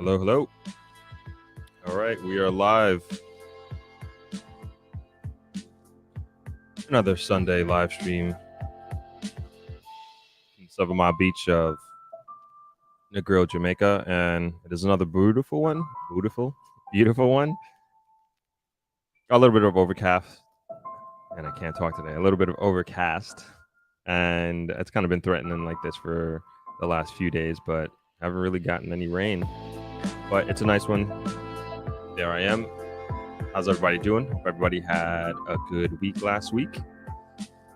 Hello, hello. All right, we are live. Another Sunday live stream in Savamah Beach of Negril, Jamaica, and it is another beautiful one. Beautiful one. A little bit of overcast, and I can't talk today. A little bit of overcast, and it's kind of been threatening like this for the last few days, but haven't really gotten any rain. But it's a nice one. There I am. How's everybody doing? Hope everybody had a good week last week.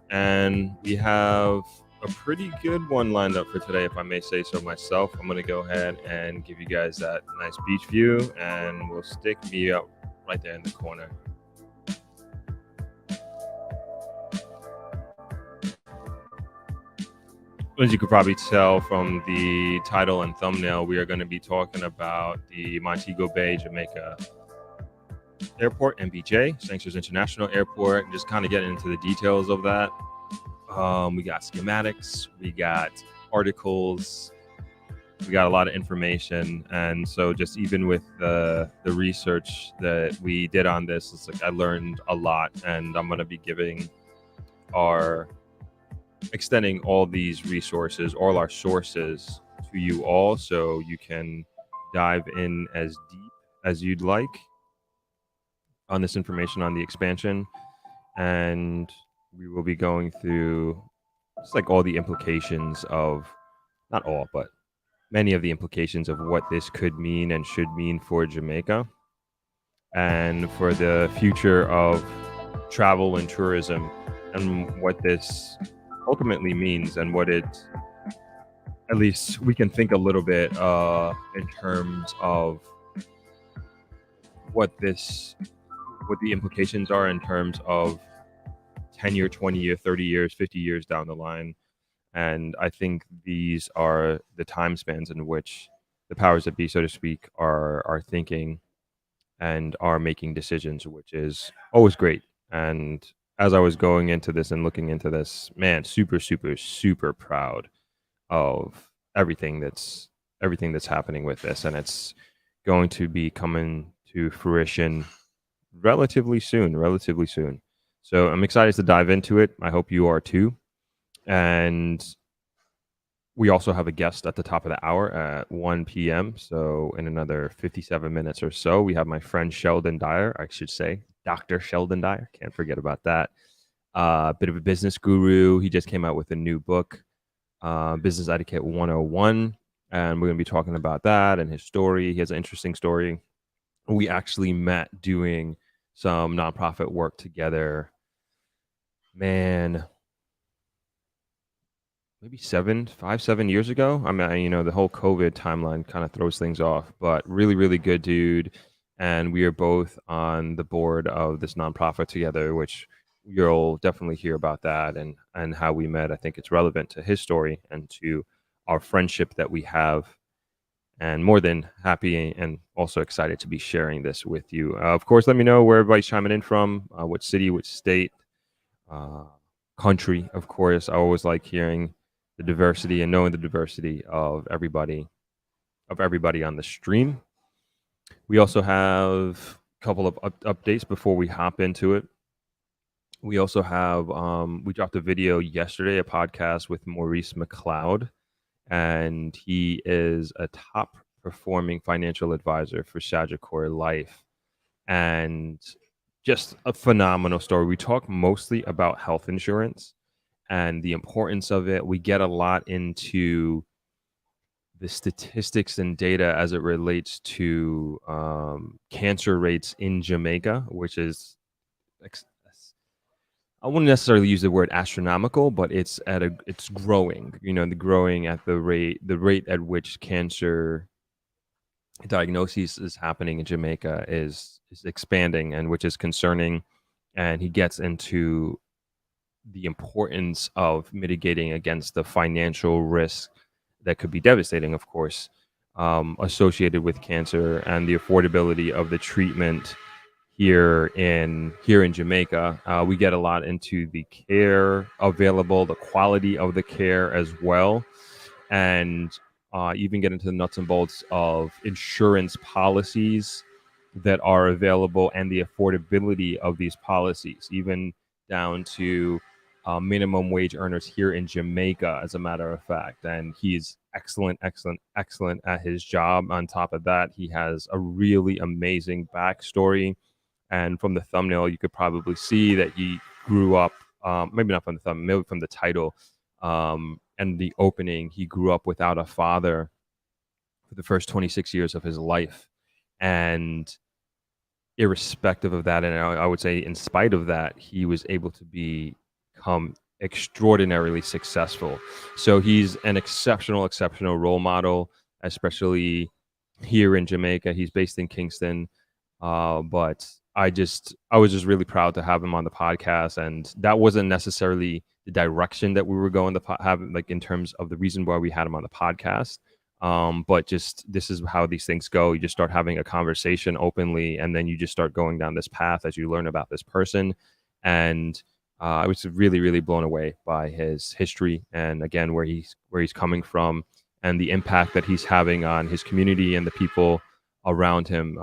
And we have a pretty good one lined up for today, if I may say so myself. I'm going to go ahead and give you guys that nice beach view, and we'll stick me up right there in the corner. As you could probably tell from the title and thumbnail, we are going to be talking about the Montego Bay, Jamaica Airport, MBJ, Sanctuaries International Airport, and just kind of getting into the details of that. We got schematics, we got articles, we got a lot of information. And so just even with the research that we did on this, it's like I learned a lot, and I'm going to be extending all these resources, all our sources to you all, so you can dive in as deep as you'd like on this information on the expansion. And we will be going through just like all the implications of, not all, but many of the implications of what this could mean and should mean for Jamaica and for the future of travel and tourism, and what this ultimately means, and what it, at least we can think a little bit in terms of what the implications are in terms of 10 year, 20 year, 30 years, 50 years down the line. And I think these are the time spans in which the powers that be, so to speak, are thinking and are making decisions, which is always great. And as I was going into this and looking into this, man, super, super, super proud of everything that's happening with this. And it's going to be coming to fruition relatively soon. So I'm excited to dive into it. I hope you are too. And we also have a guest at the top of the hour at 1 p.m. So in another 57 minutes or so, we have my friend Sheldon Dyer, I should say, Dr. Sheldon Dyer. Can't forget about that. Bit of a business guru. He just came out with a new book, Business Etiquette 101. And we're going to be talking about that and his story. He has an interesting story. We actually met doing some nonprofit work together, man, maybe 7 years ago. I mean, the whole COVID timeline kind of throws things off, but really, really good dude. And we are both on the board of this nonprofit together, which you'll definitely hear about that and how we met. I think it's relevant to his story and to our friendship that we have. And more than happy and also excited to be sharing this with you. Of course, let me know where everybody's chiming in from, what city, which state, country. Of course, I always like hearing the diversity and knowing the diversity of everybody on the stream. We also have a couple of updates before we hop into it. We also have, we dropped a video yesterday, a podcast with Maurice McLeod, and he is a top performing financial advisor for Sagicor Life, and just a phenomenal story. We talk mostly about health insurance and the importance of it. We get a lot into the statistics and data as it relates to cancer rates in Jamaica, which is, I wouldn't necessarily use the word astronomical, but it's growing. Growing at the rate at which cancer diagnosis is happening in Jamaica is expanding, and which is concerning. And he gets into the importance of mitigating against the financial risk that could be devastating, of course, associated with cancer, and the affordability of the treatment here in Jamaica. We get a lot into the care available, the quality of the care as well. And even get into the nuts and bolts of insurance policies that are available and the affordability of these policies, even down to minimum wage earners here in Jamaica, as a matter of fact. And he's excellent, excellent, excellent at his job. On top of that, he has a really amazing backstory. And from the thumbnail, you could probably see that he grew up, maybe not from the thumbnail, maybe from the title and the opening, he grew up without a father for the first 26 years of his life. And irrespective of that, and I would say in spite of that, he was able to become extraordinarily successful. So he's an exceptional role model, especially here in Jamaica. He's based in Kingston, but I was just really proud to have him on the podcast, and that wasn't necessarily the direction that we were going to have, like in terms of the reason why we had him on the podcast. But just this is how these things go. You just start having a conversation openly, and then you just start going down this path as you learn about this person. And I was really, really blown away by his history, and again, where he's coming from, and the impact that he's having on his community and the people around him.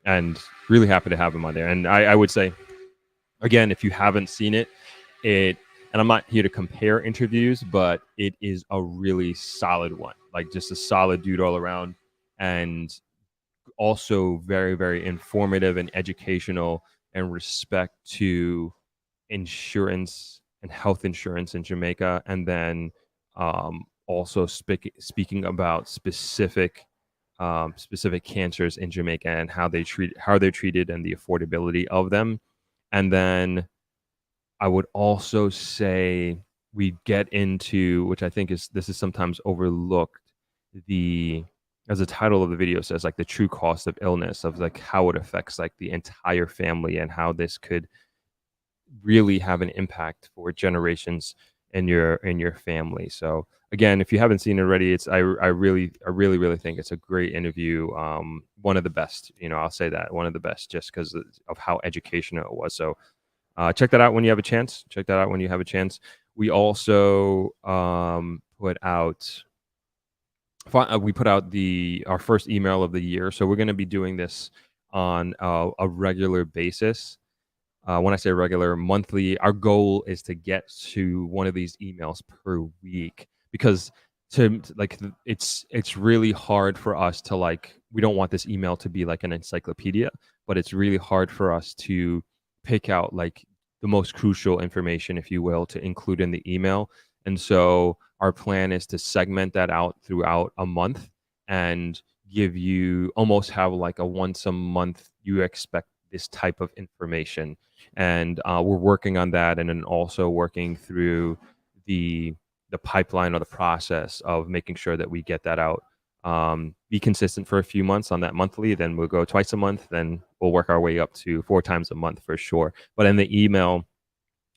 And really happy to have him on there. And I would say, again, if you haven't seen it, and I'm not here to compare interviews, but it is a really solid one. Like, just a solid dude all around, and also very, very informative and educational, and respect to insurance and health insurance in Jamaica. And then also speaking about specific cancers in Jamaica and how they're treated and the affordability of them. And then I would also say we get into, which I think is sometimes overlooked, as the title of the video says, like the true cost of illness, of like how it affects like the entire family, and how this could really have an impact for generations in your family. So again, if you haven't seen it already, I really think it's a great interview. One of the best, I'll say that, one of the best, just because of how educational it was. So check that out when you have a chance. We also put out our first email of the year. So we're going to be doing this on a regular basis. When I say regular, monthly, our goal is to get to one of these emails per week, because it's really hard for us to, like, we don't want this email to be like an encyclopedia, but it's really hard for us to pick out like the most crucial information, if you will, to include in the email. And so our plan is to segment that out throughout a month and give you, almost have like a once a month, you expect this type of information. And we're working on that, and then also working through the pipeline or the process of making sure that we get that out. Be consistent for a few months on that monthly, then we'll go twice a month, then we'll work our way up to 4 times a month for sure. But in the email,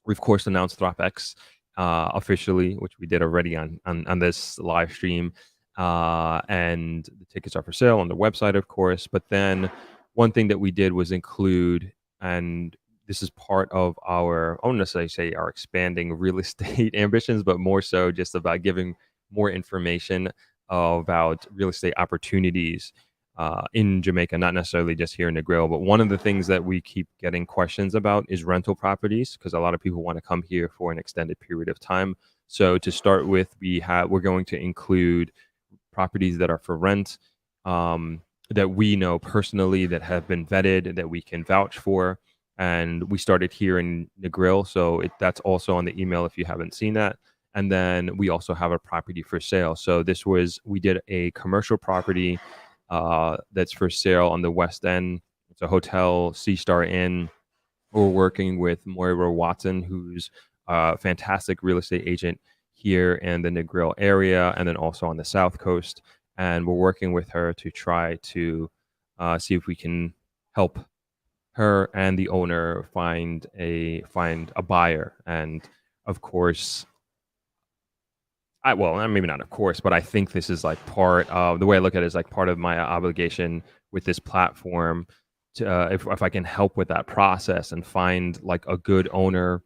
we've of course announced ThropX officially, which we did already on this live stream, and the tickets are for sale on the website, of course. But then one thing that we did was include, and this is part of our, I won't necessarily say our expanding real estate ambitions, but more so just about giving more information about real estate opportunities in Jamaica, not necessarily just here in Negril. But one of the things that we keep getting questions about is rental properties, because a lot of people want to come here for an extended period of time. So to start with, we're going to include properties that are for rent, that we know personally, that have been vetted, that we can vouch for. And we started here in Negril, so that's also on the email if you haven't seen that. And then we also have a property for sale. So we did a commercial property that's for sale on the West End. It's a hotel, C-Star Inn. We're working with Moira Watson, who's a fantastic real estate agent here in the Negril area, and then also on the South Coast. And we're working with her to try to see if we can help her and the owner find a buyer. And of course, maybe not of course, but I think this is like part of the way I look at it, is like part of my obligation with this platform to, if I can help with that process and find like a good owner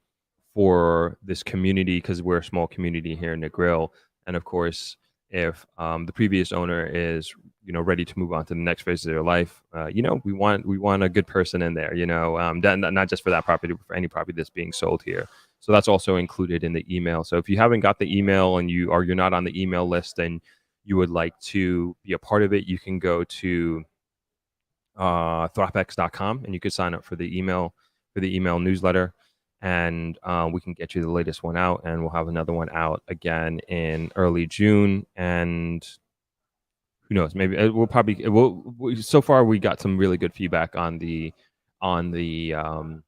for this community, because we're a small community here in Negril. And of course, if the previous owner is ready to move on to the next phase of their life, we want a good person in there, not just for that property, but for any property that's being sold here. So that's also included in the email. So if you haven't got the email and you're not on the email list and you would like to be a part of it, you can go to thropex.com and you could sign up for the email newsletter, and we can get you the latest one out, and we'll have another one out again in early June. And who knows, maybe so far we got some really good feedback on the email,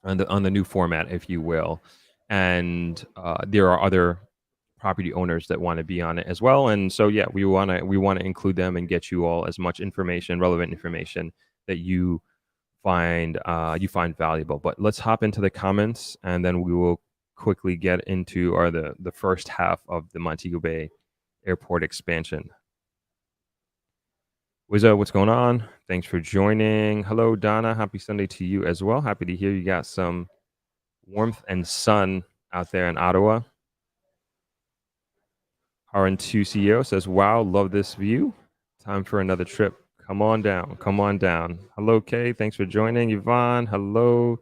on the new format, if you will. And there are other property owners that want to be on it as well. And so yeah, we want to include them and get you all as much information, relevant information, that you find valuable. But let's hop into the comments, and then we will quickly get into the first half of the Montego Bay Airport expansion. Wizzo, what's going on? Thanks for joining. Hello, Donna. Happy Sunday to you as well. Happy to hear you got some warmth and sun out there in Ottawa. RN2 CEO says, wow, love this view. Time for another trip. Come on down. Come on down. Hello, Kay. Thanks for joining. Yvonne. Hello,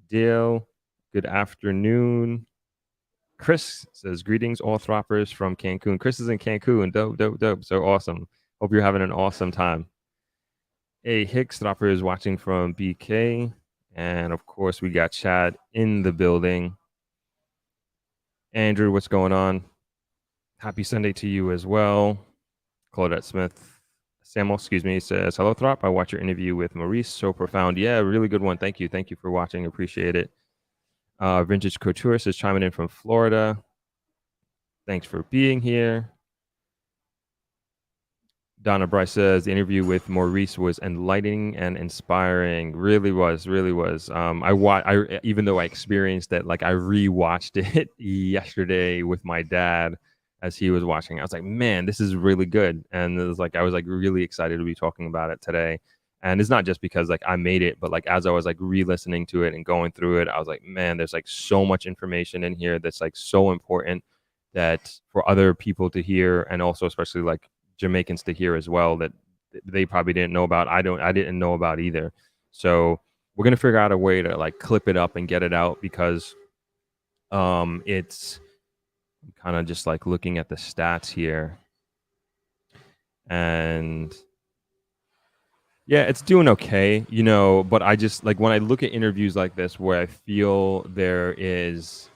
Dale. Good afternoon. Chris says, greetings, all throppers from Cancun. Chris is in Cancun. Dope, dope, dope. So awesome. Hope you're having an awesome time. Hey, Hicks Thropper is watching from BK. And of course, we got Chad in the building. Andrew, what's going on? Happy Sunday to you as well. Claudette Smith, Samuel, says, hello, Throp. I watched your interview with Maurice. So profound. Yeah, really good one. Thank you. Thank you for watching. Appreciate it. Vintage Couture says, chiming in from Florida. Thanks for being here. Donna Bryce says, the interview with Maurice was enlightening and inspiring. Really was. I even though I experienced it, like I rewatched it yesterday with my dad as he was watching. I was like, man, this is really good. And it was like, I was like really excited to be talking about it today. And it's not just because like I made it, but like as I was like re-listening to it and going through it, I was like, man, there's like so much information in here that's like so important that for other people to hear, and also especially like Jamaicans to hear as well, that they probably didn't know about. I didn't know about either. So we're gonna figure out a way to like clip it up and get it out, because it's kind of just like looking at the stats here, and yeah, it's doing okay, but I just like when I look at interviews like this where I feel it's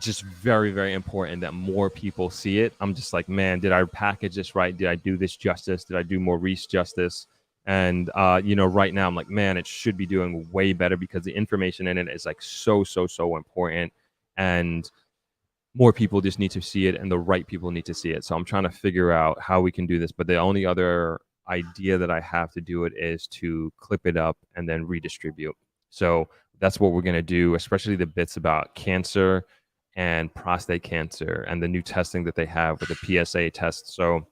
just very, very important that more people see it. I'm just like, man, did I package this right? Did I do this justice? Did I do Maurice justice? And, right now I'm like, man, it should be doing way better, because the information in it is like so, so, so important. And more people just need to see it, and the right people need to see it. So I'm trying to figure out how we can do this. But the only other idea that I have to do it is to clip it up and then redistribute. So that's what we're going to do, especially the bits about cancer and prostate cancer and the new testing that they have with the PSA test. So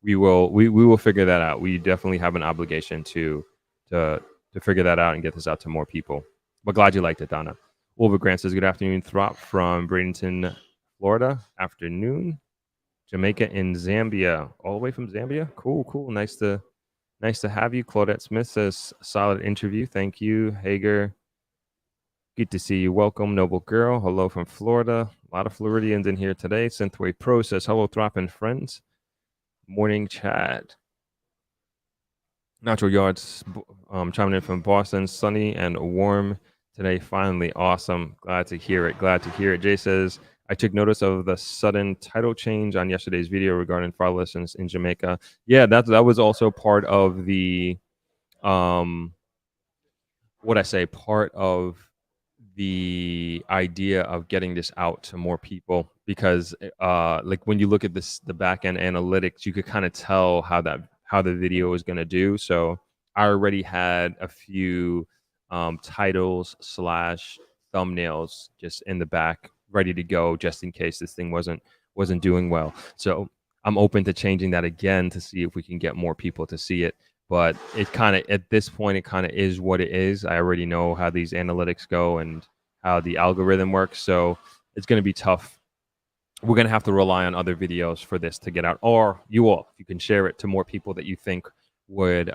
we will figure that out. We definitely have an obligation to figure that out and get this out to more people. But glad you liked it, Donna. Wolver Grant says, good afternoon, Throp from Bradenton, Florida. Afternoon. Jamaica in Zambia. All the way from Zambia? Cool. Nice to have you. Claudette Smith says, solid interview. Thank you. Hager, good to see you. Welcome, Noble Girl. Hello from Florida. A lot of Floridians in here today. Synthwave Pro says, hello, Throp and friends. Morning, Chad. Natural Yards chiming in from Boston. Sunny and warm today. Finally. Awesome. Glad to hear it. Jay says, I took notice of the sudden title change on yesterday's video regarding fatherlessness in Jamaica. Yeah, that was also part of the part of the idea of getting this out to more people, because like when you look at the back end analytics, you could kind of tell how the video is going to do. So I already had a few titles / thumbnails just in the back ready to go, just in case this thing wasn't doing well. So I'm open to changing that again to see if we can get more people to see it. But it kind of, at this point, it kind of is what it is. I already know how these analytics go and how the algorithm works. So it's going to be tough we're going to have to rely on other videos for this to get out, or you all, you can share it to more people that you think would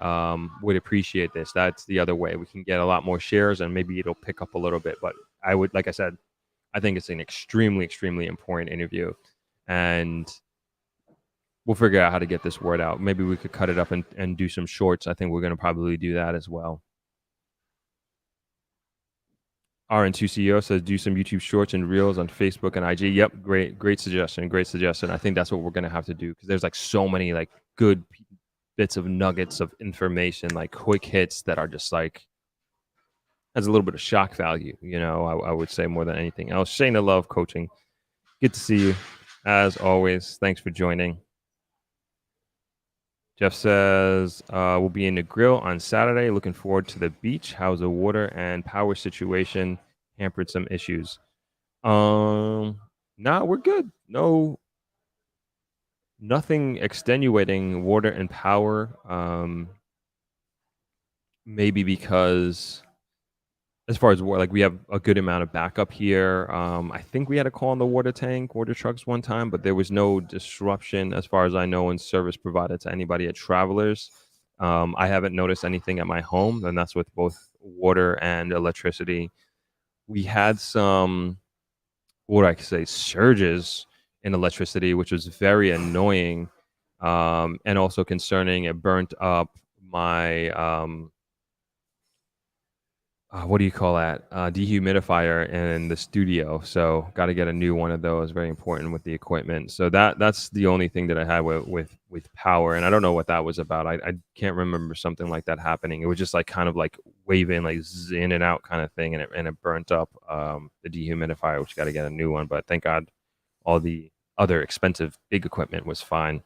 appreciate this. That's the other way we can get a lot more shares, and maybe it'll pick up a little bit. But I would, like I said, I think it's an extremely important interview, and we'll figure out how to get this word out. Maybe we could cut it up and do some shorts. I think we're going to probably do that as well. RN2CEO says do some YouTube shorts and reels on Facebook and IG. Yep, great suggestion. Great suggestion. I think that's what we're gonna have to do, because there's like so many like good bits of nuggets of information, like quick hits that are just like has a little bit of shock value. You know, I would say more than anything else. Shayna Love Coaching. Good to see you as always. Thanks for joining. Jeff says, we'll be in the grill on Saturday. Looking forward to the beach. How's the water and power situation? Hampered some issues. Nah, we're good. No, nothing extenuating water and power. Maybe because as far as like we have a good amount of backup here. I think we had a call on the water trucks one time, but there was no disruption as far as I know in service provided to anybody at Travelers. I haven't noticed anything at my home, and that's with both water and electricity. We had some, what I could say, surges in electricity, which was very annoying, and also concerning. It burnt up my what do you call that? Dehumidifier in the studio. So got to get a new one of those. Very important with the equipment. So that's the only thing that I had with power, and I don't know what that was about. I can't remember something like that happening. It was just like kind of like waving, like in and out kind of thing, and it burnt up the dehumidifier, which got to get a new one. But thank God, all the other expensive big equipment was fine.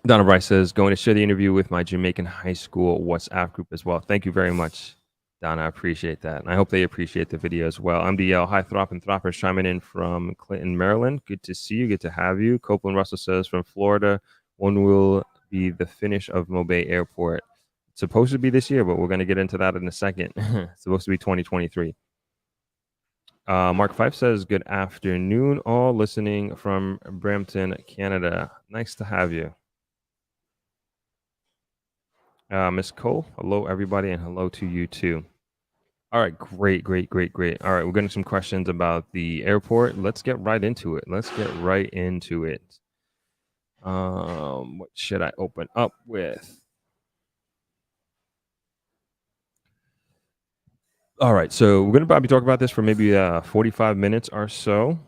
Donna Bryce says, going to share the interview with my Jamaican high school WhatsApp group as well. Thank you very much, Donna. I appreciate that. And I hope they appreciate the video as well. MDL, hi, Throp and Throppers, chiming in from Clinton, Maryland. Good to see you. Good to have you. Copeland Russell says, from Florida, when will be the finish of Mobay Airport? It's supposed to be this year, but we're going to get into that in a second. It's supposed to be 2023. Mark Fife says, good afternoon, all listening from Brampton, Canada. Nice to have you. Miss Cole, hello everybody, and hello to you too. All right, great. All right, we're getting some questions about the airport. Let's get right into it. What should I open up with? All right, so we're gonna probably talk about this for maybe 45 minutes or so.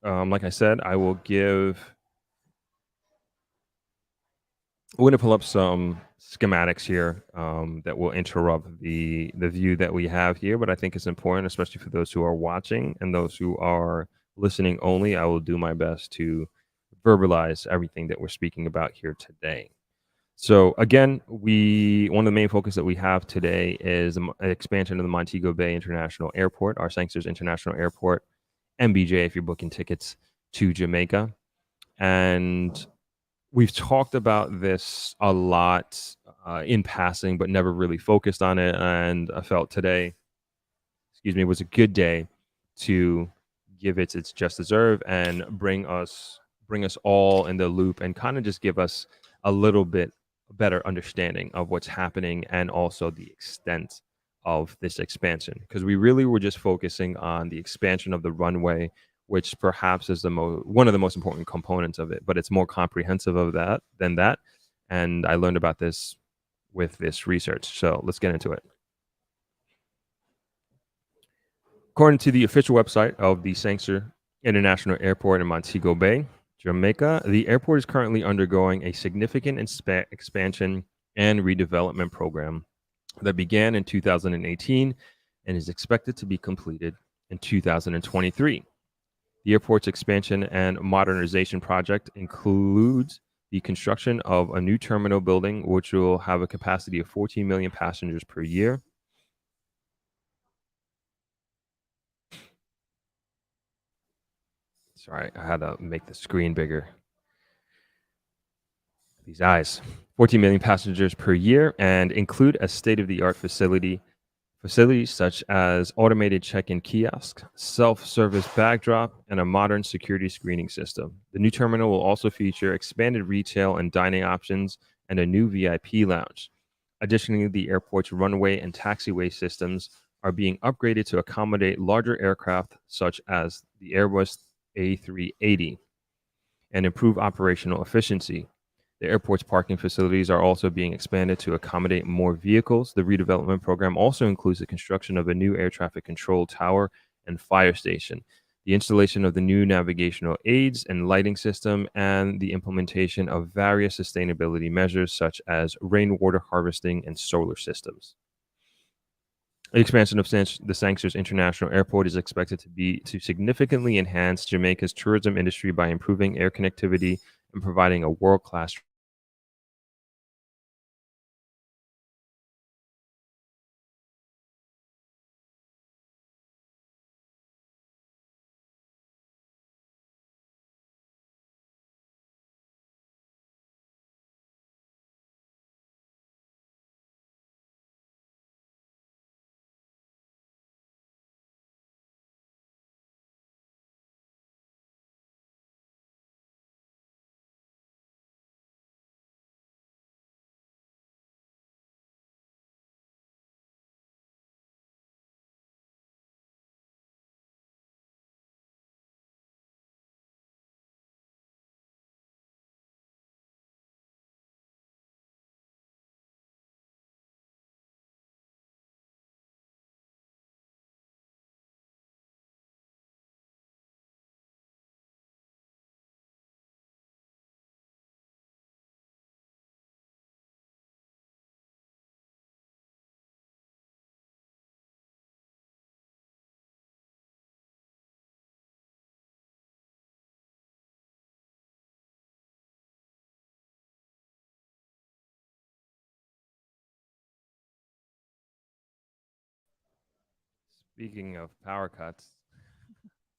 Like I said, we're going to pull up some schematics here that will interrupt the view that we have here, but I think it's important, especially for those who are watching and those who are listening only. I will do my best to verbalize everything that we're speaking about here today. So again, one of the main focus that we have today is an expansion of the Montego Bay International Airport, our Sangsters International Airport, MBJ, if you're booking tickets to Jamaica. And we've talked about this a lot in passing, but never really focused on it. And I felt today, was a good day to give it its just deserve and bring us all in the loop and kind of just give us a little bit better understanding of what's happening and also the extent of this expansion, because we really were just focusing on the expansion of the runway, which perhaps is one of the most important components of it, but it's more comprehensive than that. And I learned about this with this research. So let's get into it. According to the official website of the Sangster International Airport in Montego Bay, Jamaica, the airport is currently undergoing a significant expansion and redevelopment program that began in 2018 and is expected to be completed in 2023. The airport's expansion and modernization project includes the construction of a new terminal building, which will have a capacity of 14 million passengers per year. Sorry, I had to make the screen bigger. These eyes. 14 million passengers per year, and include a state-of-the-art facility Facilities such as automated check-in kiosk, self-service bag drop, and a modern security screening system. The new terminal will also feature expanded retail and dining options and a new VIP lounge. Additionally, the airport's runway and taxiway systems are being upgraded to accommodate larger aircraft such as the Airbus A380 and improve operational efficiency. The airport's parking facilities are also being expanded to accommodate more vehicles. The redevelopment program also includes the construction of a new air traffic control tower and fire station, the installation of the new navigational aids and lighting system, and the implementation of various sustainability measures such as rainwater harvesting and solar systems. The expansion of the Sangster's International Airport is expected to significantly enhance Jamaica's tourism industry by improving air connectivity and providing a world-class. Speaking of power cuts,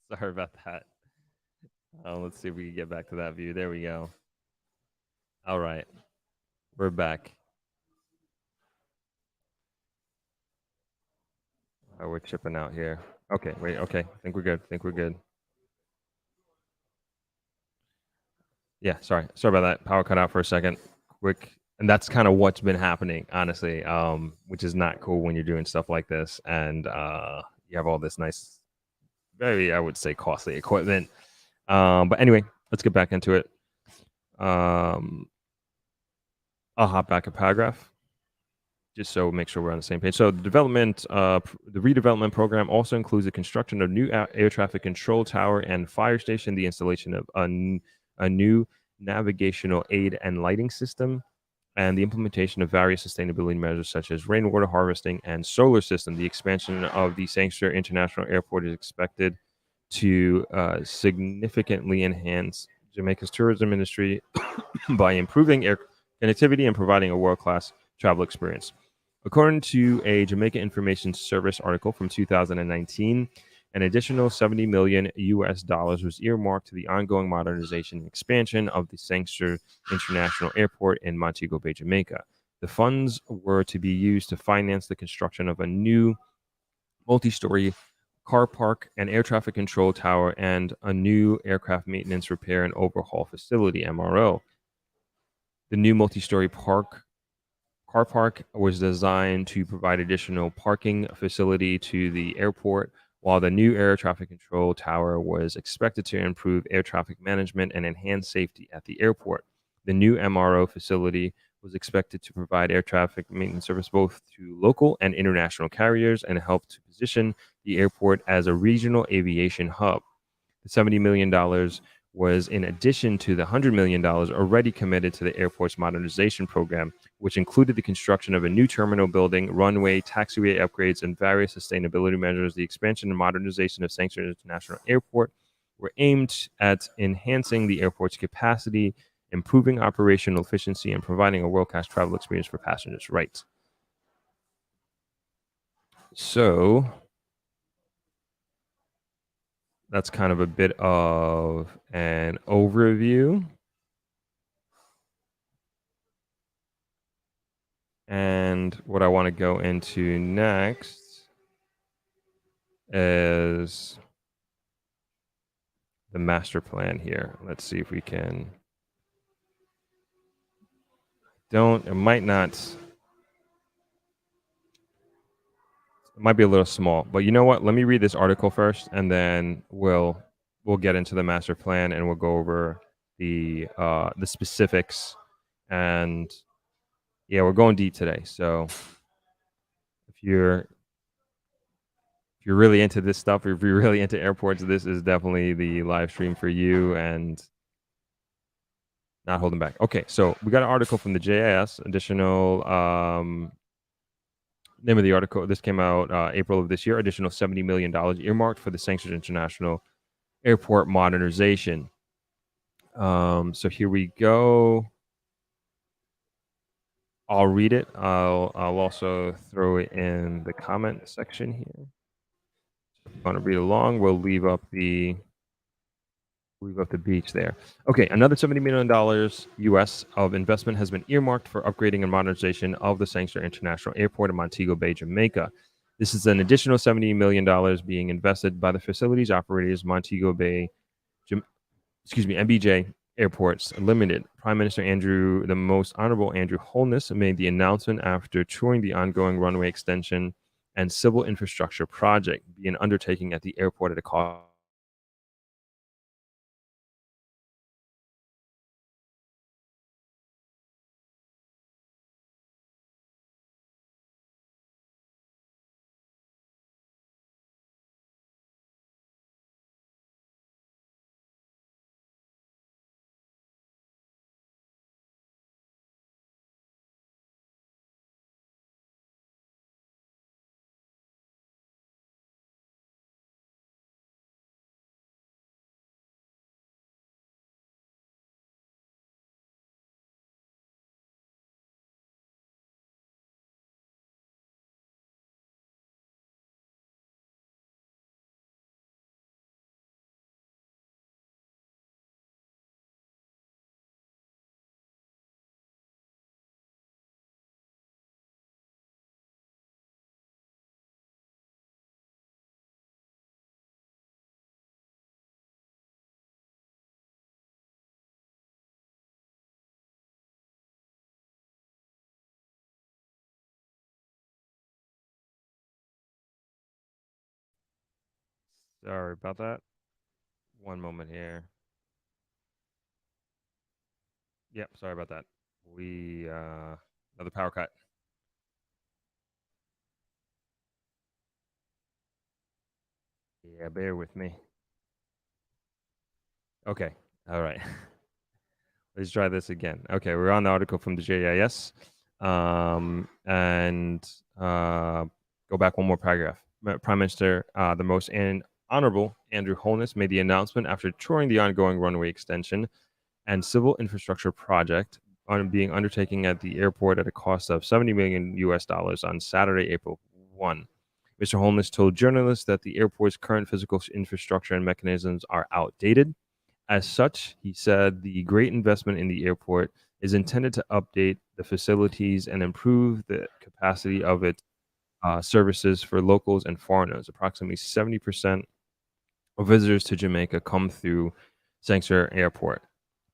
sorry about that. Let's see if we can get back to that view. There we go. All right, we're back. We're chipping out here. Okay, wait. Okay, I think we're good. I think we're good. Yeah, sorry about that. Power cut out for a second. Quick, and that's kind of what's been happening, honestly. Which is not cool when you're doing stuff like this, and you have all this nice, very, I would say, costly equipment. But anyway, let's get back into it. Um, I'll hop back a paragraph just so make sure we're on the same page. So the redevelopment program also includes the construction of new air traffic control tower and fire station, the installation of a new navigational aid and lighting system, and the implementation of various sustainability measures such as rainwater harvesting and solar system. The expansion of the Sangster International Airport is expected to significantly enhance Jamaica's tourism industry by improving air connectivity and providing a world-class travel experience. According to a Jamaica Information Service article from 2019, an additional 70 million US dollars was earmarked to the ongoing modernization and expansion of the Sangster International Airport in Montego Bay, Jamaica. The funds were to be used to finance the construction of a new multi-story car park, an air traffic control tower, and a new aircraft maintenance, repair, and overhaul facility, MRO. The new multi-story car park was designed to provide additional parking facility to the airport, while the new air traffic control tower was expected to improve air traffic management and enhance safety at the airport. The new MRO facility was expected to provide air traffic maintenance service both to local and international carriers and help to position the airport as a regional aviation hub. The $70 million was in addition to the $100 million already committed to the airport's modernization program, which included the construction of a new terminal building, runway, taxiway upgrades, and various sustainability measures. The expansion and modernization of Sangster International Airport were aimed at enhancing the airport's capacity, improving operational efficiency, and providing a world-class travel experience for passengers. Right. So that's kind of a bit of an overview. And what I want to go into next is the master plan here. Let's see if we can. It might not. It might be a little small, but you know what? Let me read this article first, and then we'll get into the master plan, and we'll go over the specifics. And yeah, we're going deep today. So if you're really into this stuff, or if you're really into airports, this is definitely the live stream for you, and not holding back. Okay, so we got an article from the JIS. Additional name of the article. This came out April of this year. Additional $70 million earmarked for the Sanctions International Airport modernization. So here we go. I'll read it. I'll also throw it in the comment section here. If you want to read along, we'll leave up the beach there. Okay, another $70 million US of investment has been earmarked for upgrading and modernization of the Sanctuary International Airport in Montego Bay, Jamaica. This is an additional $70 million being invested by the facilities operators Montego Bay, MBJ Airports Limited. Prime Minister the Most Honorable Andrew Holness made the announcement after touring the ongoing runway extension and civil infrastructure project being undertaking at the airport at a cost. Sorry about that. One moment here. Yep, sorry about that. We another power cut. Yeah, bear with me. Okay. All right. Let's try this again. Okay, we're on the article from the JIS. And go back one more paragraph. Prime Minister, the Most Honorable Andrew Holness made the announcement after touring the ongoing runway extension and civil infrastructure project being undertaken at the airport at a cost of $70 million US on Saturday, April 1. Mr. Holness told journalists that the airport's current physical infrastructure and mechanisms are outdated. As such, he said the great investment in the airport is intended to update the facilities and improve the capacity of its services for locals and foreigners. Approximately 70% of visitors to Jamaica come through Sanctuary Airport.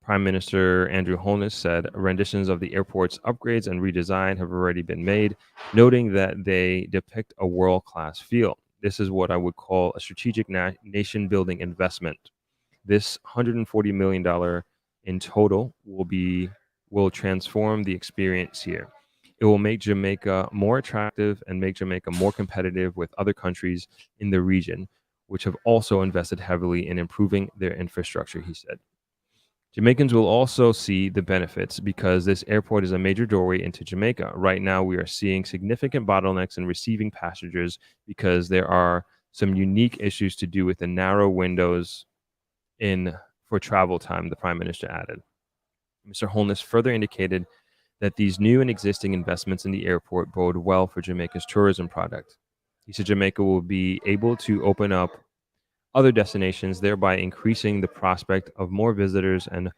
Prime Minister Andrew Holness said renditions of the airport's upgrades and redesign have already been made, noting that they depict a world-class feel. This is what I would call a strategic nation-building investment. This $140 million in total will transform the experience here. It will make Jamaica more attractive and make Jamaica more competitive with other countries in the region, which have also invested heavily in improving their infrastructure, he said. Jamaicans will also see the benefits because this airport is a major doorway into Jamaica. Right now, we are seeing significant bottlenecks in receiving passengers because there are some unique issues to do with the narrow windows for travel time, the Prime Minister added. Mr. Holness further indicated that these new and existing investments in the airport bode well for Jamaica's tourism product. He said Jamaica will be able to open up other destinations, thereby increasing the prospect of more visitors and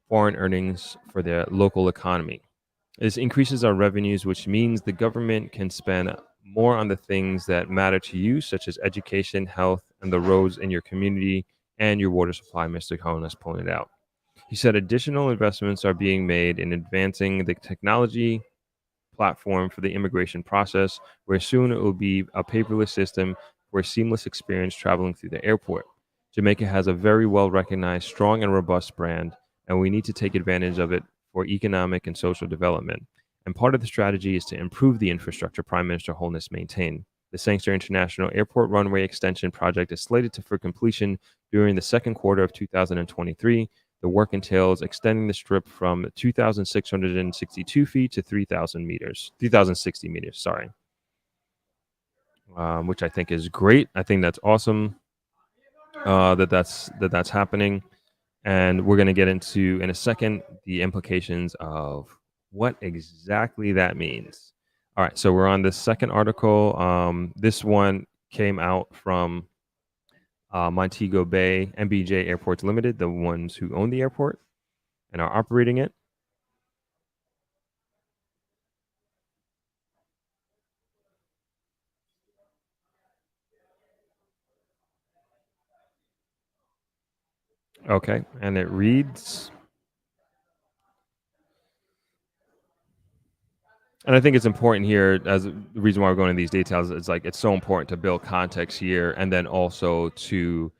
foreign earnings for their local economy. This increases our revenues, which means the government can spend more on the things that matter to you, such as education, health, and the roads in your community and your water supply, Mr. Jonas pointed out. He said additional investments are being made in advancing the technology platform for the immigration process, where soon it will be a paperless system for a seamless experience traveling through the airport. Jamaica has a very well recognized, strong, and robust brand, and we need to take advantage of it for economic and social development. And part of the strategy is to improve the infrastructure Prime Minister Holness maintained. The Sangster International Airport runway extension project is slated for completion during the second quarter of 2023. The work entails extending the strip from 2,662 feet to 3,000 meters, 3,060 meters, sorry, which I think is great. I think that's awesome that's happening. And we're going to get into, in a second, the implications of what exactly that means. All right, so we're on the second article. This one came out from Montego Bay MBJ Airports Limited, the ones who own the airport and are operating it. Okay, and it reads, and I think it's important here, as the reason why we're going into these details is like it's so important to build context here, and then also to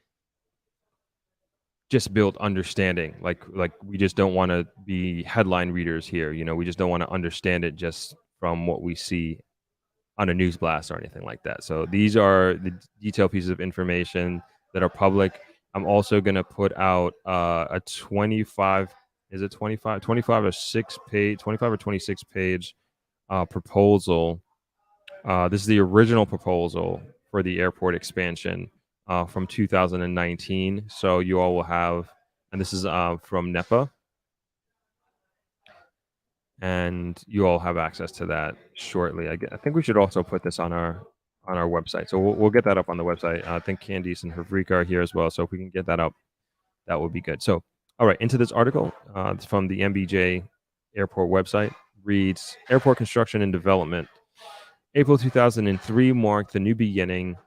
just build understanding. Like we just don't want to be headline readers here. You know, we just don't want to understand it just from what we see on a news blast or anything like that. So these are the detailed pieces of information that are public. I'm also going to put out a 25, is it 25? 25 or 6 page, 25 or 26 page proposal. This is the original proposal for the airport expansion from 2019. So you all will have, and this is from NEPA, and you all have access to that shortly. I think we should also put this on our website. So we'll get that up on the website. I think Candice and Havrika are here as well. So if we can get that up, that would be good. So, all right, into this article from the MBJ Airport website reads, Airport Construction and Development. April 2003 marked the beginning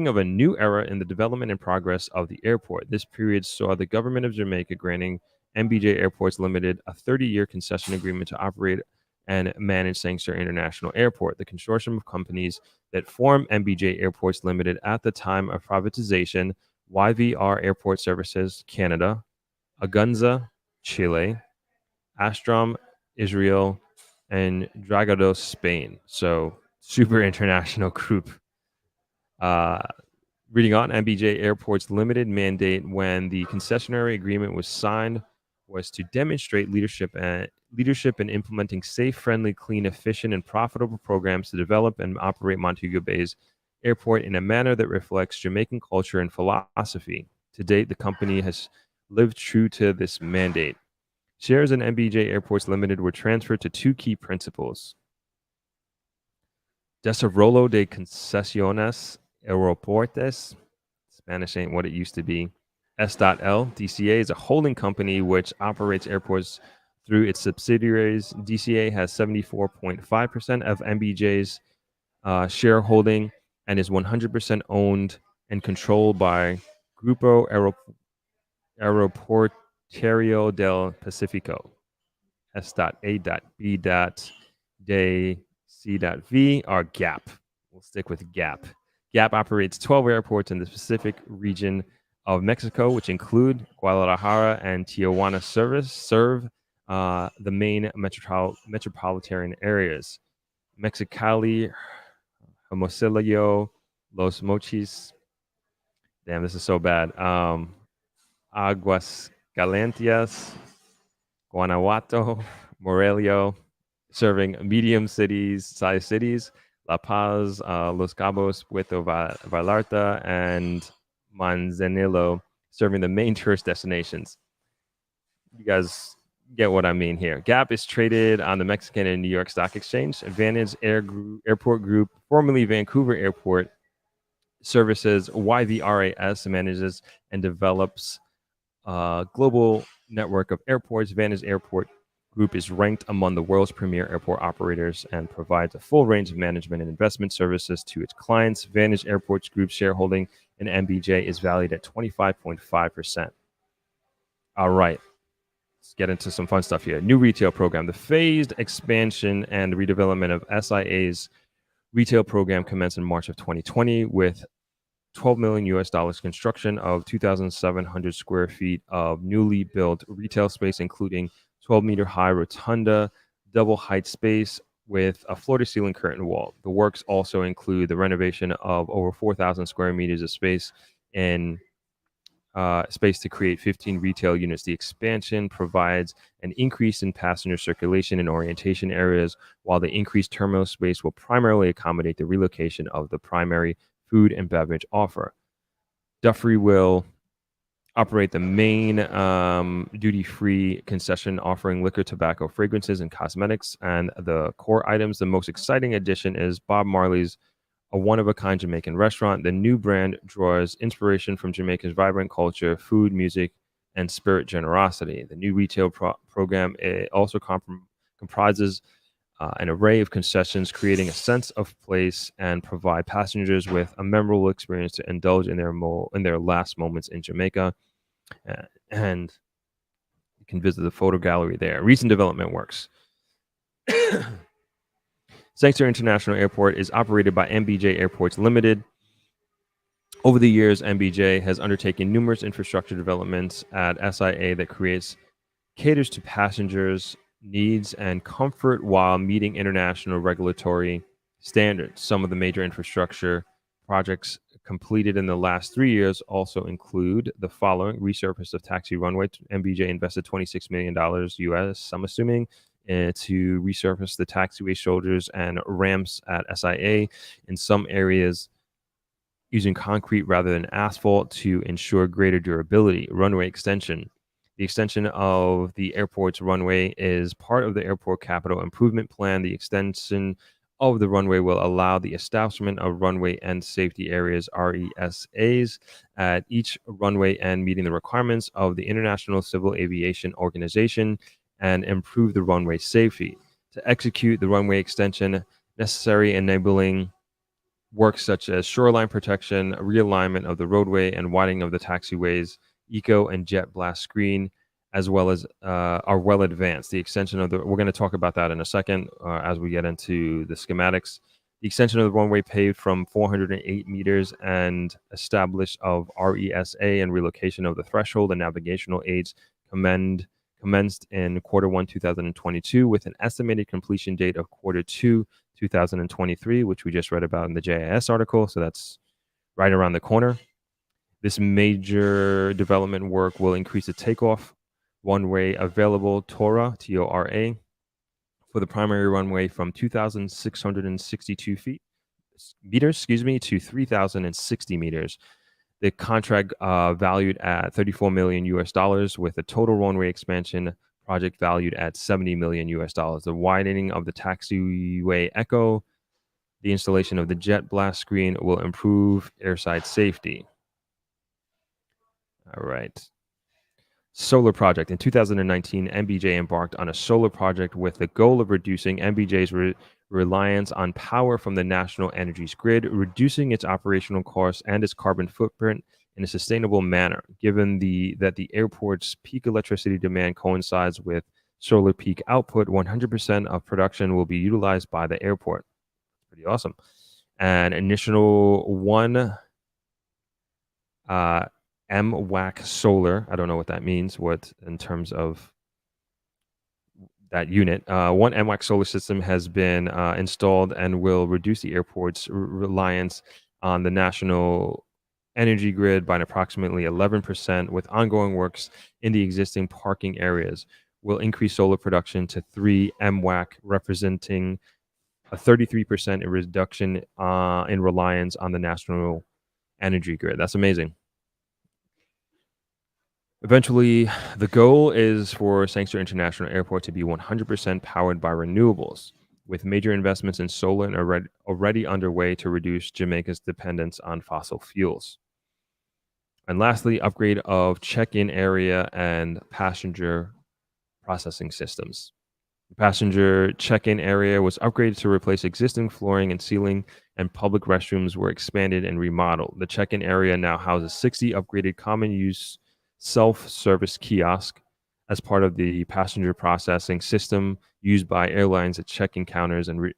of a new era in the development and progress of the airport. This period saw the government of Jamaica granting MBJ Airports Limited a 30-year concession agreement to operate and manage Sangster International Airport. The consortium of companies that formed MBJ Airports Limited at the time of privatization, YVR Airport Services Canada, Agunza, Chile, Astrom, Israel, and Dragados, Spain. So super international group. Reading on, MBJ Airports Limited mandate when the concessionary agreement was signed was to demonstrate leadership in implementing safe, friendly, clean, efficient, and profitable programs to develop and operate Montego Bay's airport in a manner that reflects Jamaican culture and philosophy. To date, the company has lived true to this mandate. Shares in MBJ Airports Limited were transferred to two key principles. Desarrollo de Concesiones Aeroportes, Spanish ain't what it used to be. S.L. DCA is a holding company which operates airports through its subsidiaries. DCA has 74.5% of MBJ's shareholding and is 100% owned and controlled by Grupo Aeroportuario del Pacifico. S.A.B.D.C.V are GAP. We'll stick with GAP. GAP operates 12 airports in the Pacific region of Mexico, which include Guadalajara and Tijuana serve the main metropolitan areas. Mexicali, Hermosillo, Los Mochis. Damn, this is so bad. Aguascalientes, Guanajuato, Morelia, serving medium-sized cities, La Paz, Los Cabos, Puerto Vallarta, and Manzanillo, serving the main tourist destinations. You guys get what I mean here. GAP is traded on the Mexican and New York Stock Exchange. Advantage Airport Group, formerly Vancouver Airport Services, YVRAS, manages and develops a global network of airports. Vantage Airport Group is ranked among the world's premier airport operators and provides a full range of management and investment services to its clients. Vantage Airports Group's shareholding in MBJ is valued at 25.5%. All right, let's get into some fun stuff here. New retail program. The phased expansion and redevelopment of SIA's retail program commenced in March of 2020 with 12 million US dollars construction of 2,700 square feet of newly built retail space, including 12-meter high rotunda, double height space with a floor to ceiling curtain wall. The works also include the renovation of over 4,000 square meters of space in space to create 15 retail units. The expansion provides an increase in passenger circulation and orientation areas, while the increased terminal space will primarily accommodate the relocation of the primary food and beverage offer. Duffrey will operate the main duty-free concession offering liquor, tobacco, fragrances, and cosmetics. And the core items, the most exciting addition is Bob Marley's, a one-of-a-kind Jamaican restaurant. The new brand draws inspiration from Jamaica's vibrant culture, food, music, and spirit generosity. The new retail program also comprises an array of concessions, creating a sense of place and provide passengers with a memorable experience to indulge in their last moments in Jamaica. And you can visit the photo gallery there. Recent development works. Sanctuary International Airport is operated by MBJ Airports Limited. Over the years, MBJ has undertaken numerous infrastructure developments at SIA that caters to passengers' needs and comfort while meeting international regulatory standards. Some of the major infrastructure projects completed in the last 3 years also include the following: resurface of taxi runway. MBJ invested $26 million US, I'm assuming, to resurface the taxiway shoulders and ramps at SIA in some areas using concrete rather than asphalt to ensure greater durability. Runway extension. The extension of the airport's runway is part of the Airport Capital Improvement Plan. The extension of the runway will allow the establishment of runway end safety areas, RESAs, at each runway end, meeting the requirements of the International Civil Aviation Organization and improve the runway safety. To execute the runway extension, necessary enabling work such as shoreline protection, realignment of the roadway, and widening of the taxiways, eco and jet blast screen, as well as are well advanced. The extension of we're going to talk about that in a second as we get into the schematics. The extension of the runway paved from 408 meters and establish of RESA and relocation of the threshold and navigational aids commenced in Q1 2022 with an estimated completion date of Q2 2023, which we just read about in the JIS article. So that's right around the corner. This major development work will increase the takeoff runway available, TORA, T-O-R-A, for the primary runway from 2,662 meters, to 3,060 meters. The contract valued at $34 million US dollars, with a total runway expansion project valued at $70 million US dollars. The widening of the taxiway echo, the installation of the jet blast screen will improve airside safety. All right. Solar project. In 2019, MBJ embarked on a solar project with the goal of reducing MBJ's reliance on power from the national energy grid, reducing its operational costs and its carbon footprint in a sustainable manner. Given that the airport's peak electricity demand coincides with solar peak output, 100% of production will be utilized by the airport. Pretty awesome. An initial one MWAC solar. I don't know what that means. What in terms of that unit? One MWAC solar system has been installed and will reduce the airport's reliance on the national energy grid by approximately 11%. With ongoing works in the existing parking areas, will increase solar production to 3 MWAC, representing a 33% reduction in reliance on the national energy grid. That's amazing. Eventually, the goal is for Sanctuary International Airport to be 100% powered by renewables, with major investments in solar and already underway to reduce Jamaica's dependence on fossil fuels. And lastly, upgrade of check-in area and passenger processing systems. Passenger check-in area was upgraded to replace existing flooring and ceiling, and public restrooms were expanded and remodeled. The check-in area now houses 60 upgraded common-use self-service kiosks as part of the passenger processing system used by airlines at check-in counters and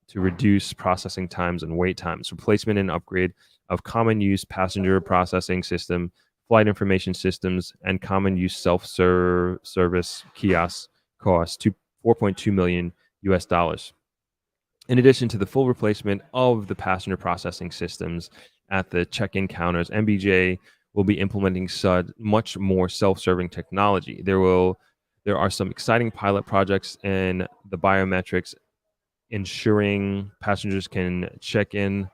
to reduce processing times and wait times. Replacement and upgrade of common use passenger processing system, flight information systems, and common use self-service kiosks cost 4.2 million US dollars. In addition to the full replacement of the passenger processing systems at the check-in counters, MBJ will be implementing much more self-serving technology. There are some exciting pilot projects in the biometrics, ensuring passengers can check in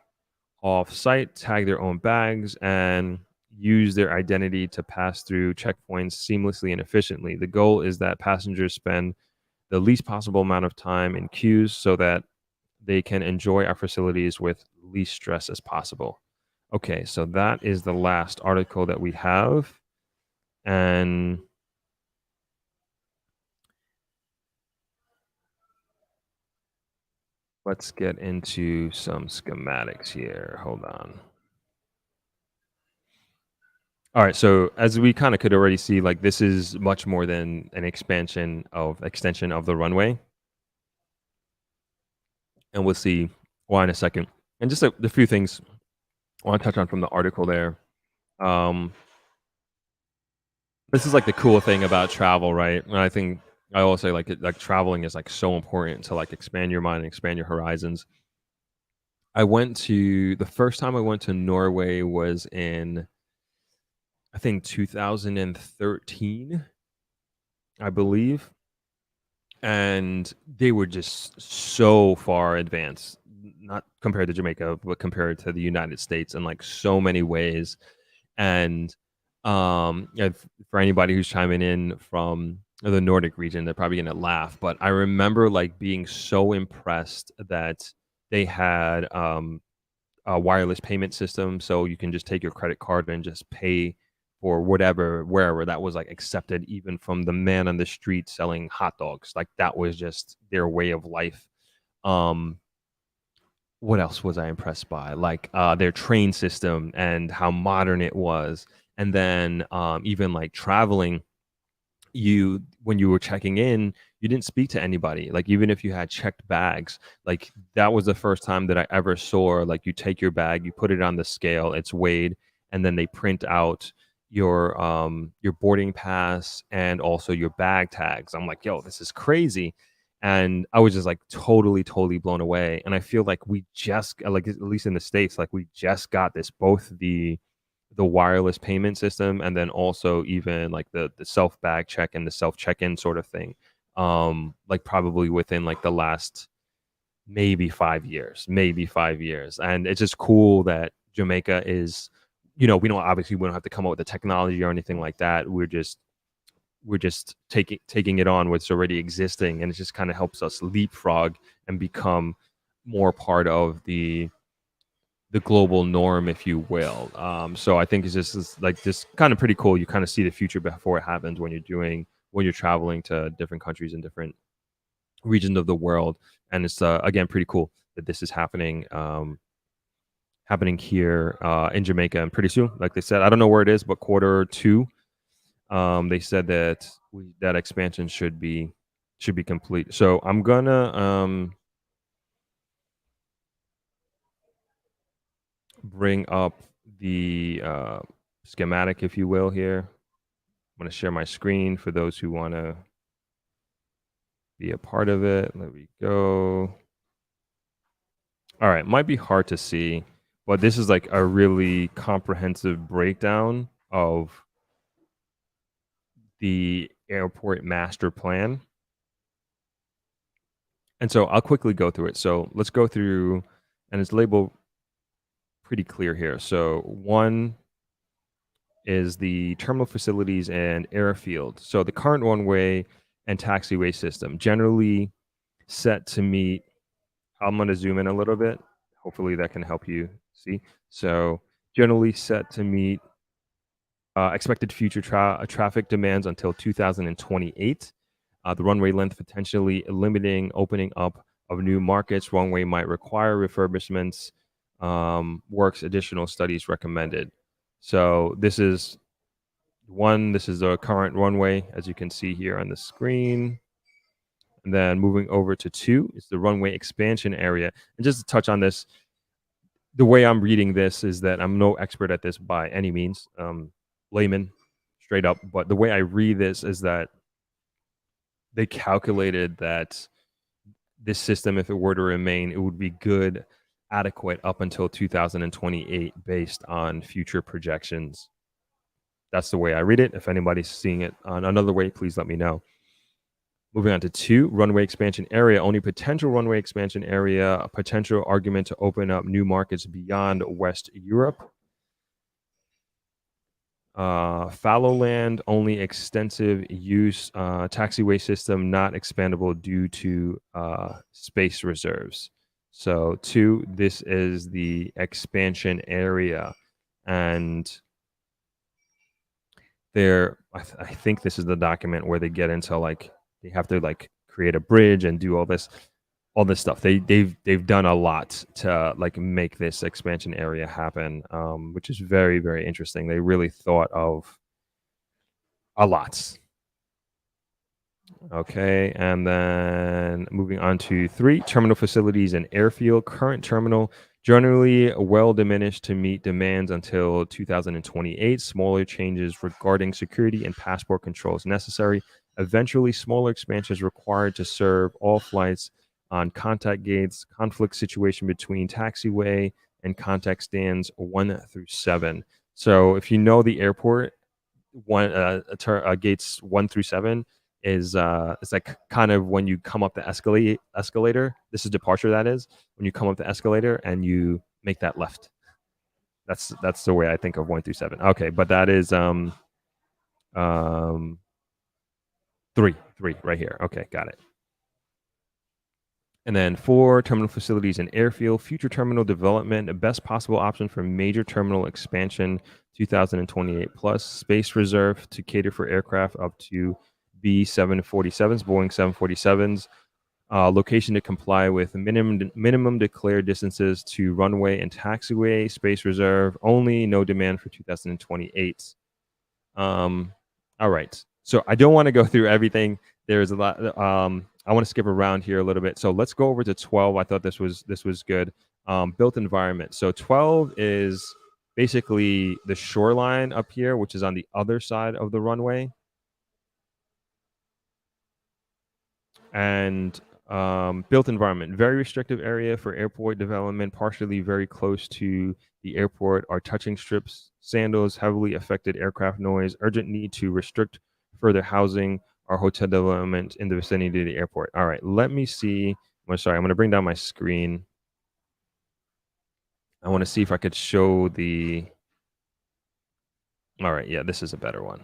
off site, tag their own bags, and use their identity to pass through checkpoints seamlessly and efficiently. The goal is that passengers spend the least possible amount of time in queues so that they can enjoy our facilities with least stress as possible. Okay, so that is the last article that we have. And let's get into some schematics here. Hold on. All right, so as we kind of could already see, like this is much more than an extension of the runway, and we'll see why in a second. And just a few things I want to touch on from the article there. This is like the cool thing about travel, right? And I think I always say like traveling is like so important to like expand your mind and expand your horizons. The first time I went to Norway was in I think 2013, I believe. And they were just so far advanced, not compared to Jamaica, but compared to the United States in like so many ways. And for anybody who's chiming in from the Nordic region, they're probably gonna laugh. But I remember like being so impressed that they had a wireless payment system, so you can just take your credit card and just pay for whatever wherever that was like accepted, even from the man on the street selling hot dogs. Like that was just their way of life. um what else was I impressed by? Like their train system and how modern it was. And then even like traveling, when you were checking in, you didn't speak to anybody. Like even if you had checked bags, like that was the first time that I ever saw like you take your bag, you put it on the scale, it's weighed, and then they print out your boarding pass and also your bag tags. I'm like, yo, this is crazy. And I was just like totally blown away. And I feel like we just like, at least in the States, like we just got this, both the wireless payment system and then also even like the self bag check and the self check-in sort of thing, like probably within like the last maybe 5 years. And it's just cool that Jamaica is, we don't have to come up with the technology or anything like that. We're just taking it on what's already existing, and it just kind of helps us leapfrog and become more part of the global norm, if you will. So I think it's kind of pretty cool. You kind of see the future before it happens when you're traveling to different countries and different regions of the world. And it's again pretty cool that this is happening here in Jamaica, and pretty soon, like they said, I don't know where it is, but Q2, they said that that expansion should be complete. So I'm gonna bring up the schematic, if you will, here. I'm going to share my screen for those who want to be a part of it. There we go. All right, might be hard to see, but this is like a really comprehensive breakdown of the airport master plan. And so I'll quickly go through it. So let's go through, and it's labeled pretty clear here. So one is the terminal facilities and airfield. So the current one-way and taxiway system generally set to meet, I'm going to zoom in a little bit. Hopefully that can help you see. So generally set to meet expected future traffic demands until 2028. The runway length potentially limiting opening up of new markets. Runway might require refurbishments. Works additional studies recommended. So this is one. This is the current runway, as you can see here on the screen. And then moving over to 2 is the runway expansion area. And just to touch on this, the way I'm reading this is that I'm no expert at this by any means, layman, straight up. But the way I read this is that they calculated that this system, if it were to remain, it would be good, adequate up until 2028 based on future projections. That's the way I read it. If anybody's seeing it on another way, please let me know. Moving on to 2, runway expansion area. Only potential runway expansion area, a potential argument to open up new markets beyond West Europe. Fallow land, only extensive use, taxiway system not expandable due to space reserves. So 2, this is the expansion area. And I think this is the document where they get into like, they have to like create a bridge and do all this stuff. They've done a lot to like make this expansion area happen, which is very, very interesting. They really thought of a lot. Okay, and then moving on to 3, terminal facilities and airfield. Current terminal generally well diminished to meet demands until 2028. Smaller changes regarding security and passport controls necessary. Eventually, smaller expansions required to serve all flights on contact gates. Conflict situation between taxiway and contact stands 1 through 7. So if you know the airport, gates 1 through 7 is it's like kind of when you come up the escalator. This is departure, that is when you come up the escalator and you make that left. That's the way I think of 1 through 7. Okay, but that is 3 right here. Okay, got it. And then 4, terminal facilities and airfield. Future terminal development, the best possible option for major terminal expansion, 2028 plus. Space reserve to cater for aircraft up to B747s, Boeing 747s. Location to comply with minimum declared distances to runway and taxiway. Space reserve only, no demand for 2028. All right. So I don't want to go through everything. There's a lot. I want to skip around here a little bit. So let's go over to 12. I thought this was good. Built environment. So 12 is basically the shoreline up here, which is on the other side of the runway. And built environment, very restrictive area for airport development, partially very close to the airport are touching strips, sandals, heavily affected aircraft noise, urgent need to restrict further housing or hotel development in the vicinity of the airport. All right, let me see. I'm going to bring down my screen. I want to see if I could show the. All right, yeah, this is a better one.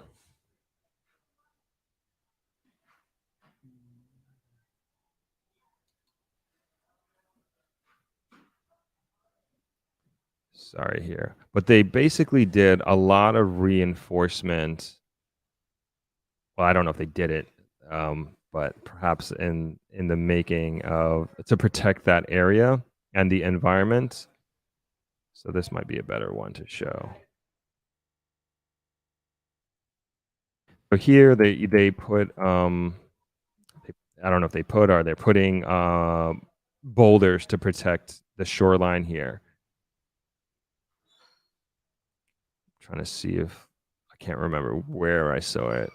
Sorry here. But they basically did a lot of reinforcement. Well, I don't know if they did it, but perhaps in the making of to protect that area and the environment. So this might be a better one to show. So here they put I don't know if they put or they're putting boulders to protect the shoreline here. I'm trying to see if I can't remember where I saw it.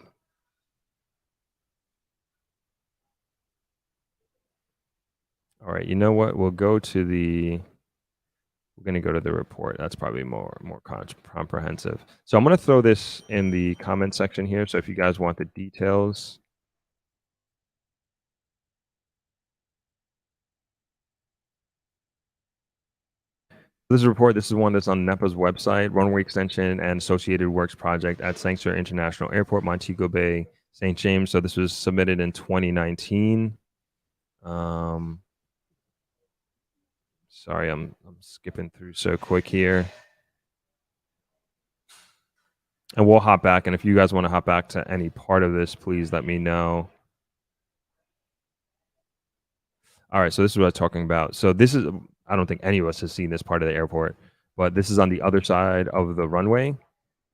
All right, you know what? We're going to go to the report. That's probably more comprehensive. So I'm going to throw this in the comment section here. So if you guys want the details. This is a report. This is one that's on NEPA's website, runway extension and associated works project at Sanctuary International Airport, Montego Bay, St. James. So this was submitted in 2019. Sorry, I'm skipping through so quick here. And we'll hop back. And if you guys want to hop back to any part of this, please let me know. All right, so this is what I'm talking about. So this is I don't think any of us has seen this part of the airport, but this is on the other side of the runway,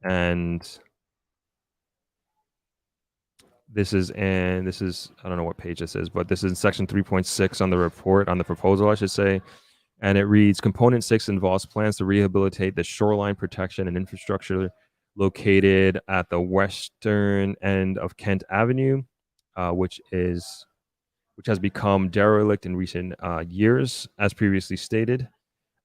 and this is I don't know what page this is, but this is in section 3.6 on the report on the proposal, I should say. And it reads Component 6 involves plans to rehabilitate the shoreline protection and infrastructure located at the western end of Kent Avenue, which has become derelict in recent years, as previously stated.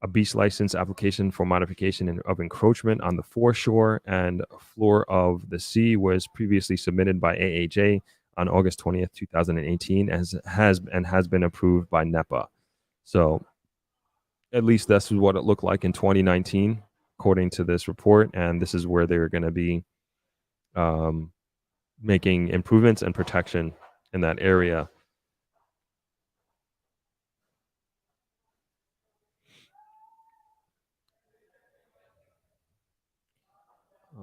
A beach license application for modification of encroachment on the foreshore and floor of the sea was previously submitted by AAJ on August 20th, 2018, as has been approved by NEPA. So at least this is what it looked like in 2019, according to this report, and this is where they're going to be um, making improvements and protection in that area.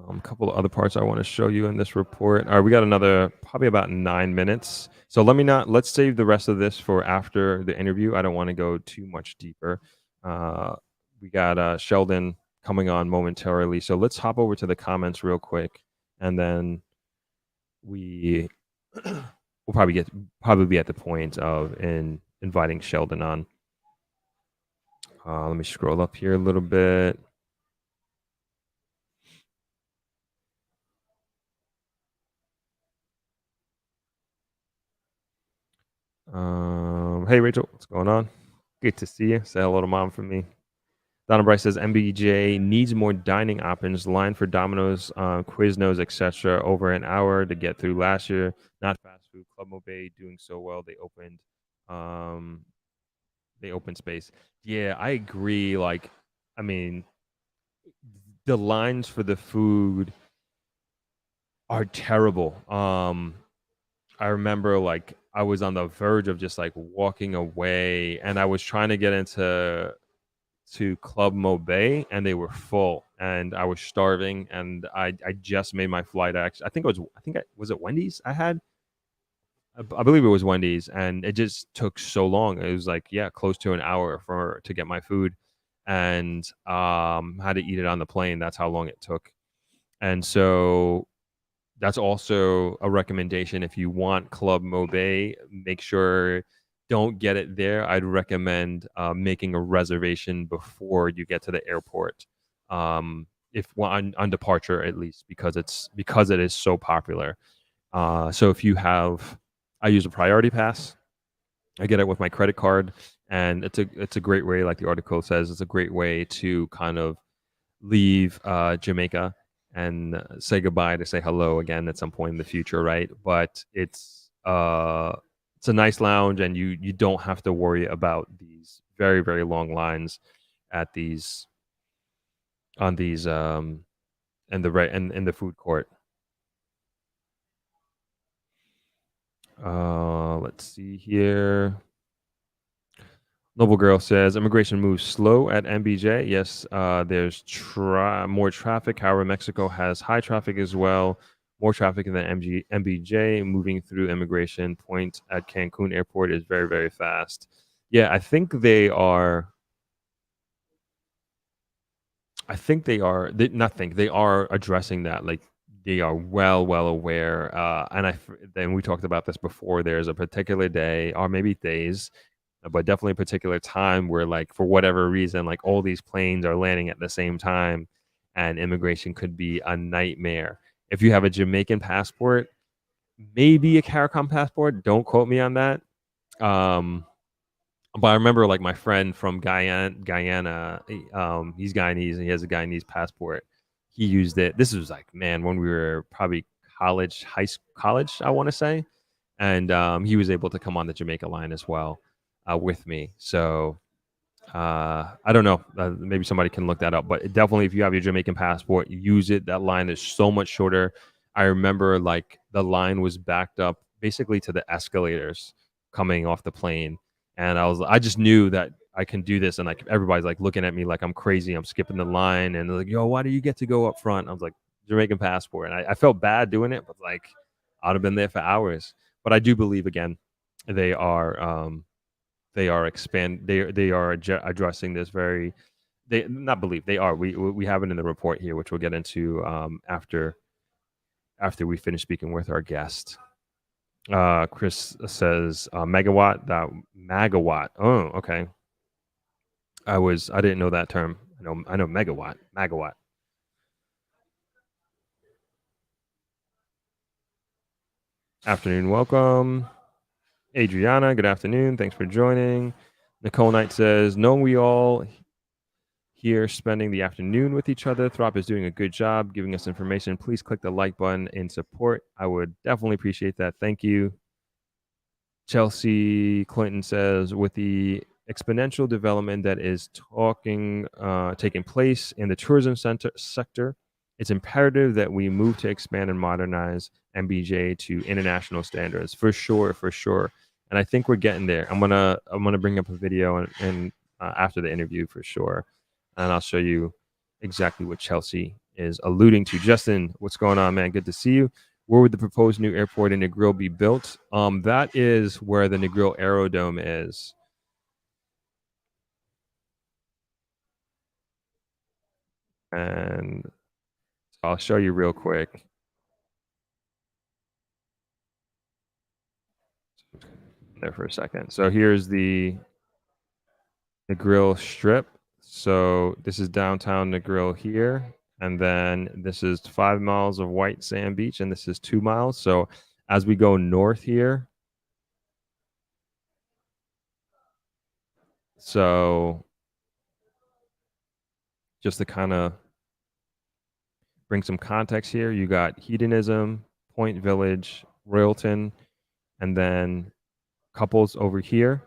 A couple of other parts I want to show you in this report. All right, we got another probably about 9 minutes. So let's save the rest of this for after the interview. I don't want to go too much deeper. We got Sheldon coming on momentarily. So let's hop over to the comments real quick, and then we'll probably be at the point of inviting Sheldon on. Let me scroll up here a little bit. Hey Rachel, what's going on? Good to see you. Say hello to mom for me. Donna Bryce says MBJ needs more dining options. Line for Domino's, Quiznos, etc. Over an hour to get through last year. Not fast food. Club Mobay doing so well. They opened space. Yeah, I agree. Like, I mean, the lines for the food are terrible. I remember like I was on the verge of just like walking away, and I was trying to get into Club Mobay, and they were full, and I was starving, and I just made my flight. Actually, was it Wendy's. I believe it was Wendy's, and it just took so long. It was like close to an hour to get my food, and had to eat it on the plane. That's how long it took, and so that's also a recommendation. If you want Club Mobay, make sure don't get it there. I'd recommend making a reservation before you get to the airport, if on departure at least, because it is so popular. So if you have, I use a priority pass. I get it with my credit card, and it's a great way, like the article says, it's a great way to kind of leave Jamaica and say goodbye to say hello again at some point in the future, right? But it's a nice lounge, and you don't have to worry about these very very long lines at these on these in the food court. Let's see here. Noble Girl says immigration moves slow at MBJ. Yes, there's more traffic. However, Mexico has high traffic as well. More traffic than MBJ. Moving through immigration point at Cancun Airport is very, very fast. Yeah, I think they are. They are addressing that. Like they are well aware. And then we talked about this before. There's a particular day, or maybe days, but definitely a particular time where, like, for whatever reason, like all these planes are landing at the same time, and immigration could be a nightmare. If you have a Jamaican passport, maybe a CARICOM passport, don't quote me on that. But I remember like my friend from Guyana, he's Guyanese and he has a Guyanese passport. He used it. This was like, man, when we were probably college, I want to say, and he was able to come on the Jamaica line as well with me. So I don't know. Maybe somebody can look that up. But definitely, if you have your Jamaican passport, use it. That line is so much shorter. I remember like the line was backed up basically to the escalators coming off the plane, and I just knew that I can do this, and like everybody's like looking at me like I'm crazy. I'm skipping the line, and they're like, "Yo, why do you get to go up front?" I was like, "Jamaican passport," and I felt bad doing it, but like I'd have been there for hours. But I do believe again, they are they are addressing this very. They not believe they are. We have it in the report here, which we'll get into after we finish speaking with our guest. Chris says megawatt. That megawatt. Oh, okay. I didn't know that term. I know megawatt. Megawatt. Afternoon, welcome. Adriana, good afternoon. Thanks for joining. Nicole Knight says, "No, we all here spending the afternoon with each other. Throp is doing a good job giving us information. Please click the like button in support. I would definitely appreciate that. Thank you." Chelsea Clinton says, with the exponential development that is taking place in the tourism sector, it's imperative that we move to expand and modernize MBJ to international standards. For sure, for sure. And I think we're getting there. I'm gonna bring up a video and after the interview for sure, and I'll show you exactly what Chelsea is alluding to. Justin, what's going on, man? Good to see you. Where would the proposed new airport in Negril be built? That is where the Negril Aerodome is. And I'll show you real quick. There for a second. So here's the Negril Strip. So this is downtown Negril here. And then this is 5 miles of white sand beach, and this is 2 miles. So as we go north here, so just to kind of bring some context here, you got Hedonism, Point Village, Royalton, and then Couples over here,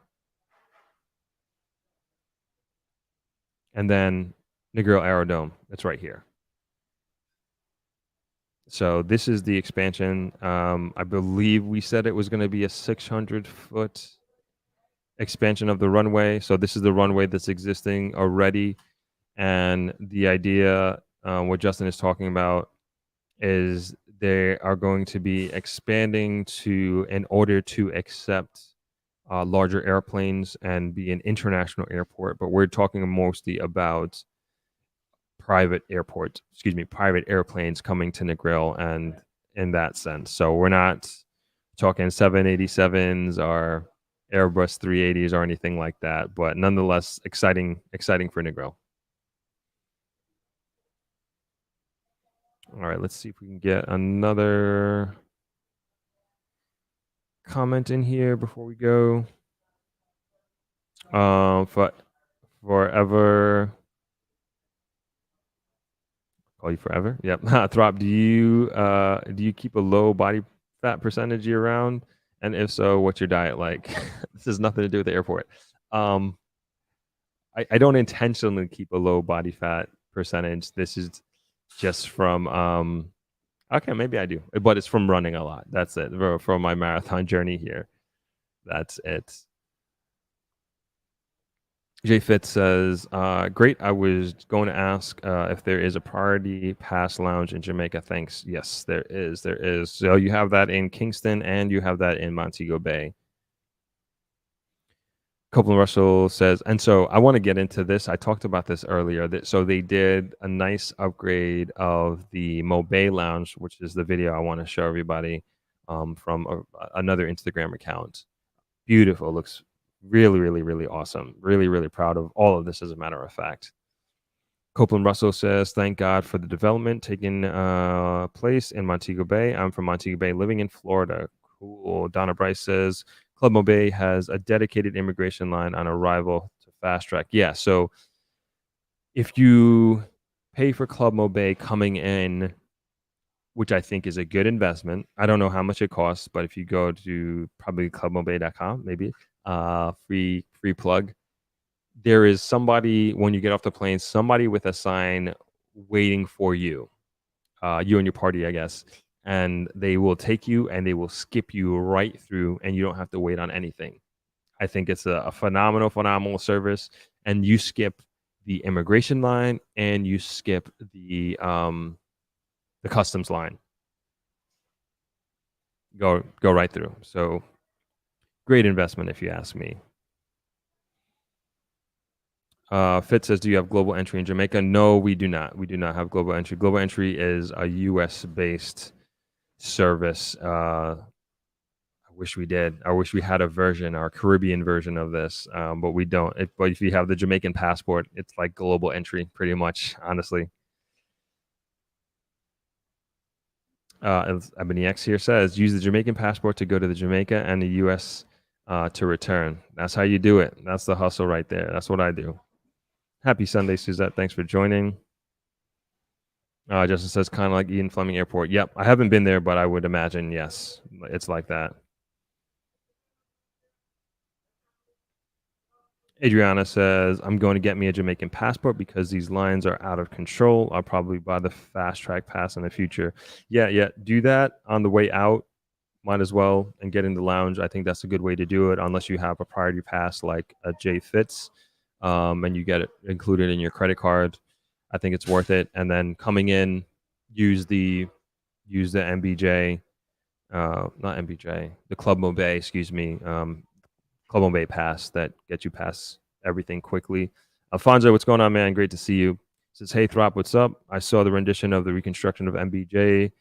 and then Negril Aerodome. That's right here. So this is the expansion. I believe we said it was going to be a 600-foot expansion of the runway. So this is the runway that's existing already. And the idea, what Justin is talking about, is they are going to be expanding in order to accept larger airplanes and be an international airport. But we're talking mostly about private airplanes coming to Negril, and in that sense. So we're not talking 787s or Airbus 380s or anything like that, but nonetheless exciting for Negril. All right, let's see if we can get another comment in here before we go. Forever. Call you forever. Yep. Throp, do you keep a low body fat percentage year round? And if so, what's your diet like? This has nothing to do with the airport. I don't intentionally keep a low body fat percentage. This is just from okay, maybe I do, but it's from running a lot. That's it. For my marathon journey here. That's it. J Fit says, great. I was going to ask if there is a priority pass lounge in Jamaica. Thanks. Yes, there is. There is. So you have that in Kingston and you have that in Montego Bay. Copeland Russell says, and so I want to get into this. I talked about this earlier. So they did a nice upgrade of the Mobay Lounge, which is the video I want to show everybody from another Instagram account. Beautiful. Looks really, really, really awesome. Really, really proud of all of this, as a matter of fact. Copeland Russell says, thank God for the development taking place in Montego Bay. I'm from Montego Bay, living in Florida. Cool. Donna Bryce says, Club Mobay has a dedicated immigration line on arrival to fast track. Yeah, so if you pay for Club Mobay coming in, which I think is a good investment. I don't know how much it costs, but if you go to probably clubmobay.com, maybe free plug, there is somebody when you get off the plane, somebody with a sign waiting for you, you and your party, I guess, and they will take you and they will skip you right through, and you don't have to wait on anything. I think it's a phenomenal service, and you skip the immigration line and you skip the customs line. Go right through. So great investment if you ask me. Fitz says, do you have global entry in Jamaica? No, we do not. We do not have global entry. Global entry is a US based service. I wish we did. I wish we had a version, our Caribbean version of this, but we don't. But if you have the Jamaican passport, it's like global entry, pretty much, honestly. As Ebony X here says, use the Jamaican passport to go to the Jamaica and the U.S. To return. That's how you do it. That's the hustle right there. That's what I do. Happy Sunday, Suzette. Thanks for joining. Justin says, kind of like Ian Fleming Airport. Yep, I haven't been there, but I would imagine, yes, it's like that. Adriana says, I'm going to get me a Jamaican passport because these lines are out of control. I'll probably buy the fast track pass in the future. Yeah. Do that on the way out. Might as well, and get in the lounge. I think that's a good way to do it, unless you have a priority pass like a J Fitz, and you get it included in your credit card. I think it's worth it. And then coming in, use the MBJ, not MBJ, the Club Mobay, excuse me, Club Mobay pass that gets you past everything quickly. Alfonso, what's going on, man? Great to see you. Says, hey, Throp, what's up? I saw the rendition of the reconstruction of MBJ.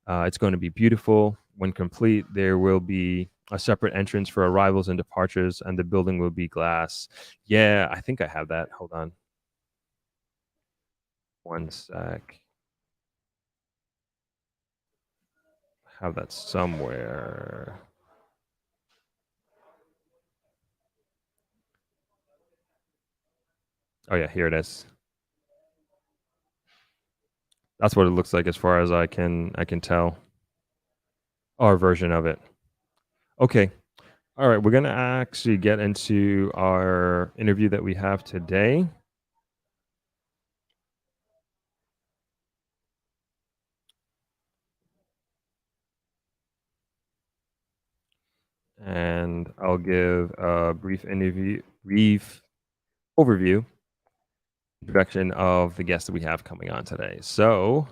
It's going to be beautiful. When complete, there will be a separate entrance for arrivals and departures, and the building will be glass. Yeah, I think I have that. Hold on. One sec. I have that somewhere. Oh yeah, here it is. That's what it looks like as far as I can tell. Our version of it. Okay. All right, we're going to actually get into our interview that we have today. And I'll give a brief overview, introduction of the guest that we have coming on today. So,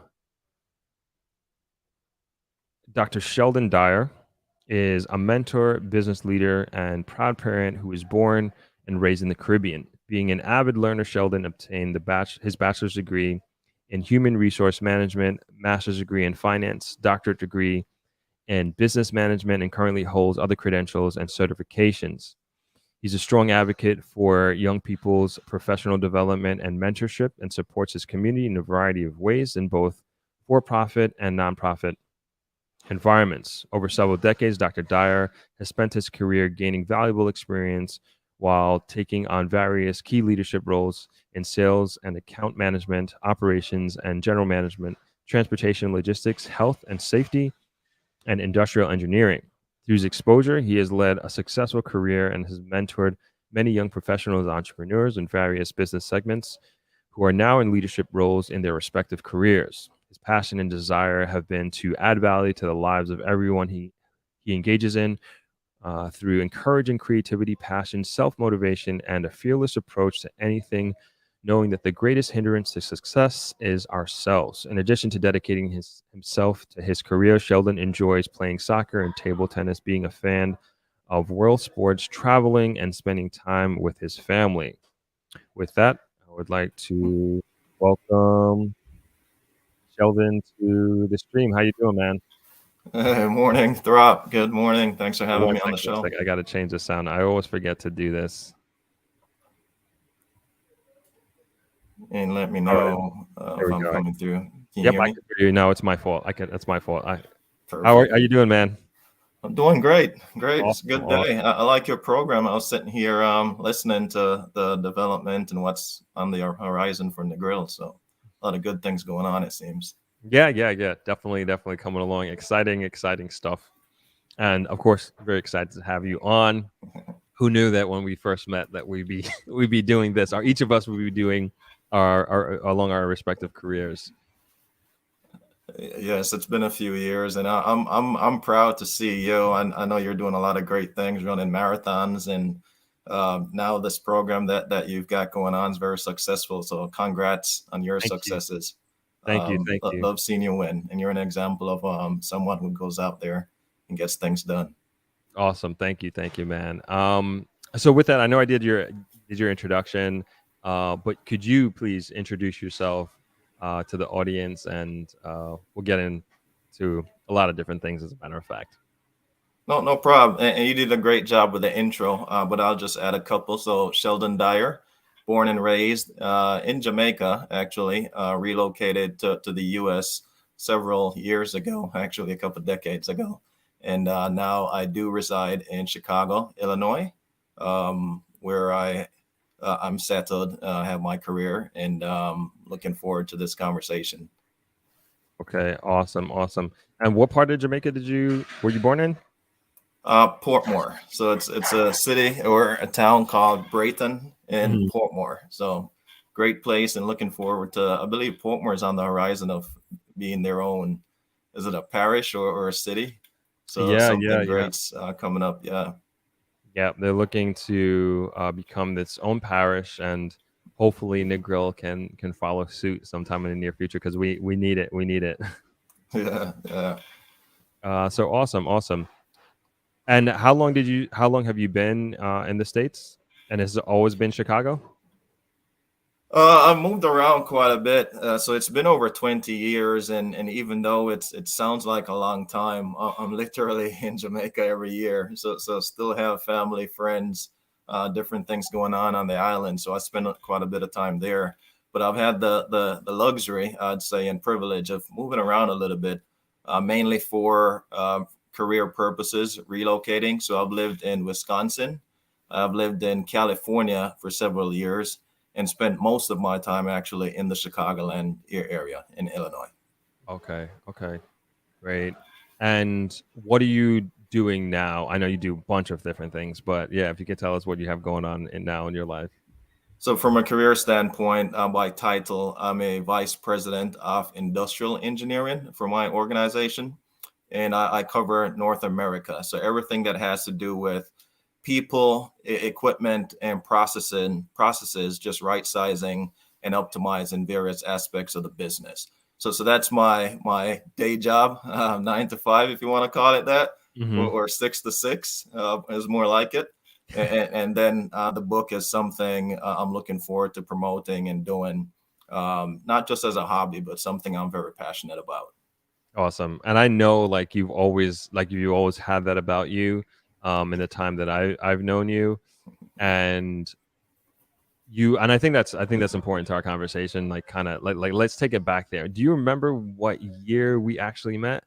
Dr. Sheldon Dyer is a mentor, business leader, and proud parent who was born and raised in the Caribbean. Being an avid learner, Sheldon obtained his bachelor's degree in human resource management, master's degree in finance, doctorate degree in business management, and currently holds other credentials and certifications. He's a strong advocate for young people's professional development and mentorship, and supports his community in a variety of ways in both for-profit and nonprofit environments. Over several decades, Dr. Dyer has spent his career gaining valuable experience while taking on various key leadership roles in sales and account management, operations and general management, transportation, logistics, health and safety, and industrial engineering. Through his exposure, he has led a successful career and has mentored many young professionals and entrepreneurs in various business segments who are now in leadership roles in their respective careers. His passion and desire have been to add value to the lives of everyone he engages in through encouraging creativity, passion, self-motivation, and a fearless approach to anything, knowing that the greatest hindrance to success is ourselves. In addition to dedicating himself to his career, Sheldon enjoys playing soccer and table tennis, being a fan of world sports, traveling, and spending time with his family. With that, I would like to welcome Sheldon to the stream. How you doing, man? Hey, morning, Throp. Good morning. Thanks for having me on the show. I got to change the sound. I always forget to do this. And let me know if I'm coming through. Can you hear I me? can hear you. No, it's my fault. That's my fault. Perfect. How are you doing, man? I'm doing great. Great. It's a Awesome, good day. I like your program. I was sitting here listening to the development and what's on the horizon from the grill. So a lot of good things going on, it seems. Yeah. Definitely coming along. Exciting stuff. And of course, very excited to have you on. Who knew that when we first met that we'd be doing this, or each of us would be doing our along our respective careers. Yes, it's been a few years, and I'm proud to see you. I know you're doing a lot of great things, running marathons, and now this program that you've got going on is very successful. So congrats on your successes. Thank you. Love seeing you win, and you're an example of someone who goes out there and gets things done. Awesome. Thank you, man. So with that, I know I did your introduction. But could you please introduce yourself to the audience, and we'll get into a lot of different things, as a matter of fact. No, no problem. And you did a great job with the intro, but I'll just add a couple. So Sheldon Dyer, born and raised in Jamaica, actually, relocated to the U.S. several years ago, actually a couple decades ago. And now I do reside in Chicago, Illinois, where I'm settled, have my career, and looking forward to this conversation. Okay, awesome, awesome. And what part of Jamaica were you born in? Portmore. So it's a city or a town called Brayton in Mhm. Portmore. So great place, and looking forward to. I believe Portmore is on the horizon of being their own. Is it a parish or a city? So Yeah, yeah, something yeah, great's coming up. Yeah. yeah. They're looking to become its own parish, and hopefully Negril can follow suit sometime in the near future, because we need it. We need it. Yeah. Yeah. So awesome, awesome. And how long have you been in the States? And has it always been Chicago? I've moved around quite a bit, so it's been over 20 years, and even though it sounds like a long time, I'm literally in Jamaica every year. So still have family, friends, different things going on the island. So I spend quite a bit of time there. But I've had the luxury, I'd say, and privilege of moving around a little bit, mainly for career purposes, relocating. So I've lived in Wisconsin, I've lived in California for several years, and spent most of my time actually in the Chicagoland area in Illinois. Okay, okay, great. And what are you doing now? I know you do a bunch of different things, but yeah, if you could tell us what you have going on now in your life. So, from a career standpoint, by title, I'm a vice president of industrial engineering for my organization, and I cover North America. So, everything that has to do with people, equipment, and processes, just right sizing and optimizing various aspects of the business. So that's my day job, 9 to 5, if you want to call it that, Hmm. or 6 to 6 is more like it. And then the book is something I'm looking forward to promoting and doing, not just as a hobby, but something I'm very passionate about. Awesome. And I know, you always had that about you, in the time that I've known you. And I think that's important to our conversation. Like, kind of like let's take it back there. Do you remember what year we actually met?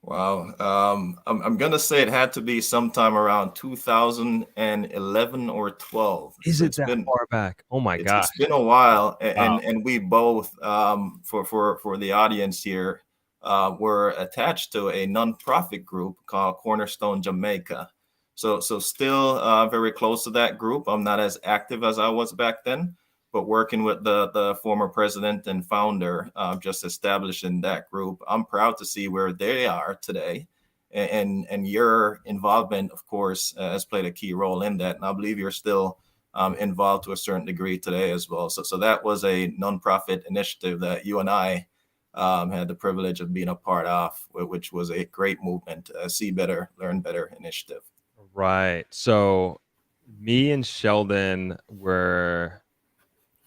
Wow. I'm gonna say it had to be sometime around 2011 or 12. Is So it it's that been far back? Oh my it's gosh. been a while, Wow. and we both, for the audience here, were attached to a nonprofit group called Cornerstone Jamaica. So still very close to that group. I'm not as active as I was back then, but working with the former president and founder, just establishing that group. I'm proud to see where they are today. And your involvement, of course, has played a key role in that. And I believe you're still involved to a certain degree today as well. So that was a nonprofit initiative that you and I had the privilege of being a part of, which was a great movement, See Better, Learn Better initiative. Right. So me and Sheldon were,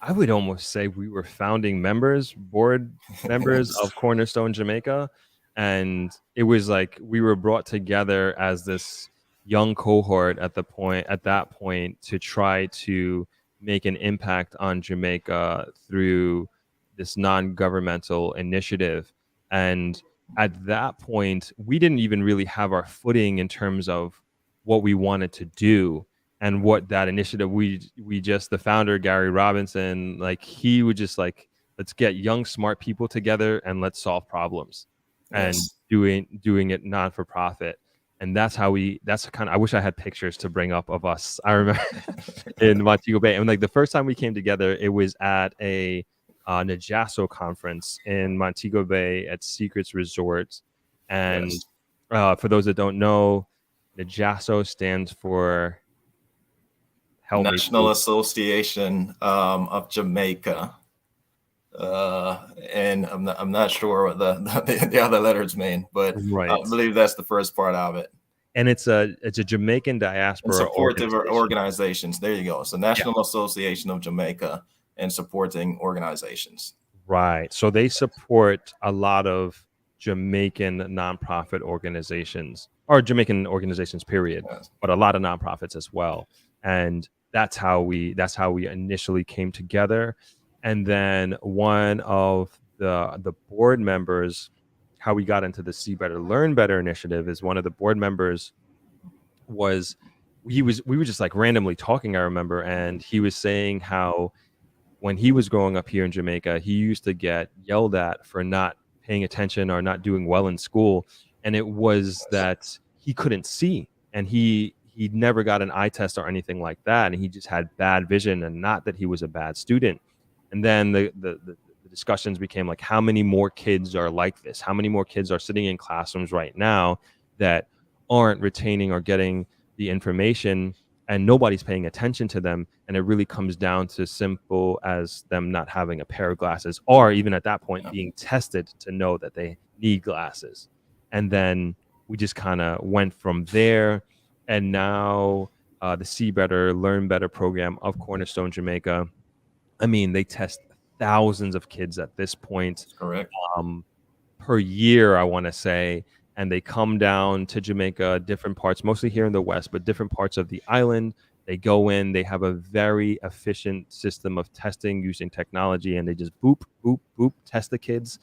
I would almost say, we were founding members, board members Yes. of Cornerstone Jamaica. And it was like we were brought together as this young cohort at that point, to try to make an impact on Jamaica through this non-governmental initiative. And at that point, we didn't even really have our footing in terms of what we wanted to do and what that initiative, we just, the founder, Gary Robinson, like, he would just like, let's get young smart people together and let's solve problems, and Yes. doing it non for profit. And that's kind of, I wish I had pictures to bring up of us. I remember in Montego Bay, and like the first time we came together, it was at a Najaso conference in Montego Bay at Secrets Resort. And Yes. for those that don't know, Najaso stands for, help me National please. Association of Jamaica. And I'm not sure what the other letters mean, but I Right. believe that's the first part of it. and it's a Jamaican And diaspora supportive organization. organizations. There you go. So Yeah. National Association of Jamaica and supporting organizations. Right. So they support a lot of Jamaican nonprofit organizations, or Jamaican organizations, period, Yes. but a lot of nonprofits as well. And that's how we initially came together. And then one of the board members, how we got into the See Better, Learn Better initiative is one of the board members was we were just like randomly talking, I remember, and he was saying how when he was growing up here in Jamaica, he used to get yelled at for not paying attention or not doing well in school, and it was Yes. that he couldn't see, and he never got an eye test or anything like that, and he just had bad vision, and not that he was a bad student. And then the discussions became like, how many more kids are like this? How many more kids are sitting in classrooms right now that aren't retaining or getting the information, and nobody's paying attention to them, and it really comes down to simple as them not having a pair of glasses, or even at that point Yeah. being tested to know that they need glasses. And then we just kind of went from there. And now the See Better, Learn Better program of Cornerstone Jamaica, I mean, they test thousands of kids at this point, That's correct. um, per year, I want to say. And they come down to Jamaica, different parts, mostly here in the West, but different parts of the island. They go in, they have a very efficient system of testing using technology, and they just boop, boop, boop, test the kids,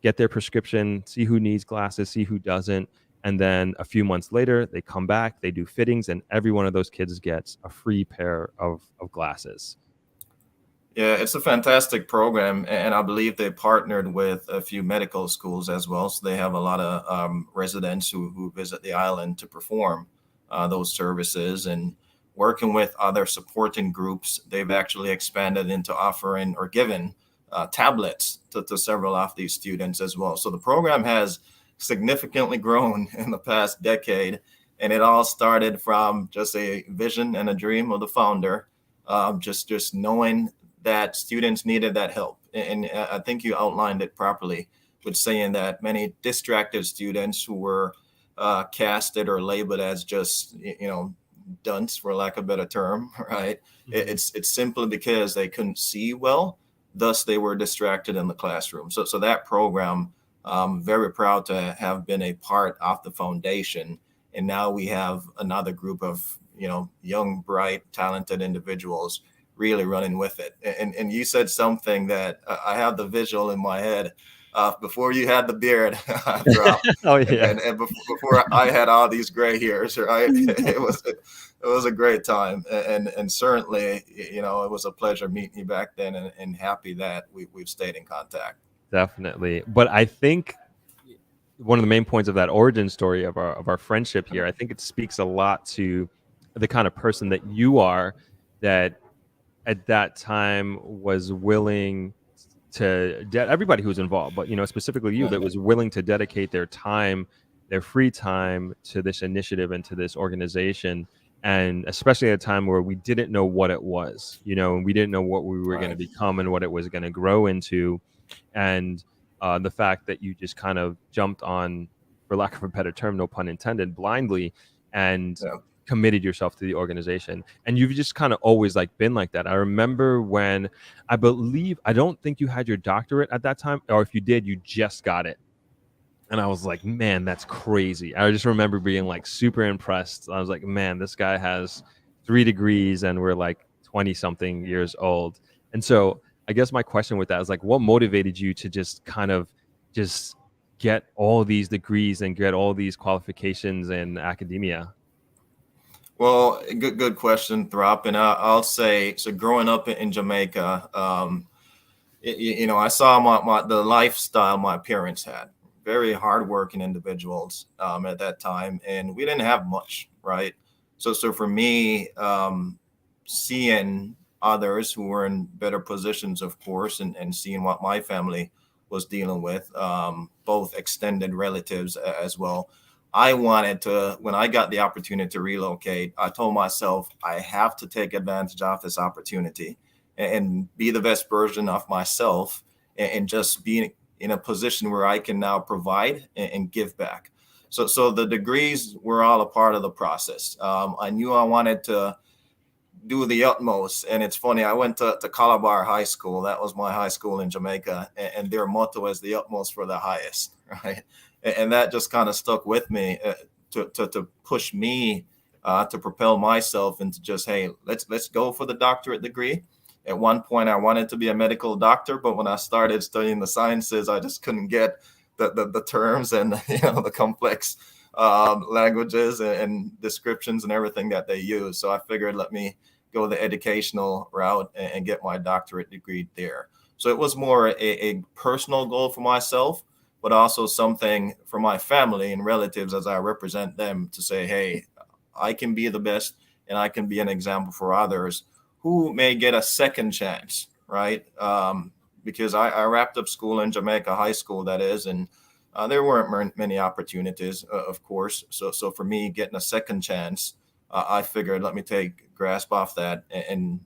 get their prescription, see who needs glasses, see who doesn't. And then a few months later, they come back, they do fittings, and every one of those kids gets a free pair of glasses. Yeah, it's a fantastic program, and I believe they partnered with a few medical schools as well. So they have a lot of residents who visit the island to perform those services, and working with other supporting groups, they've actually expanded into offering or given tablets to several of these students as well. So the program has significantly grown in the past decade, and it all started from just a vision and a dream of the founder, just knowing that students needed that help. And I think you outlined it properly with saying that many distracted students who were casted or labeled as just, dunce, for lack of a better term, right? Mhm. It's simply because they couldn't see well, thus they were distracted in the classroom. So that program, very proud to have been a part of the foundation. And now we have another group of, young, bright, talented individuals really running with it. And you said something that I have the visual in my head. Before you had the beard drop, Oh and, yeah. and, and before I had all these gray hairs, right? It was a great time, and certainly, it was a pleasure meeting you back then, and happy that we've stayed in contact. Definitely. But I think one of the main points of that origin story of our friendship here, I think it speaks a lot to the kind of person that you are, that at that time was willing to everybody who was involved, but specifically you, Yeah, that was willing to dedicate their time, their free time, to this initiative and to this organization. And especially at a time where we didn't know what it was, and we didn't know what we were going to right. become and what it was going to grow into. And the fact that you just kind of jumped on, for lack of a better term, no pun intended, blindly, and Yeah. committed yourself to the organization. And you've just kind of always like been like that. I remember when, I don't think you had your doctorate at that time, or if you did, you just got it. And I was like, man, that's crazy. I just remember being like super impressed. I was like, man, this guy has 3 degrees and we're like 20 something years old. And so I guess my question with that is like, what motivated you to just kind of just get all these degrees and get all these qualifications in academia? Well, good question, Throp. And I'll say, so growing up in Jamaica, I saw the lifestyle my parents had. Very hardworking individuals at that time, and we didn't have much, right? So for me, seeing others who were in better positions, of course, and seeing what my family was dealing with, both extended relatives as well. I wanted to, when I got the opportunity to relocate, I told myself I have to take advantage of this opportunity and be the best version of myself, and just be in a position where I can now provide and give back. So the degrees were all a part of the process. I knew I wanted to do the utmost. And it's funny, I went to Calabar High School. That was my high school in Jamaica. And their motto is the utmost for the highest, right? And that just kind of stuck with me to push me to propel myself into just, hey, let's go for the doctorate degree. At one point, I wanted to be a medical doctor, but when I started studying the sciences, I just couldn't get the terms and the complex languages and descriptions and everything that they use. So I figured, let me go the educational route and get my doctorate degree there. So it was more a personal goal for myself, but also something for my family and relatives as I represent them to say, hey, I can be the best and I can be an example for others who may get a second chance, right? Because I wrapped up school in Jamaica, high school, that is, and there weren't many opportunities, of course. So for me, getting a second chance, I figured, let me take grasp off that and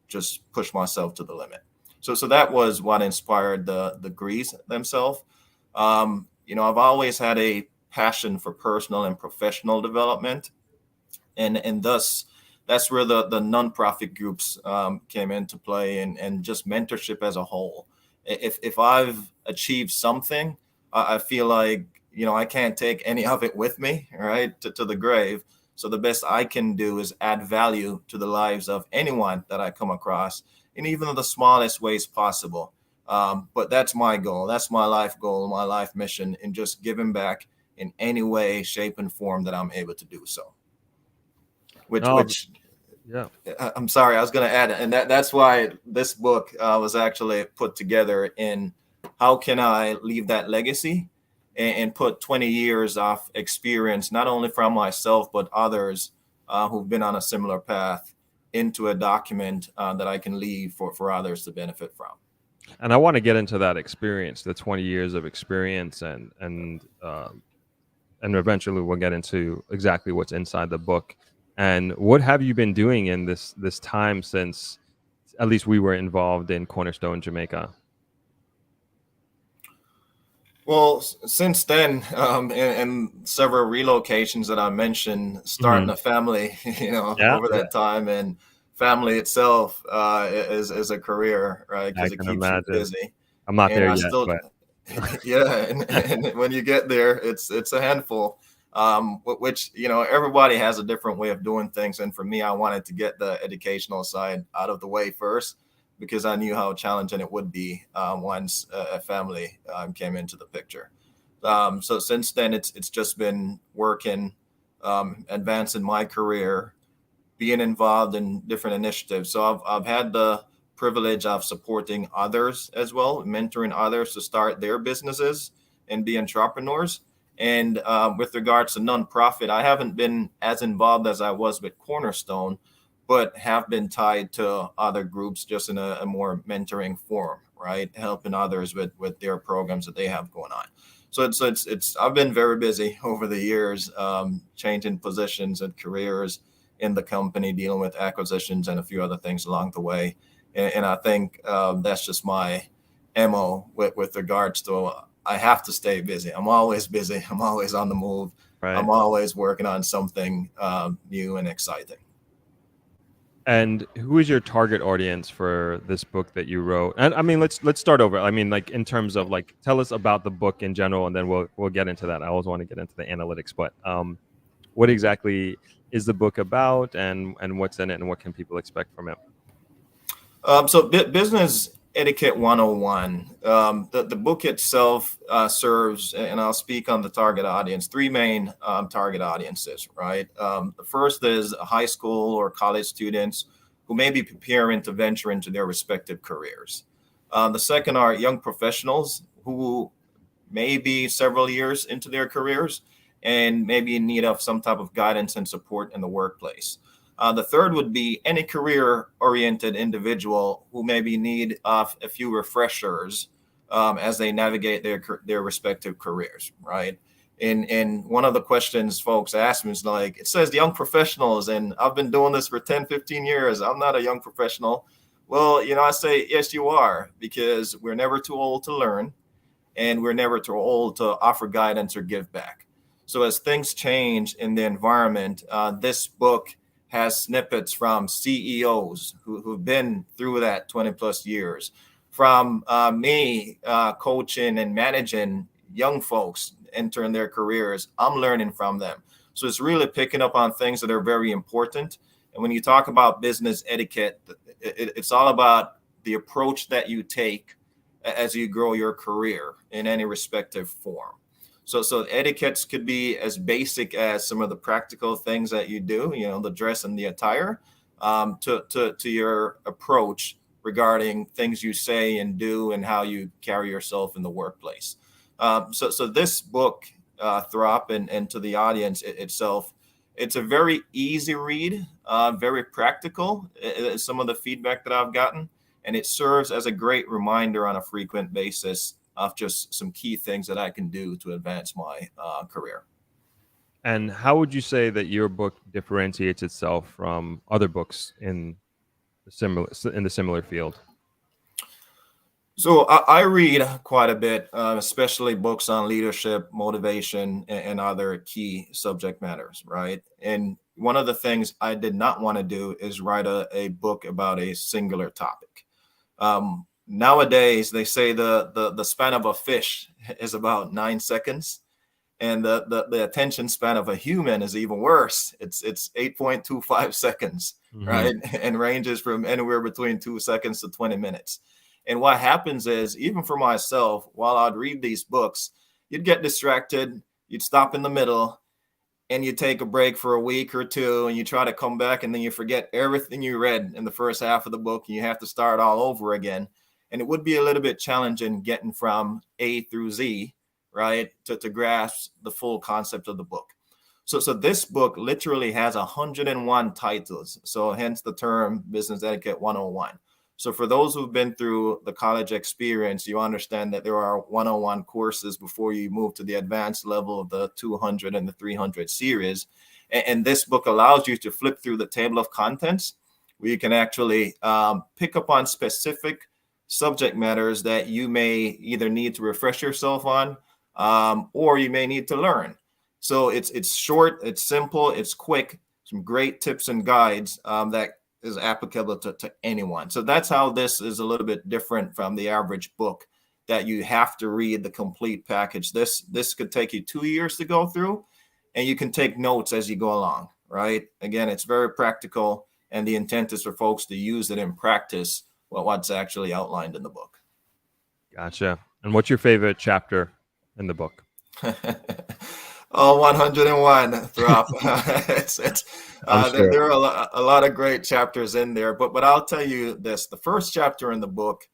just push myself to the limit. So that was what inspired the degrees themselves. I've always had a passion for personal and professional development, and thus that's where the nonprofit groups came into play, and just mentorship as a whole. If I've achieved something, I feel like I can't take any of it with me, right, to the grave. So the best I can do is add value to the lives of anyone that I come across, in even the smallest ways possible. But that's my goal. That's my life goal, my life mission, in just giving back in any way, shape, and form that I'm able to do so. Which yeah, I'm sorry, I was going to add it. And that's why this book was actually put together in how can I leave that legacy and put 20 years of experience, not only from myself, but others who've been on a similar path, into a document that I can leave for others to benefit from. And I want to get into that experience, the 20 years of experience, and eventually we'll get into exactly what's inside the book. And what have you been doing in this time since at least we were involved in Cornerstone, Jamaica? Well, since then, and several relocations that I mentioned, starting a family, over that time, and family itself is a career, right? Because it keeps you busy. I'm not and there I yet, still, but yeah, and when you get there, it's a handful. Which everybody has a different way of doing things, and for me, I wanted to get the educational side out of the way first, because I knew how challenging it would be once a family came into the picture. So since then, it's just been working, advancing my career, being involved in different initiatives. So I've had the privilege of supporting others as well, mentoring others to start their businesses and be entrepreneurs. And with regards to nonprofit, I haven't been as involved as I was with Cornerstone, but have been tied to other groups just in a more mentoring form, right? Helping others with their programs that they have going on. So it's I've been very busy over the years, changing positions and careers in the company, dealing with acquisitions and a few other things along the way. And I think that's just my MO with regards to, I have to stay busy. I'm always busy. I'm always on the move. right. I'm always working on something new and exciting. And who is your target audience for this book that you wrote? And I mean, let's start over. I mean, like, in terms of, like, tell us about the book in general, and then we'll get into that. I always want to get into the analytics, but what exactly is the book about, and what's in it, and what can people expect from it? So Business Etiquette 101. The book itself serves, and I'll speak on the target audience, three main target audiences, right? The first is high school or college students who may be preparing to venture into their respective careers. The second are young professionals who may be several years into their careers and maybe in need of some type of guidance and support in the workplace. The third would be any career-oriented individual who maybe need a few refreshers as they navigate their respective careers, right? And one of the questions folks ask me is like, it says young professionals, and I've been doing this for 10, 15 years. I'm not a young professional. Well, I say, yes, you are, because we're never too old to learn, and we're never too old to offer guidance or give back. So as things change in the environment, this book has snippets from CEOs who've been through that 20 plus years, from me coaching and managing young folks entering their careers. I'm learning from them. So it's really picking up on things that are very important. And when you talk about business etiquette, it's all about the approach that you take as you grow your career in any respective form. So etiquettes could be as basic as some of the practical things that you do, the dress and the attire, to your approach regarding things you say and do and how you carry yourself in the workplace. So this book, Throp, and to the audience itself, it's a very easy read, very practical, some of the feedback that I've gotten, and it serves as a great reminder on a frequent basis of just some key things that I can do to advance my career. And how would you say that your book differentiates itself from other books in the similar field? So I read quite a bit, especially books on leadership, motivation, and other key subject matters, right? And one of the things I did not want to do is write a book about a singular topic. Nowadays, they say the span of a fish is about 9 seconds, and the attention span of a human is even worse. It's 8.25 seconds, right? And ranges from anywhere between 2 seconds to 20 minutes. And what happens is, even for myself, while I'd read these books, you'd get distracted, you'd stop in the middle, and you take a break for a week or two, and you try to come back, and then you forget everything you read in the first half of the book, and you have to start all over again. And it would be a little bit challenging getting from A through Z, right, to grasp the full concept of the book. So this book literally has 101 titles. So hence the term Business Etiquette 101. So for those who've been through the college experience, you understand that there are 101 courses before you move to the advanced level of the 200 and the 300 series. And this book allows you to flip through the table of contents where you can actually pick up on specific subject matters that you may either need to refresh yourself on, or you may need to learn. So it's short, it's simple, it's quick, some great tips and guides that is applicable to anyone. So that's how this is a little bit different from the average book that you have to read the complete package. This could take you 2 years to go through, and you can take notes as you go along, right? Again, it's very practical, and the intent is for folks to use it in practice, what's actually outlined in the book. Gotcha. And what's your favorite chapter in the book? Oh, 101, Throp. Sure. There are a lot of great chapters in there, but I'll tell you this: the first chapter in the book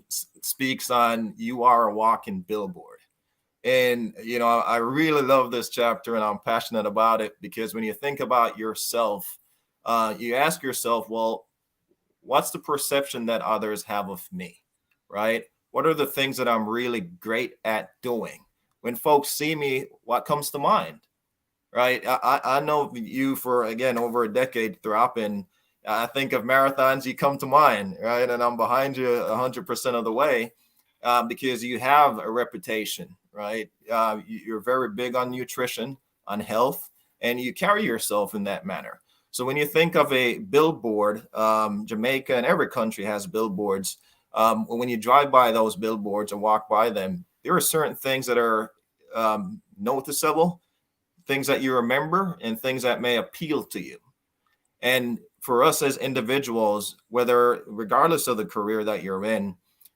speaks on "You Are a Walking Billboard," and I really love this chapter, and I'm passionate about it because when you think about yourself, you ask yourself, well, what's the perception that others have of me, right? What are the things that I'm really great at doing? When folks see me, what comes to mind, right? I know you for, again, over a decade, Throp, and I think of marathons, you come to mind, right? And I'm behind you 100% of the way because you have a reputation, right? You're very big on nutrition, on health, and you carry yourself in that manner. So when you think of a billboard, Jamaica and every country has billboards. When you drive by those billboards and walk by them, there are certain things that are noticeable, things that you remember, and things that may appeal to you. And for us as individuals, regardless of the career that you're in,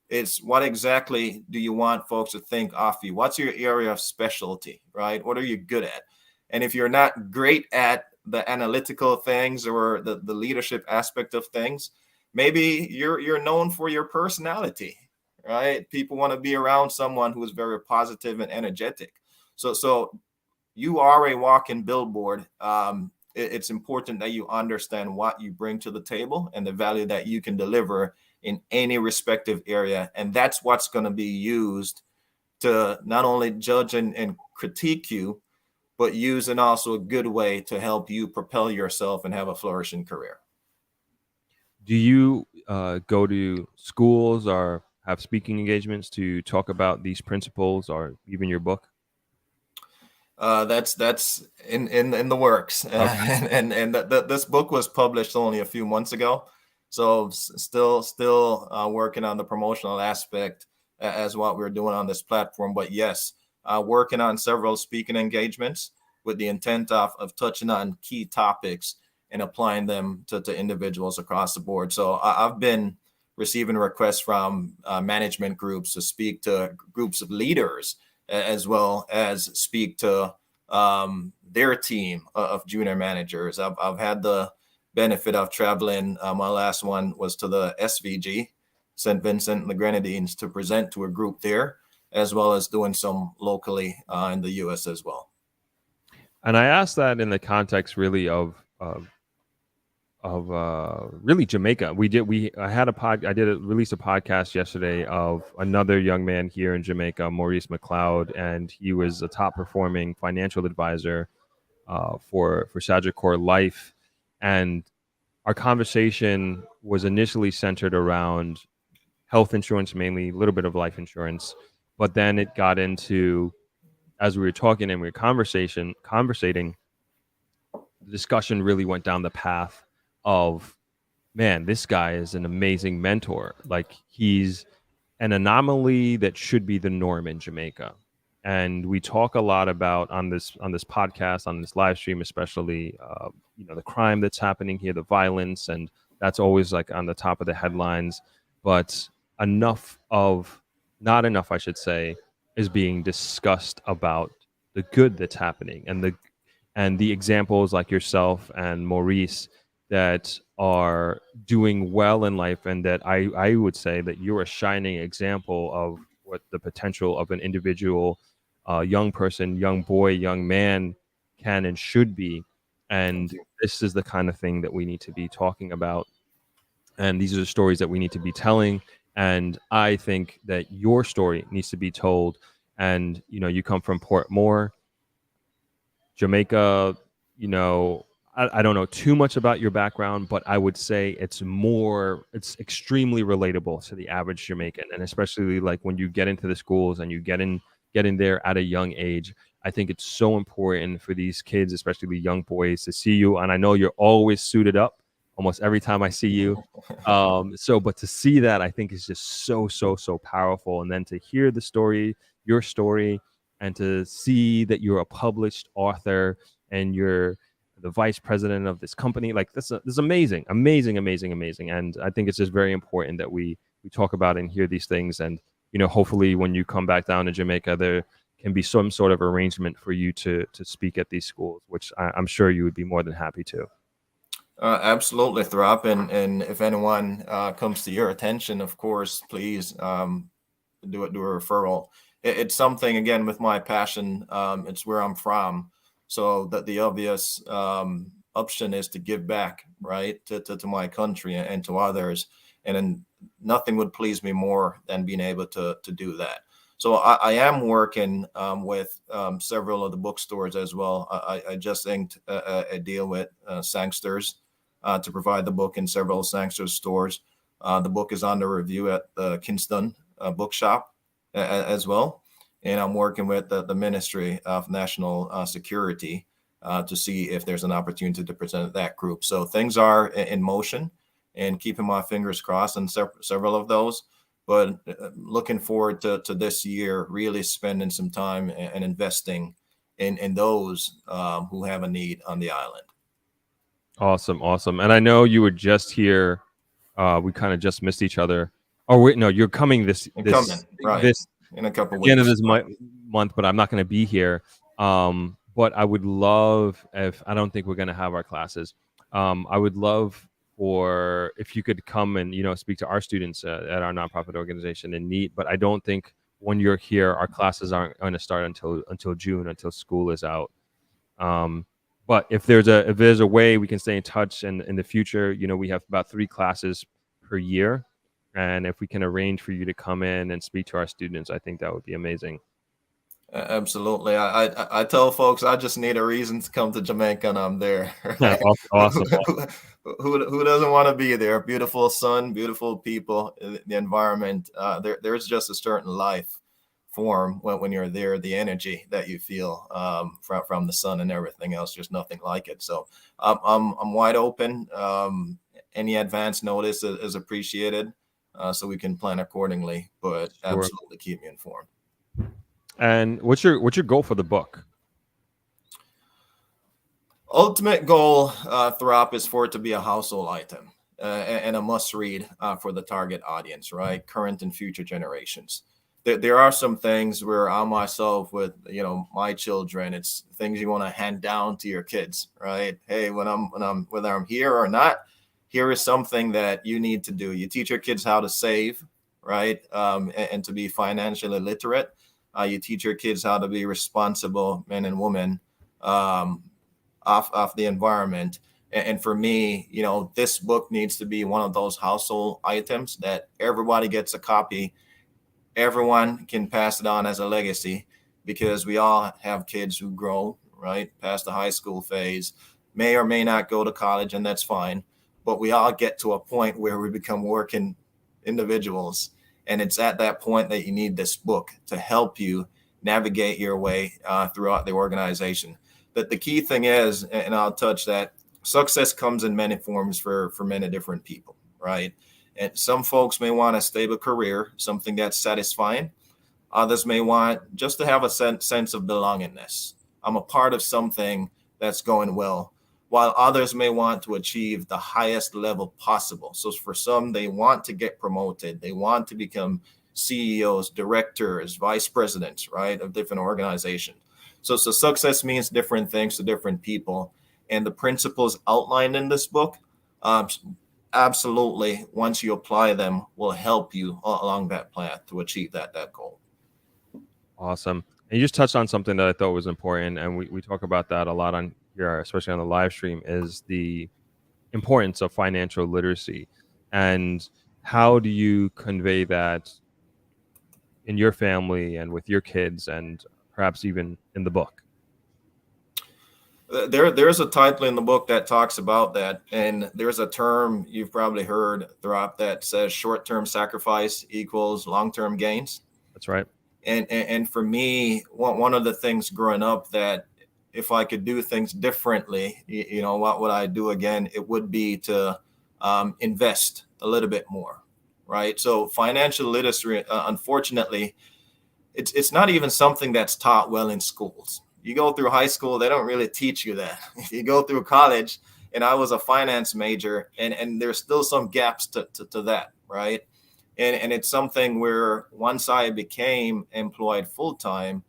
it's what exactly do you want folks to think of you? What's your area of specialty, right? What are you good at? And if you're not great at the analytical things or the leadership aspect of things, maybe you're known for your personality, right? People want to be around someone who is very positive and energetic. So you are a walking billboard. It's important that you understand what you bring to the table and the value that you can deliver in any respective area. And that's what's going to be used to not only judge and critique you, but use in also a good way to help you propel yourself and have a flourishing career. Do you go to schools or have speaking engagements to talk about these principles or even your book? That's in the works, Okay. and this book was published only a few months ago, so still working on the promotional aspect as what we're doing on this platform. But yes, working on several speaking engagements with the intent of touching on key topics and applying them to individuals across the board. So I've been receiving requests from management groups to speak to groups of leaders as well as speak to their team of junior managers. I've had the benefit of traveling. My last one was to the SVG, St. Vincent and the Grenadines, to present to a group there, as well as doing some locally in the U.S. as well. And I asked that in the context really of really Jamaica. I did release a podcast yesterday of another young man here in Jamaica, Maurice McLeod, and he was a top performing financial advisor for Sagicor Life. And our conversation was initially centered around health insurance, mainly a little bit of life insurance, but then it got into, as we were talking and we were conversating, the discussion really went down the path of, man, this guy is an amazing mentor. Like, he's an anomaly that should be the norm in Jamaica. And we talk a lot about on this podcast, on this live stream, especially, the crime that's happening here, the violence, and that's always like on the top of the headlines. But not enough, I should say, is being discussed about the good that's happening and the examples like yourself and Maurice that are doing well in life, and that I would say that you're a shining example of what the potential of an individual, young person, young boy, young man can and should be. And this is the kind of thing that we need to be talking about. And these are the stories that we need to be telling. And I think that your story needs to be told. And, you come from Portmore, Jamaica. I don't know too much about your background, but I would say it's extremely relatable to the average Jamaican. And especially like when you get into the schools and you get in there at a young age, I think it's so important for these kids, especially the young boys, to see you. And I know you're always suited up almost every time I see you. But to see that, I think is just so, so, so powerful. And then to hear your story, and to see that you're a published author and you're the vice president of this company, like this is amazing. And I think it's just very important that we talk about and hear these things. And, hopefully when you come back down to Jamaica, there can be some sort of arrangement for you to speak at these schools, which I'm sure you would be more than happy to. Absolutely, Throp. And if anyone comes to your attention, of course, please do a referral. It's something, again, with my passion. It's where I'm from. So that the obvious option is to give back, right, to my country and to others. And then nothing would please me more than being able to do that. So I am working with several of the bookstores as well. I just inked a deal with Sangsters to provide the book in several Sangsters stores. The book is under review at the Kingston bookshop as well. And I'm working with the Ministry of National Security to see if there's an opportunity to present that group. So things are in motion, and keeping my fingers crossed on several of those. But looking forward to this year, really spending some time and investing in those who have a need on the island. Awesome. And I know you were just here. We kind of just missed each other. Oh wait, no, you're coming this in a couple weeks. End of this month, but I'm not going to be here. But I would love, if I don't think we're going to have our classes, I would love if you could come and speak to our students at our nonprofit organization and NEAT. But I don't think when you're here, our classes aren't going to start until June, until school is out. But if there's a way we can stay in touch, and in the future, we have about 3 classes per year. And if we can arrange for you to come in and speak to our students, I think that would be amazing. Absolutely. I tell folks I just need a reason to come to Jamaica, and I'm there. Right? Awesome. Who doesn't want to be there? Beautiful sun, beautiful people, the environment. There's just a certain life form when you're there. The energy that you feel from the sun and everything else, there's nothing like it. So I'm wide open. Any advance notice is appreciated, so we can plan accordingly. But Sure. absolutely keep me informed. And what's your goal for the book? Ultimate goal, Throp, is for it to be a household item and a must read for the target audience, right? Current and future generations. There are some things where I myself, with my children, it's things you want to hand down to your kids, right? Hey, whether I'm here or not, here is something that you need to do. You teach your kids how to save, right, and to be financially literate. You teach your kids how to be responsible men and women. Off the environment. And for me, this book needs to be one of those household items that everybody gets a copy. Everyone can pass it on as a legacy, because we all have kids who grow, right, past the high school phase, may or may not go to college, and that's fine. But we all get to a point where we become working individuals. And it's at that point that you need this book to help you navigate your way throughout the organization. That the key thing is, and I'll touch that, success comes in many forms for many different people, right? And some folks may want a stable career, something that's satisfying. Others may want just to have a sense of belongingness. I'm a part of something that's going well, while others may want to achieve the highest level possible. So for some, they want to get promoted. They want to become CEOs, directors, vice presidents, right, of different organizations. So success means different things to different people. And the principles outlined in this book, absolutely, once you apply them, will help you along that path to achieve that goal. Awesome. And you just touched on something that I thought was important, and we talk about that a lot on here, especially on the live stream, is the importance of financial literacy. And how do you convey that in your family and with your kids, and perhaps even in the book? There's a title in the book that talks about that, and there's a term you've probably heard, Throp, that says short-term sacrifice equals long-term gains. That's right. And for me, one of the things growing up, that if I could do things differently, what would I do again? It would be to invest a little bit more, right? So financial literacy, unfortunately, it's not even something that's taught well in schools. You go through high school, they don't really teach you that. You go through college, and I was a finance major, and there's still some gaps to that, right? And it's something where once I became employed full-time,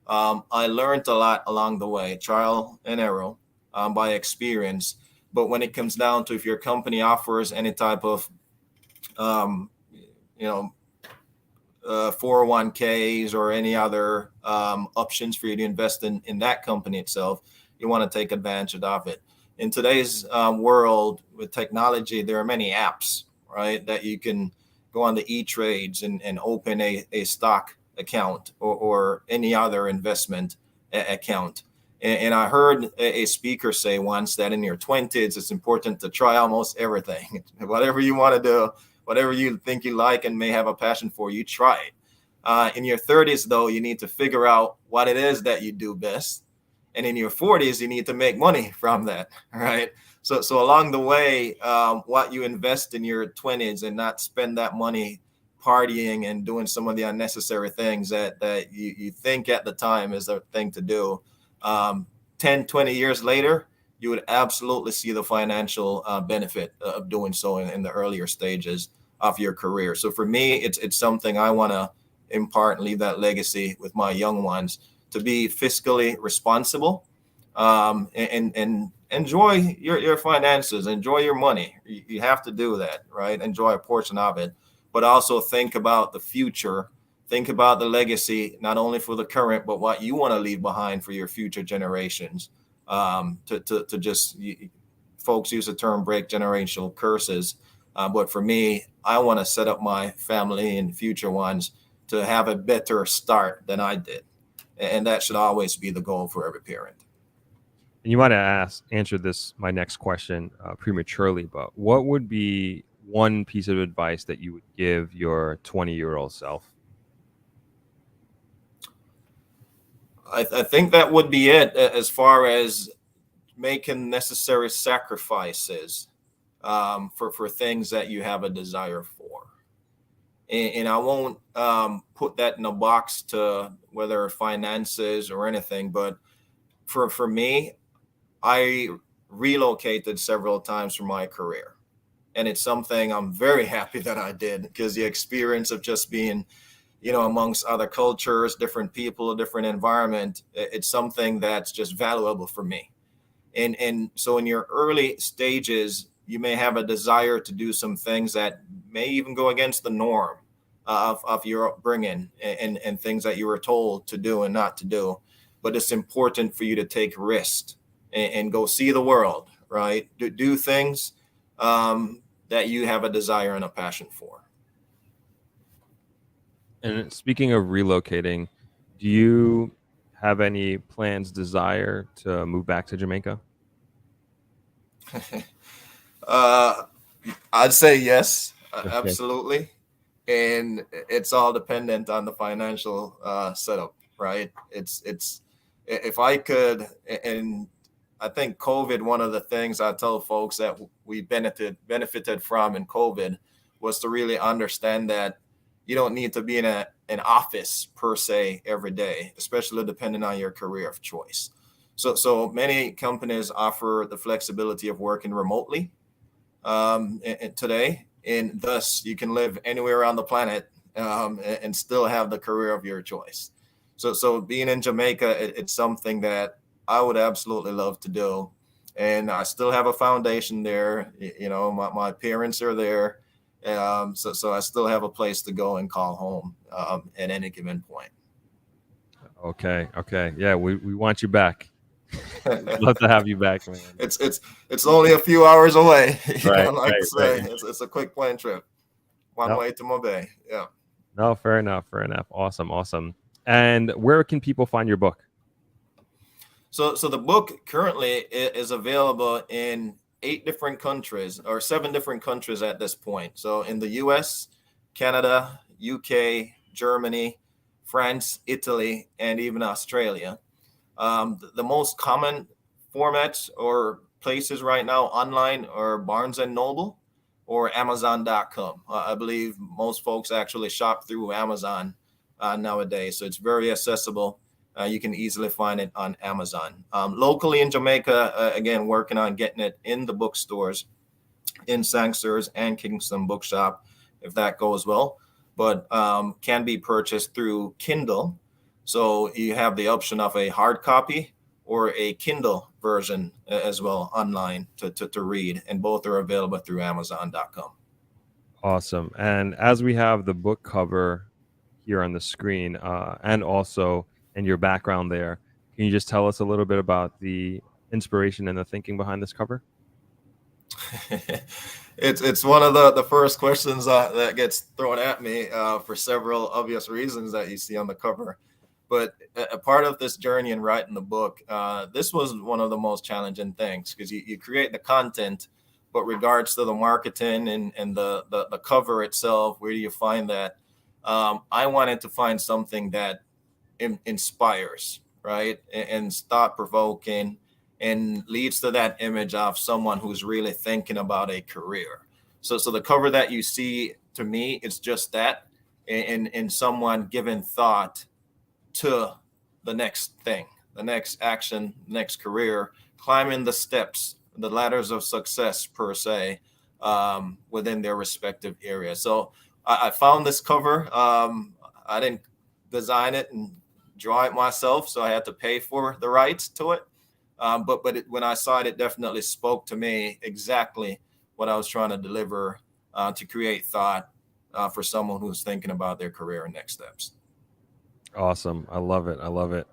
I learned a lot along the way, trial and error, by experience. But when it comes down to, if your company offers any type of, 401ks or any other options for you to invest in that company itself, you want to take advantage of it. In today's world with technology, there are many apps, right, that you can go on the E-Trades and open a stock account or any other investment account. And I heard a speaker say once that in your 20s, it's important to try almost everything. Whatever you want to do, whatever you think you like and may have a passion for, you try it. In your 30s, though, you need to figure out what it is that you do best. And in your 40s, you need to make money from that, right? So along the way, what you invest in your 20s and not spend that money partying and doing some of the unnecessary things that you think at the time is a thing to do. 10, 20 years later, you would absolutely see the financial benefit of doing so in the earlier stages of your career. So for me, it's something I want to impart and leave that legacy with my young ones, to be fiscally responsible, and enjoy your finances, enjoy your money. You have to do that, right? Enjoy a portion of it, but also think about the future. Think about the legacy, not only for the current, but what you want to leave behind for your future generations. To just, folks use the term break generational curses. But for me, I want to set up my family and future ones to have a better start than I did. And that should always be the goal for every parent. And you might have answered this, my next question, prematurely, but what would be one piece of advice that you would give your 20-year-old self? I think that would be it as far as making necessary sacrifices for things that you have a desire for. And I won't put that in a box to whether finances or anything, but for me, I relocated several times for my career. And it's something I'm very happy that I did, because the experience of just being, amongst other cultures, different people, different environment, it's something that's just valuable for me. And so in your early stages, you may have a desire to do some things that may even go against the norm of your upbringing and things that you were told to do and not to do. But it's important for you to take risks and go see the world, right? Do things that you have a desire and a passion for. And speaking of relocating, do you have any plans, desire to move back to Jamaica? I'd say yes, Okay. absolutely. And it's all dependent on the financial setup, right? It's if I could, and I think COVID, one of the things I tell folks that we benefited from in COVID was to really understand that you don't need to be in an office per se every day, especially depending on your career of choice. So many companies offer the flexibility of working remotely today, and thus you can live anywhere on the planet and still have the career of your choice. So being in Jamaica, it's something that I would absolutely love to do, and I still have a foundation there. My parents are there, so I still have a place to go and call home at any given point. Okay. Yeah, we want you back. We'd love to have you back, man. It's only a few hours away. Right, I like to right. say it's a quick plane trip, one No, way to Mobay. Yeah. no, fair enough. Awesome. And where can people find your book? So the book currently is available in 8 different countries, or 7 different countries at this point. So in the US, Canada, UK, Germany, France, Italy, and even Australia. The most common formats or places right now online are Barnes and Noble or Amazon.com. I believe most folks actually shop through Amazon nowadays, so it's very accessible. You can easily find it on Amazon. Locally in Jamaica, again, working on getting it in the bookstores, in Sangsters and Kingston Bookshop, if that goes well, but can be purchased through Kindle. So you have the option of a hard copy or a Kindle version as well online to read, and both are available through Amazon.com. Awesome. And as we have the book cover here on the screen, and also in your background there, can you just tell us a little bit about the inspiration and the thinking behind this cover? It's one of the first questions that gets thrown at me for several obvious reasons that you see on the cover. But a part of this journey in writing the book, this was one of the most challenging things, because you create the content, but regards to the marketing and the cover itself, where do you find that? I wanted to find something that inspires, right? And thought provoking, and leads to that image of someone who's really thinking about a career. So the cover that you see, to me, it's just that, and someone giving thought to the next thing, the next action, next career, climbing the steps, the ladders of success per se, within their respective area. So I found this cover. I didn't design it and draw it myself, so I had to pay for the rights to it. But when I saw it, it definitely spoke to me exactly what I was trying to deliver, to create thought for someone who's thinking about their career and next steps. Awesome. I love it.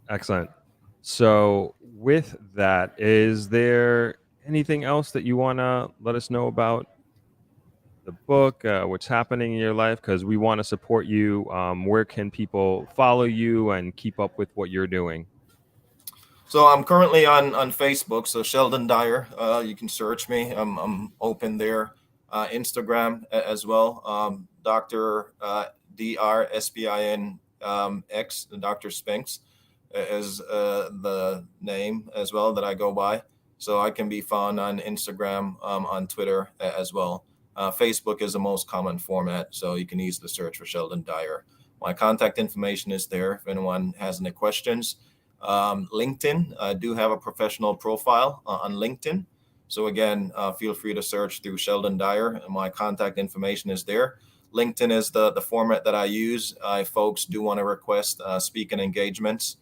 Excellent. So with that, is there anything else that you want to let us know about the book, what's happening in your life? Because we want to support you. Where can people follow you and keep up with what you're doing? So I'm currently on Facebook. So Sheldon Dyer, you can search me. I'm open there. Instagram as well. Dr. DRSPIN X, Dr. Spinks is the name as well that I go by. So I can be found on Instagram, on Twitter as well. Facebook is the most common format, so you can easily search for Sheldon Dyer. My contact information is there if anyone has any questions. LinkedIn, I do have a professional profile on LinkedIn. So again, feel free to search through Sheldon Dyer. My contact information is there. LinkedIn is the format that I use. Folks do want to request speaking engagements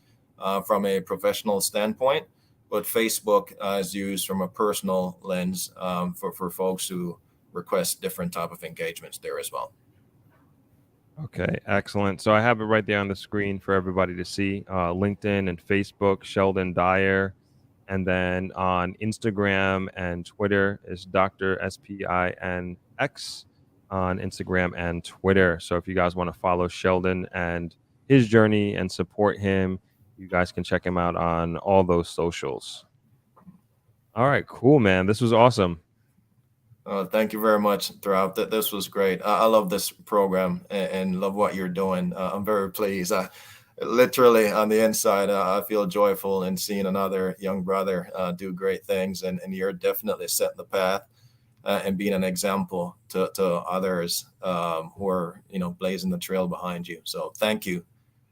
from a professional standpoint, but Facebook is used from a personal lens for folks who request different type of engagements there as well. Okay, excellent. So I have it right there on the screen for everybody to see. LinkedIn and Facebook, Sheldon Dyer. And then on Instagram and Twitter is Dr. SPINX on Instagram and Twitter. So if you guys want to follow Sheldon and his journey and support him, you guys can check him out on all those socials. All right, cool, man. This was awesome. Thank you very much, Throughout. This was great. I love this program and love what you're doing. I'm very pleased. Literally on the inside, I feel joyful in seeing another young brother do great things, and you're definitely setting the path and being an example to others who are blazing the trail behind you. So thank you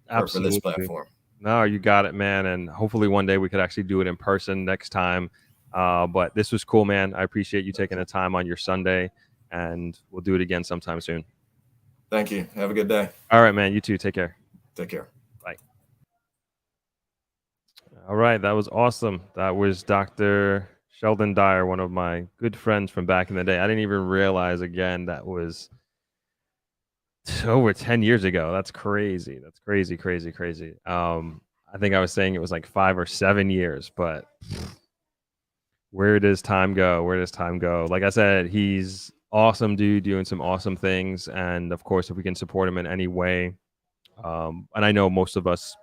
for this platform. No, you got it, man. And hopefully one day we could actually do it in person next time. But this was cool, man. I appreciate you taking the time on your Sunday, and we'll do it again sometime soon. Thank you. Have a good day. All right, man. You too. Take care. Take care. Bye. All right. That was awesome. That was Dr. Sheldon Dyer, one of my good friends from back in the day. I didn't even realize, again, that was over 10 years ago. That's crazy. That's crazy, crazy, crazy. I think I was saying it was like 5 or 7 years, but where does time go? Where does time go? Like I said, he's awesome dude doing some awesome things. And of course, if we can support him in any way, and I know most of us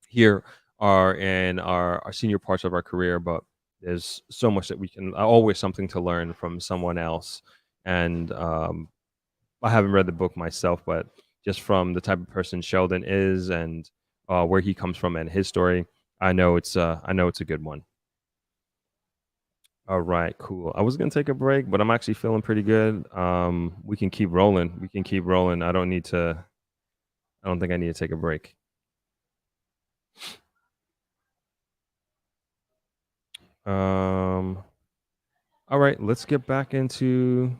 here are in our senior parts of our career, but there's so much that we can, always something to learn from someone else. And I haven't read the book myself, but just from the type of person Sheldon is and where he comes from and his story, I know it's a good one. All right, cool. I was gonna take a break, but I'm actually feeling pretty good. We can keep rolling. We can keep rolling. I don't think I need to take a break. All right, let's get back into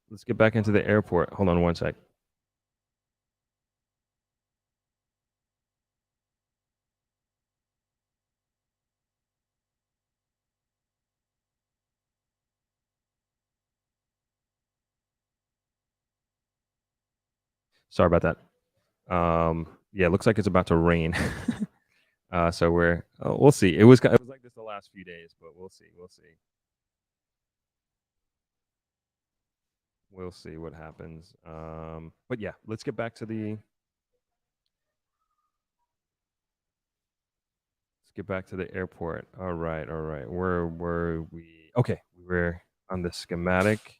the airport. Hold on one sec. Sorry about that. Yeah, it looks like it's about to rain. So we'll see. It was like this the last few days, but we'll see. We'll see what happens. But yeah, let's get back to the airport. All right. Where were we? Okay, we were on the schematic.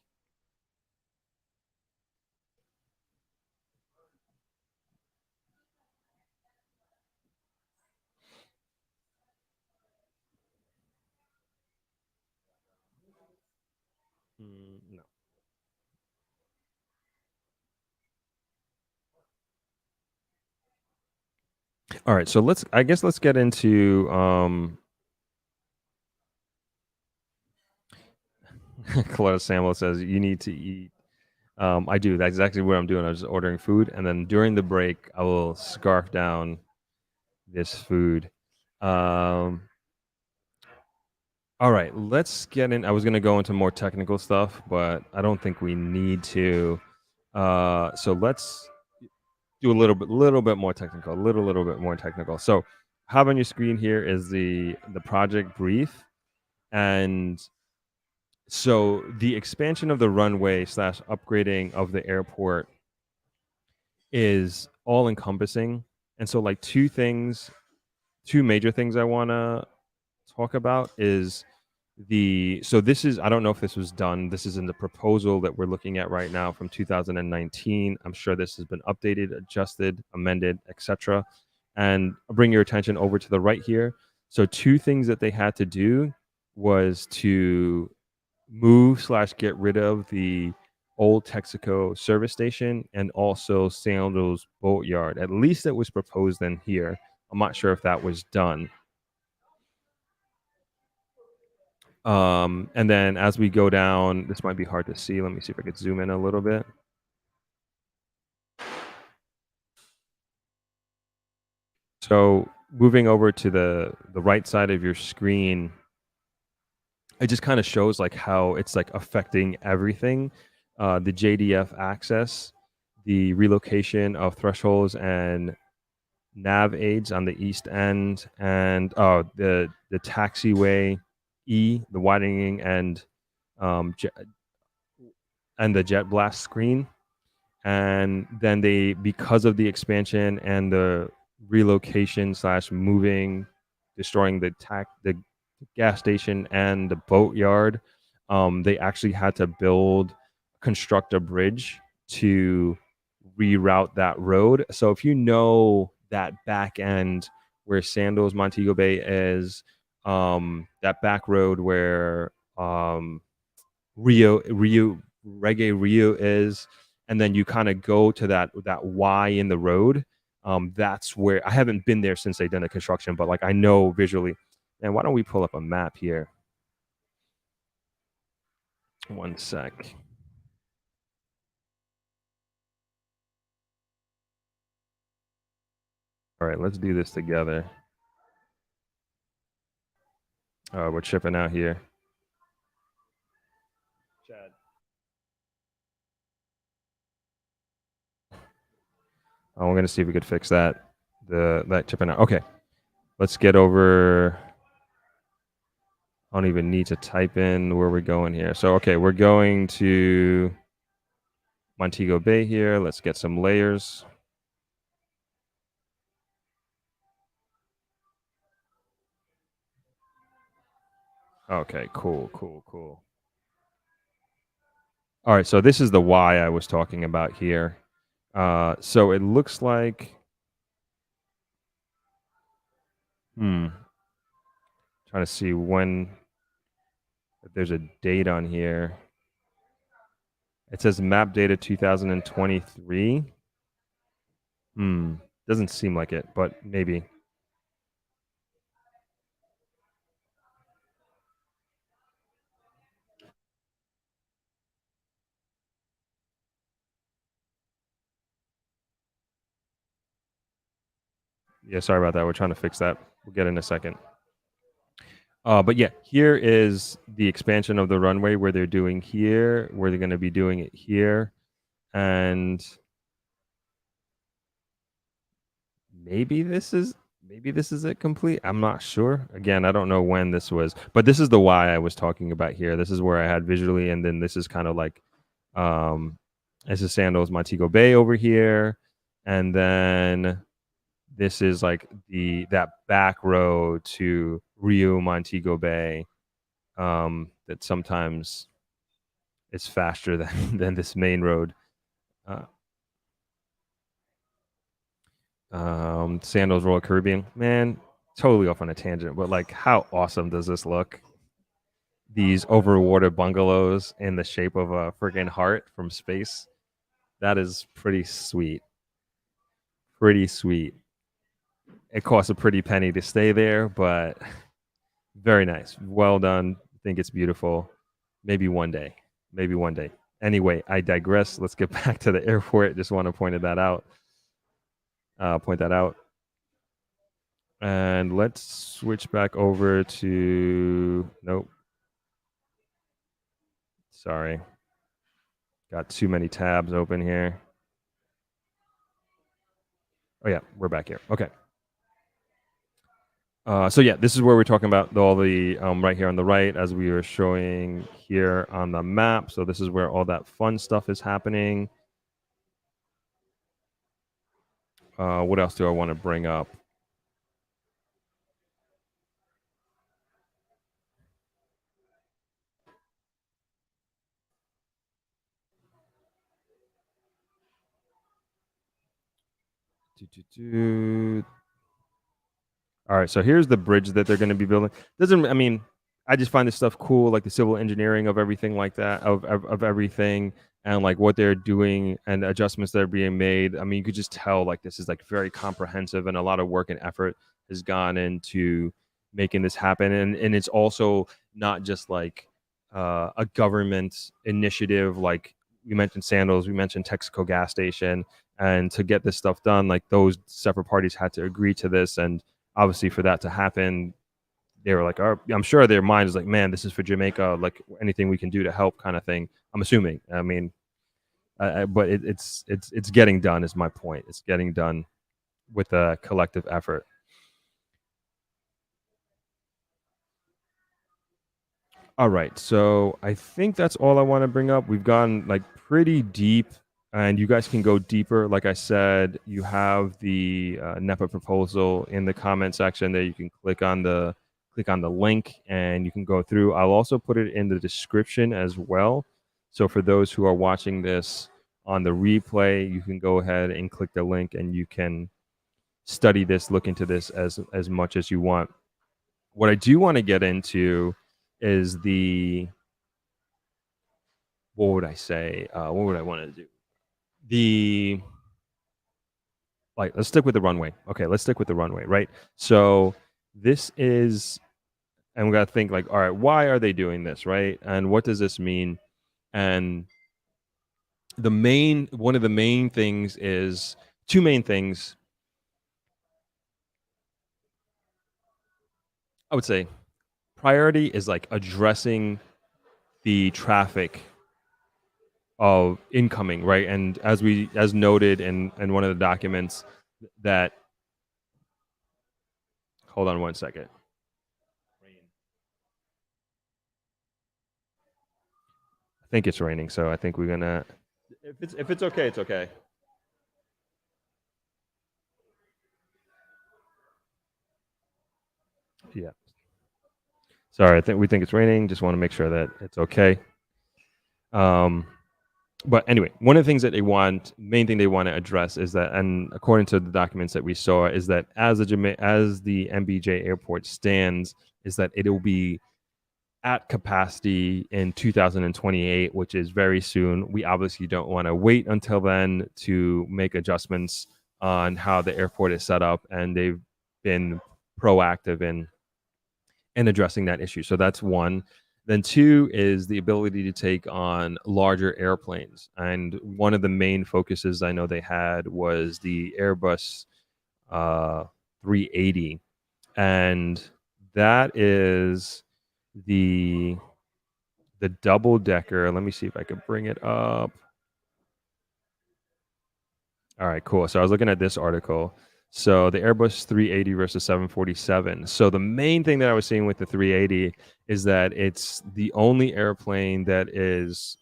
No. All right, so let's get into Claudia Samuel says you need to eat. I do. That's exactly what I'm doing. I was just ordering food, and then during the break, I will scarf down this food. All right, let's get in. I was going to go into more technical stuff, but I don't think we need to. So let's do a little bit more technical, little bit more technical. So, have on your screen here is the project brief, and so the expansion of the runway / upgrading of the airport is all encompassing. And so like two major things I want to talk about is So this is, I don't know if this was done. This is in the proposal that we're looking at right now from 2019. I'm sure this has been updated, adjusted, amended, etc. And I'll bring your attention over to the right here. So two things that they had to do was to move slash get rid of the old Texaco service station and also Sandals Boatyard. At least it was proposed in here. I'm not sure if that was done. And then as we go down, this might be hard to see. Let me see if I could zoom in a little bit. So moving over to the right side of your screen, it just kind of shows like how it's like affecting everything. The JDF access, the relocation of thresholds and nav aids on the east end, and the taxiway E, the widening and and the jet blast screen. And then they, because of the expansion and the relocation slash moving, destroying the gas station and the boatyard, they actually had to construct a bridge to reroute that road. So if you know that back end where Sandals Montego Bay is, that back road where Reggae Rio is, and then you kind of go to that Y in the road. That's where I haven't been there since they done the construction, but like I know visually. And why don't we pull up a map here? One sec. All right, let's do this together. We're tripping out here. Chad. We're gonna see if we could fix that. That chipping out. Okay, let's get over. I don't even need to type in where we're going here. So okay, we're going to Montego Bay here. Let's get some layers. Okay, cool. All right, so this is the Y I was talking about here. So it looks like, trying to see when, if there's a date on here. It says map data 2023. Doesn't seem like it, but maybe. Yeah, sorry about that. We're trying to fix that. We'll get in a second. But yeah, here is the expansion of the runway where they're doing here, where they're going to be doing it here. And maybe this is it complete. I'm not sure. Again, I don't know when this was, but this is the Y I was talking about here. This is where I had visually, and then this is kind of like this is Sandals Montego Bay over here, and then this is like that back road to Rio Montego Bay. That sometimes it's faster than this main road. Sandals Royal Caribbean, man, totally off on a tangent, but like, how awesome does this look? These overwater bungalows in the shape of a freaking heart from space. That is pretty sweet. Pretty sweet. It costs a pretty penny to stay there, but very nice. Well done. I think it's beautiful. Maybe one day. Maybe one day. Anyway, I digress. Let's get back to the airport. Just want to point that out. And let's switch back over to, nope. Sorry. Got too many tabs open here. Oh yeah, we're back here. Okay. So yeah, this is where we're talking about all the right here on the right, as we were showing here on the map. So this is where all that fun stuff is happening. What else do I want to bring up? All right, so here's the bridge that they're going to be building. I just find this stuff cool, like the civil engineering of everything like that, of everything, and like what they're doing and the adjustments that are being made. I mean, you could just tell like this is like very comprehensive, and a lot of work and effort has gone into making this happen. And it's also not just like a government initiative, like we mentioned Sandals, we mentioned Texaco gas station, and to get this stuff done, like those separate parties had to agree to this. And obviously for that to happen, they were like, oh, I'm sure their mind is like, man, this is for Jamaica, like anything we can do to help kind of thing. I'm assuming. I mean, but it's getting done is my point. It's getting done with a collective effort. All right, so I think that's all I want to bring up. We've gone like pretty deep, and you guys can go deeper. Like I said, you have the NEPA proposal in the comment section there. You can click on the link, and you can go through. I'll also put it in the description as well. So for those who are watching this on the replay, you can go ahead and click the link, and you can study this, look into this as much as you want. What I do want to get into is what would I say? What would I want to do? Let's stick with the runway. Okay, let's stick with the runway, right? So this is, and we got to think like, all right, why are they doing this, right? And what does this mean? And one of the main things is two main things. I would say priority is like addressing the traffic of incoming, right? And as noted in one of the documents, that hold on one second. I think it's raining, so I think we're gonna. If it's okay, it's okay. Yeah. Sorry, we think it's raining. Just want to make sure that it's okay. But anyway, one of the things that main thing they want to address is that, and according to the documents that we saw, is that as the MBJ airport stands, is that it will be at capacity in 2028, which is very soon. We obviously don't want to wait until then to make adjustments on how the airport is set up, and they've been proactive in addressing that issue. So that's one. Then two is the ability to take on larger airplanes. And one of the main focuses I know they had was the Airbus 380. And that is the double decker. Let me see if I can bring it up. All right, cool. So I was looking at this article. So the Airbus 380 versus 747. So the main thing that I was seeing with the 380 is that it's the only airplane that is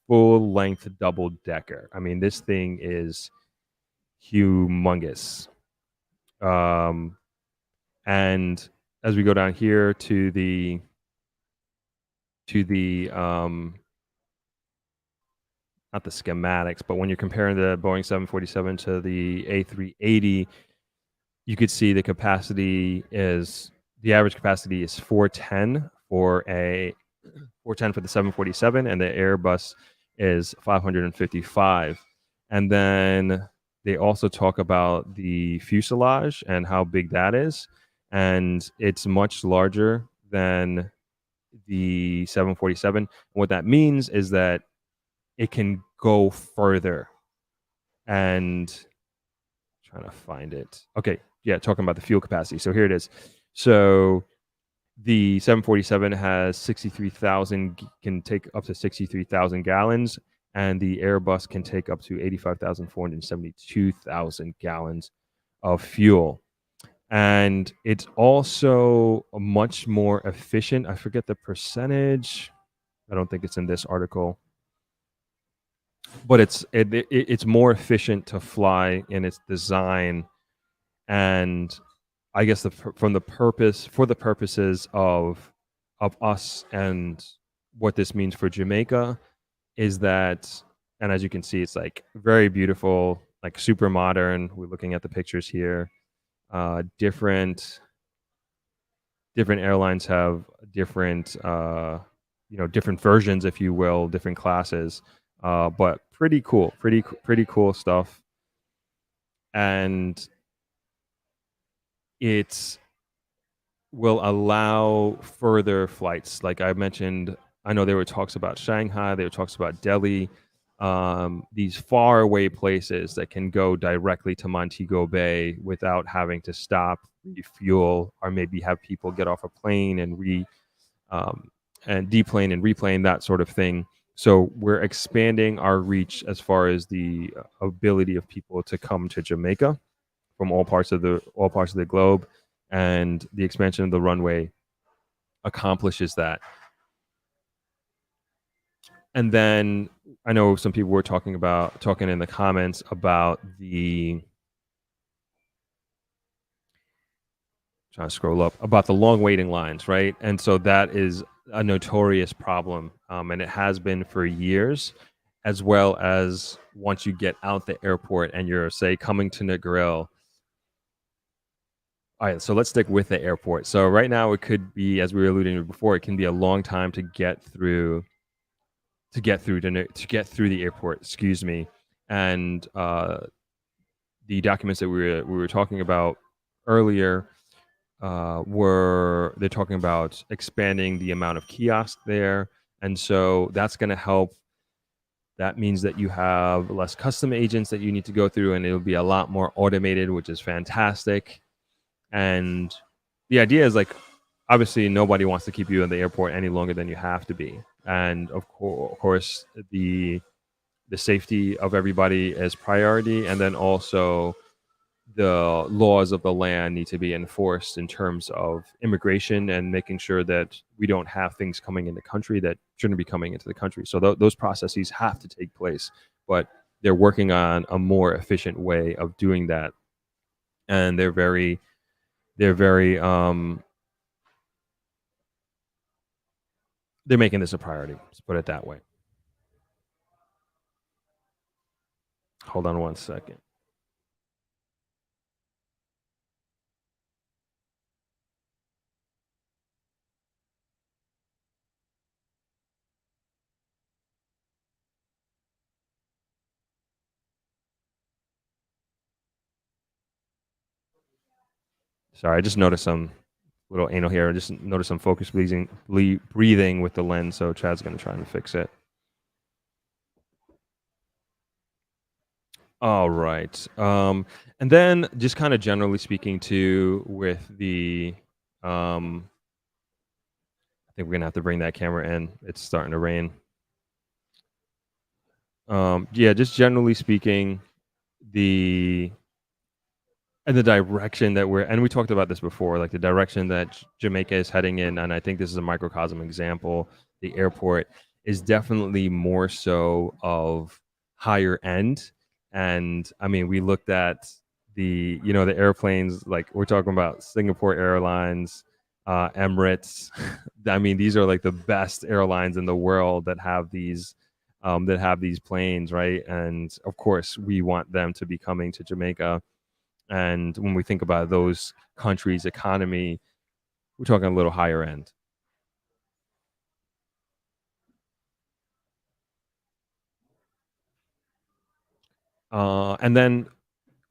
full length double decker. I mean, this thing is humongous. And as we go down here to the not the schematics, but when you're comparing the Boeing 747 to the A380, you could see the average capacity is 410 for the 747, and the Airbus is 555. And then they also talk about the fuselage and how big that is, and it's much larger than the 747. And what that means is that it can go further. And trying to find it. Okay, yeah, talking about the fuel capacity. So here it is. So the 747 has 63,000, can take up to 63,000 gallons, and the Airbus can take up to 85,472,000 gallons of fuel. And it's also much more efficient. I forget the percentage. I don't think it's in this article. But it's more efficient to fly in its design, and I guess for the purposes of us and what this means for Jamaica is that, and as you can see, it's like very beautiful, like super modern. We're looking at the pictures here. Different airlines have different different versions, if you will, different classes. But pretty cool, pretty cool stuff. And it will allow further flights. Like I mentioned, I know there were talks about Shanghai, there were talks about Delhi, these far away places that can go directly to Montego Bay without having to stop, refuel, or maybe have people get off a plane and and deplane and replane, that sort of thing. So we're expanding our reach as far as the ability of people to come to Jamaica from all parts of the globe, and the expansion of the runway accomplishes that. And then I know some people were talking in the comments about the trying to scroll up about the long waiting lines, right? And so that is a notorious problem, and it has been for years, as well as once you get out the airport and you're, say, coming to Negril. All right, so let's stick with the airport. So right now it could be, as we were alluding to before, it can be a long time to get through the airport. Excuse me, and the documents that we were talking about earlier they're talking about expanding the amount of kiosks there, and so that's going to help. That means that you have less custom agents that you need to go through, and it'll be a lot more automated, which is fantastic. And the idea is, like, obviously nobody wants to keep you in the airport any longer than you have to be, and of course the safety of everybody is priority, and then also the laws of the land need to be enforced in terms of immigration and making sure that we don't have things coming in the country that shouldn't be coming into the country. So those processes have to take place, but they're working on a more efficient way of doing that, and they're very they're making this a priority. Let's put it that way. Hold on one second. Sorry, I just noticed some little anal here. I just noticed some focus breathing with the lens, so Chad's going to try and fix it. All right. And then just kind of generally speaking too, with the I think we're gonna have to bring that camera in. It's starting to rain. Yeah, just generally speaking, the direction that we talked about this before, like the direction that Jamaica is heading in, and I think this is a microcosm example. The airport is definitely more so of higher end, and I mean, we looked at the the airplanes, like we're talking about Singapore Airlines, Emirates. I mean, these are like the best airlines in the world that have these planes, right? And of course, we want them to be coming to Jamaica. And when we think about those countries' economy, we're talking a little higher end. And then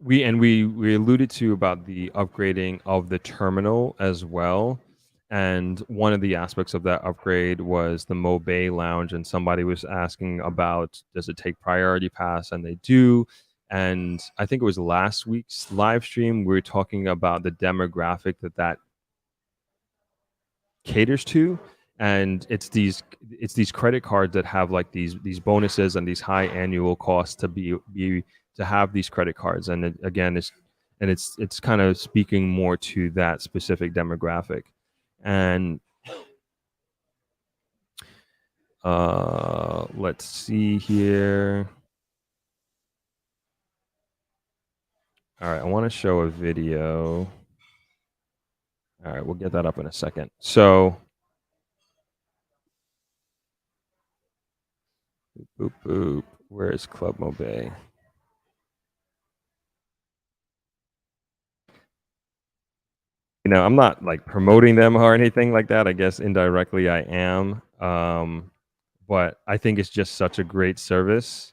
we alluded to about the upgrading of the terminal as well. And one of the aspects of that upgrade was the Mo Bay Lounge. And somebody was asking about, does it take priority pass? And they do. And I think it was last week's live stream, we were talking about the demographic that caters to, and it's these credit cards that have like these bonuses and these high annual costs to have these credit cards. And again, it's kind of speaking more to that specific demographic. And let's see here. All right, I want to show a video. All right, we'll get that up in a second. So boop boop, where is Club Mo Bay? I'm not like promoting them or anything like that. I guess indirectly I am. But I think it's just such a great service.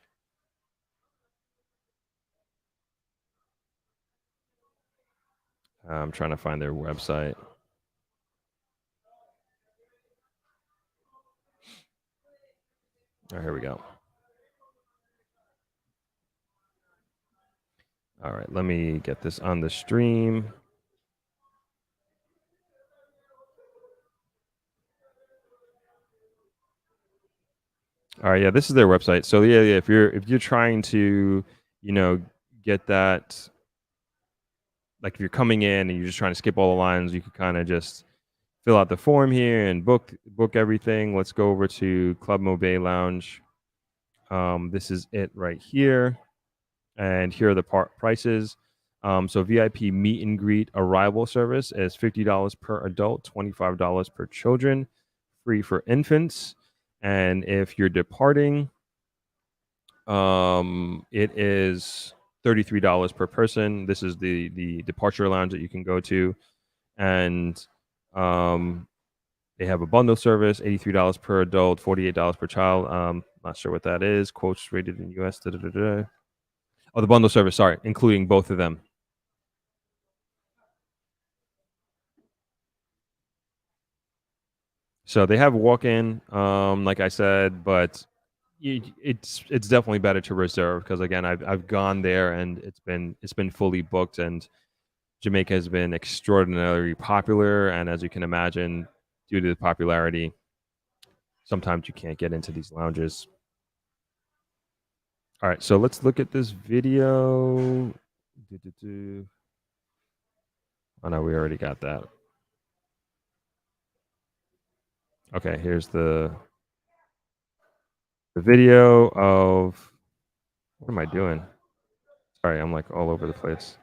I'm trying to find their website. Oh, here we go. All right, let me get this on the stream. All right, yeah, this is their website. So yeah, if you're trying to, get that, like if you're coming in and you're just trying to skip all the lines, you could kind of just fill out the form here and book everything. Let's go over to Club Mobay Lounge. This is it right here, and here are the prices. So VIP meet and greet arrival service is $50 per adult, $25 per children, free for infants. And if you're departing, it is $33 per person. This is the departure lounge that you can go to, and they have a bundle service, $83 per adult, $48 per child. Not sure what that is. Quotes rated in US. Oh, the bundle service. Sorry, including both of them. So they have walk-in, like I said, but it's definitely better to reserve because again, I've gone there and it's been fully booked, and Jamaica has been extraordinarily popular, and as you can imagine, due to the popularity, sometimes you can't get into these lounges. All right, so let's look at this video. Oh no, we already got that. Okay, here's the video of, what am I doing? Sorry, I'm like all over the place.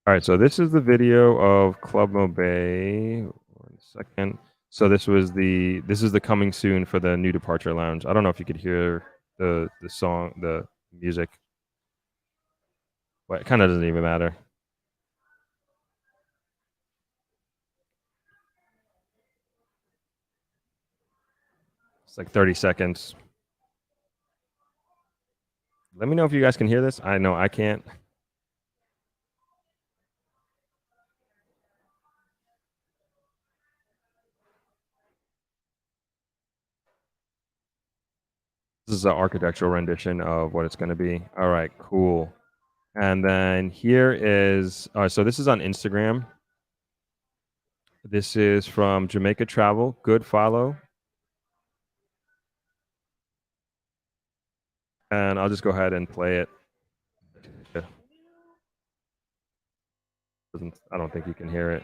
All right, so this is the video of Club Mobay. 1 second. So this is the coming soon for the new departure lounge. I don't know if you could hear the song, the music, but it kind of doesn't even matter. It's like 30 seconds. Let me know if you guys can hear this. I know I can't. This is an architectural rendition of what it's going to be. All right, cool. And then here is, so this is on Instagram. This is from Jamaica Travel. Good follow. And I'll just go ahead and play it. I don't think you can hear it.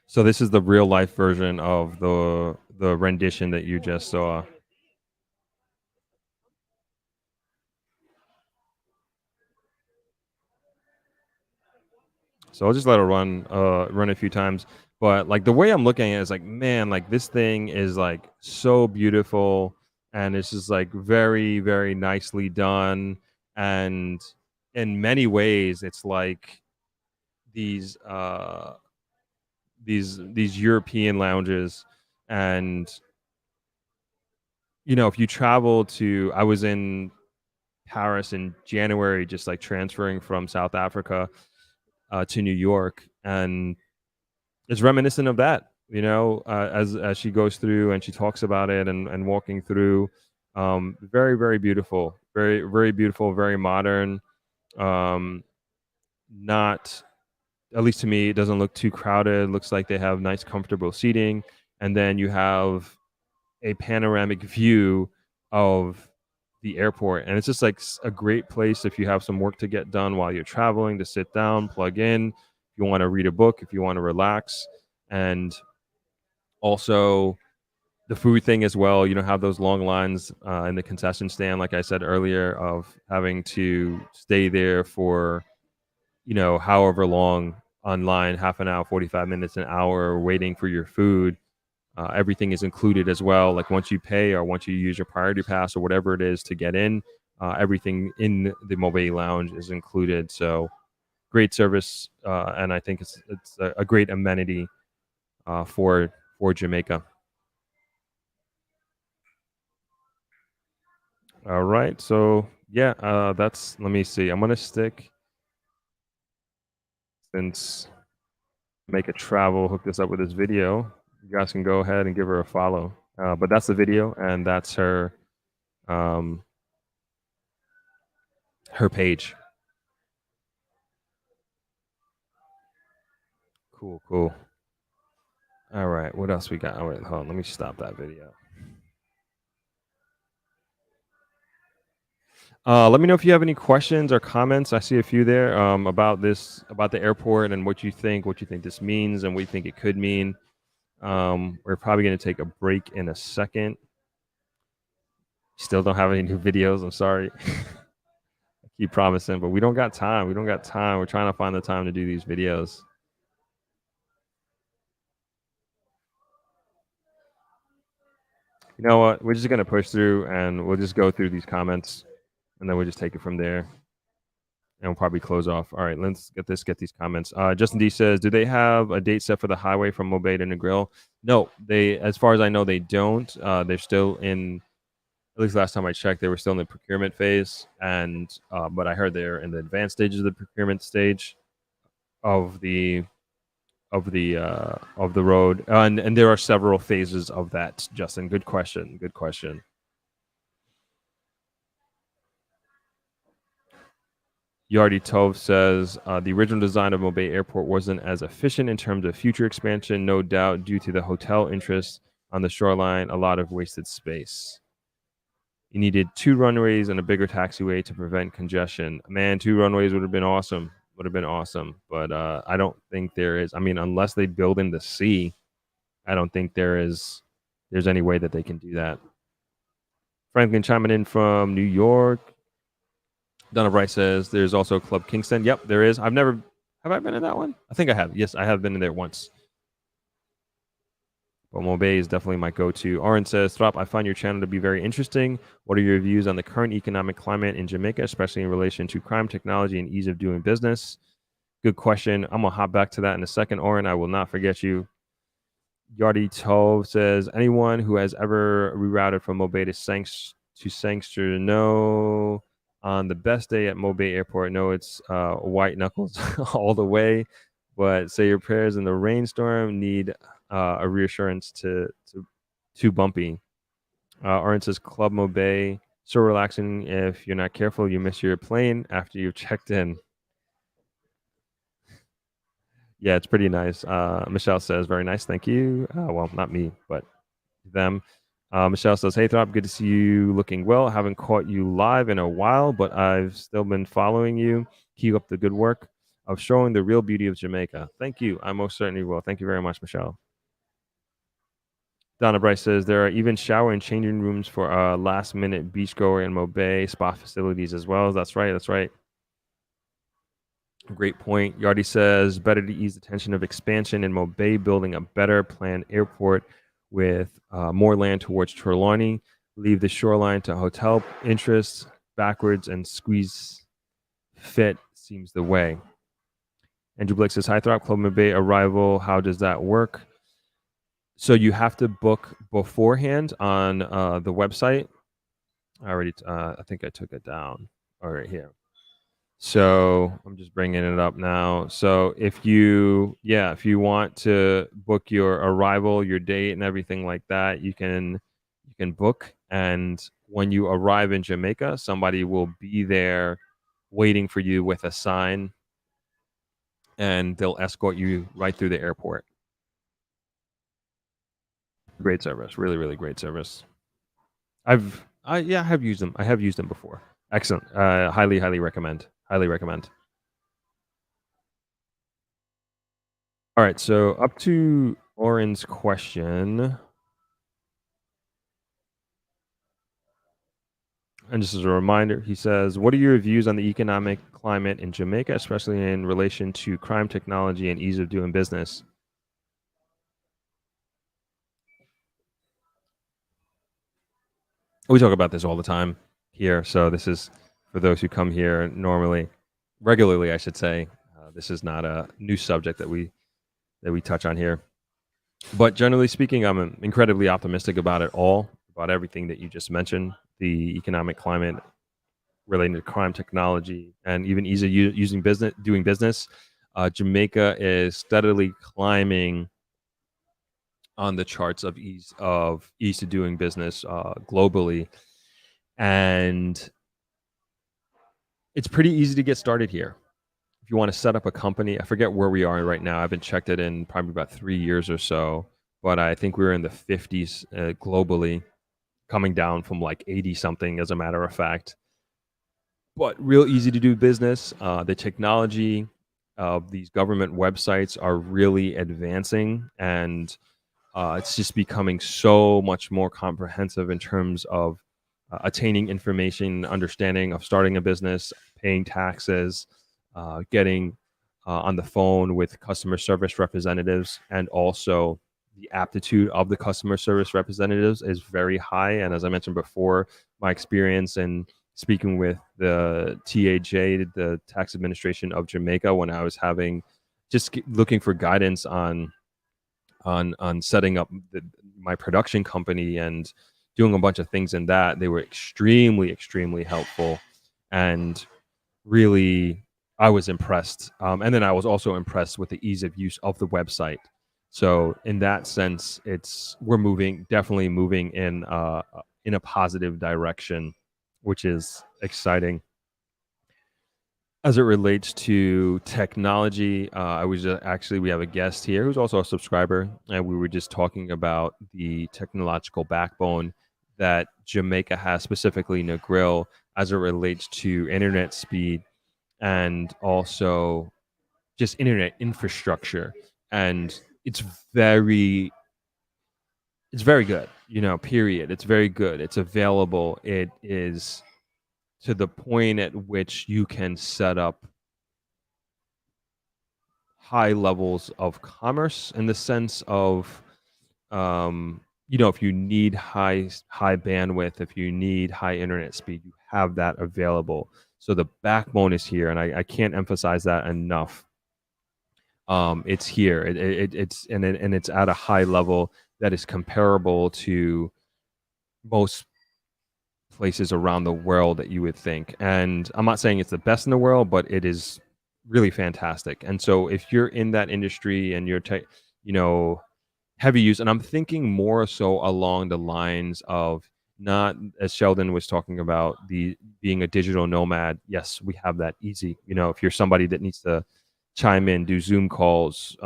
So this is the real life version of the rendition that you just saw. So I'll just let it run a few times. But like the way I'm looking at it is like, man, like this thing is like so beautiful, and it's just like very, very nicely done. And in many ways, it's like these European lounges. And if you travel to, I was in Paris in January, just like transferring from South Africa to New York, and it's reminiscent of that. As she goes through and she talks about it and walking through, very, very beautiful, very, very beautiful, very modern. Not, at least to me, it doesn't look too crowded. It looks like they have nice, comfortable seating, and then you have a panoramic view of the airport, and it's just like a great place if you have some work to get done while you're traveling, to sit down, plug in, if you want to read a book, if you want to relax. And also the food thing as well. You don't have those long lines in the concession stand, like I said earlier, of having to stay there for, however long online, half an hour, 45 minutes, an hour, waiting for your food. Everything is included as well. Like once you pay or once you use your priority pass or whatever it is to get in, everything in the Mobay Lounge is included. So great service, and I think it's a great amenity for Jamaica. All right, so yeah, that's. Let me see. I'm gonna stick since Make a Travel hook this up with this video. You guys can go ahead and give her a follow. But that's the video, and that's um, her page. Cool, cool. All right, what else we got? Oh, wait, hold on. Let me stop that video. Let me know if you have any questions or comments. I see a few there about about the airport and what you think this means, and what you think it could mean. We're probably going to take a break in a second. Still don't have any new videos. I'm sorry. I keep promising, but we don't got time. We don't got time. We're trying to find the time to do these videos. You know what? We're just going to push through, and we'll just go through these comments, and then we'll just take it from there. And we'll probably close off. All right, let's get these comments. Justin D says, do they have a date set for the highway from Mobay to Negril? No, they, as far as I know, they don't. They're still in, at least last time I checked, they were still in the procurement phase. And but I heard they're in the advanced stages of the procurement stage of the of the road. And there are several phases of that. Justin, good question. Good question. Yardi Tove says the original design of Mobay Airport wasn't as efficient in terms of future expansion, no doubt due to the hotel interest on the shoreline, a lot of wasted space. You needed 2 runways and a bigger taxiway to prevent congestion. Man, 2 runways would have been awesome. Would have been awesome. But I don't think there is. I mean, unless they build in the sea, I don't think there's any way that they can do that. Franklin chiming in from New York. Donna Bright says there's also Club Kingston. Yep, there is. Have I been in that one? I think I have. Yes, I have been in there once. But Mobay is definitely my go-to. Aaron says, Throp, I find your channel to be very interesting. What are your views on the current economic climate in Jamaica, especially in relation to crime, technology, and ease of doing business? Good question. I'm going to hop back to that in a second, Oren. I will not forget you. Yardi Tove says, anyone who has ever rerouted from Mobay to Sangster, no. On the best day at Mobay Airport, no, it's white knuckles all the way. But say your prayers in the rainstorm, need a reassurance too bumpy. Aaron says Club Mobay, so relaxing. If you're not careful, you miss your plane after you've checked in. Yeah, it's pretty nice. Michelle says, very nice. Thank you. Well, not me, but them. Michelle says, hey, Throp, good to see you looking well. Haven't caught you live in a while, but I've still been following you. Keep up the good work of showing the real beauty of Jamaica. Thank you. I most certainly will. Thank you very much, Michelle. Donna Bryce says, there are even shower and changing rooms for last-minute beachgoer and Mobay spa facilities as well. That's right. That's right. Great point. Yardi says, better to ease the tension of expansion in Mobay, building a better planned airport with more land towards Trelawney, leave the shoreline to hotel interests backwards and squeeze fit seems the way. Andrew Blake says, hi, Throp, Club Mobay arrival. How does that work? So you have to book beforehand on the website. I think I took it down. All right, here. So I'm just bringing it up now. So if you want to book your arrival, your date, and everything like that, you can book. And when you arrive in Jamaica, somebody will be there waiting for you with a sign, and they'll escort you right through the airport. Great service, really, really great service. I've Yeah, I have used them. I have used them before. Excellent. Highly recommend. Highly recommend. All right, so up to Oren's question. And just as a reminder, he says, what are your views on the economic climate in Jamaica, especially in relation to crime, technology, and ease of doing business? We talk about this all the time here. So this is for those who come here regularly, I should say. This is not a new subject that we touch on here. But generally speaking, I'm incredibly optimistic about it all, about everything that you just mentioned, the economic climate relating to crime, technology, and even ease of doing business. Jamaica is steadily climbing on the charts of ease of doing business globally, and it's pretty easy to get started here. If you want to set up a company, I forget where we are right now. I haven't checked it in probably about 3 years or so, but I think we were in the 50s globally, coming down from like 80 something, as a matter of fact. But real easy to do business. The technology of these government websites are really advancing, and it's just becoming so much more comprehensive in terms of attaining information, understanding of starting a business, paying taxes, getting on the phone with customer service representatives, and also the aptitude of the customer service representatives is very high. And as I mentioned before, my experience in speaking with the TAJ, the Tax Administration of Jamaica, when I was looking for guidance on setting up my production company and doing a bunch of things in that, they were extremely helpful, and really I was impressed. And then I was also impressed with the ease of use of the website. So in that sense, we're definitely moving in a positive direction, which is exciting. As it relates to technology, we have a guest here who's also a subscriber, and we were just talking about the technological backbone that Jamaica has, specifically Negril, as it relates to internet speed and also just internet infrastructure. And it's very good, period. It's very good. It's available. It is to the point at which you can set up high levels of commerce, in the sense of if you need high bandwidth, if you need high internet speed, you have that available. So the backbone is here, and I can't emphasize that enough. It's here. It's at a high level that is comparable to most places around the world that you would think. And I'm not saying it's the best in the world, but it is really fantastic. And so if you're in that industry and you're heavy use, and I'm thinking more so along the lines of, not as Sheldon was talking about, the being a digital nomad. Yes, we have that easy. If you're somebody that needs to chime in, do Zoom calls,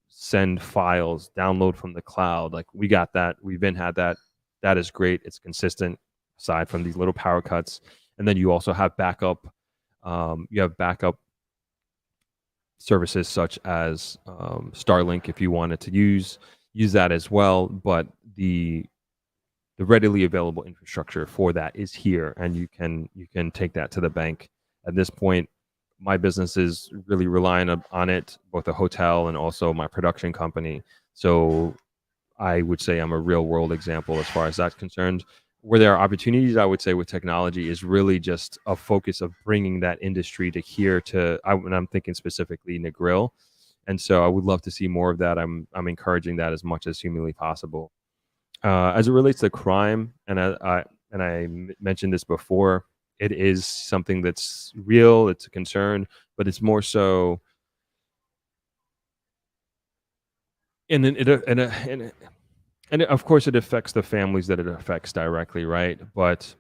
send files, download from the cloud, like, we got that. We've had that. That is great. It's consistent, aside from these little power cuts. And then you also have backup. You have backup services such as Starlink, if you wanted to use that as well. But the readily available infrastructure for that is here, and you can take that to the bank. At this point, my business is really relying on it, both a hotel and also my production company. So I would say I'm a real world example as far as that's concerned. Where there are opportunities, I would say, with technology is really just a focus of bringing that industry to here, and I'm thinking specifically Negril. And so I would love to see more of that. I'm encouraging that as much as humanly possible. As it relates to crime, and I mentioned this before, it is something that's real. It's a concern, but it's more so, and of course it affects the families that it affects directly, right? But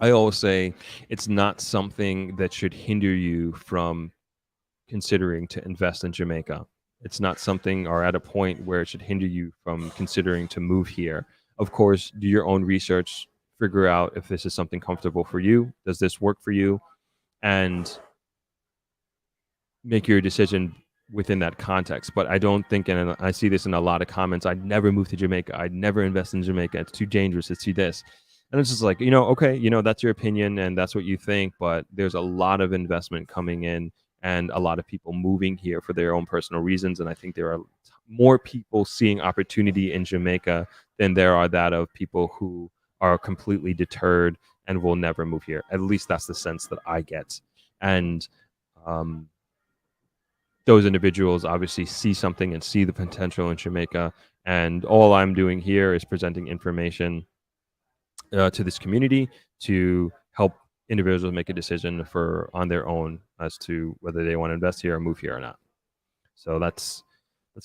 I always say it's not something that should hinder you from considering to invest in Jamaica. It's not something, or at a point where it should hinder you from considering to move here. Of course, do your own research, figure out if this is something comfortable for you. Does this work for you? And make your decision within that context. But I don't think, and I see this in a lot of comments, I'd never move to Jamaica. I'd never invest in Jamaica. It's too dangerous. It's too this. And it's just like, okay, that's your opinion and that's what you think, but there's a lot of investment coming in and a lot of people moving here for their own personal reasons. And I think there are more people seeing opportunity in Jamaica than there are that of people who are completely deterred and will never move here. At least that's the sense that I get. And those individuals obviously see something and see the potential in Jamaica. And all I'm doing here is presenting information to this community to help individuals make a decision on their own as to whether they want to invest here or move here or not. So that's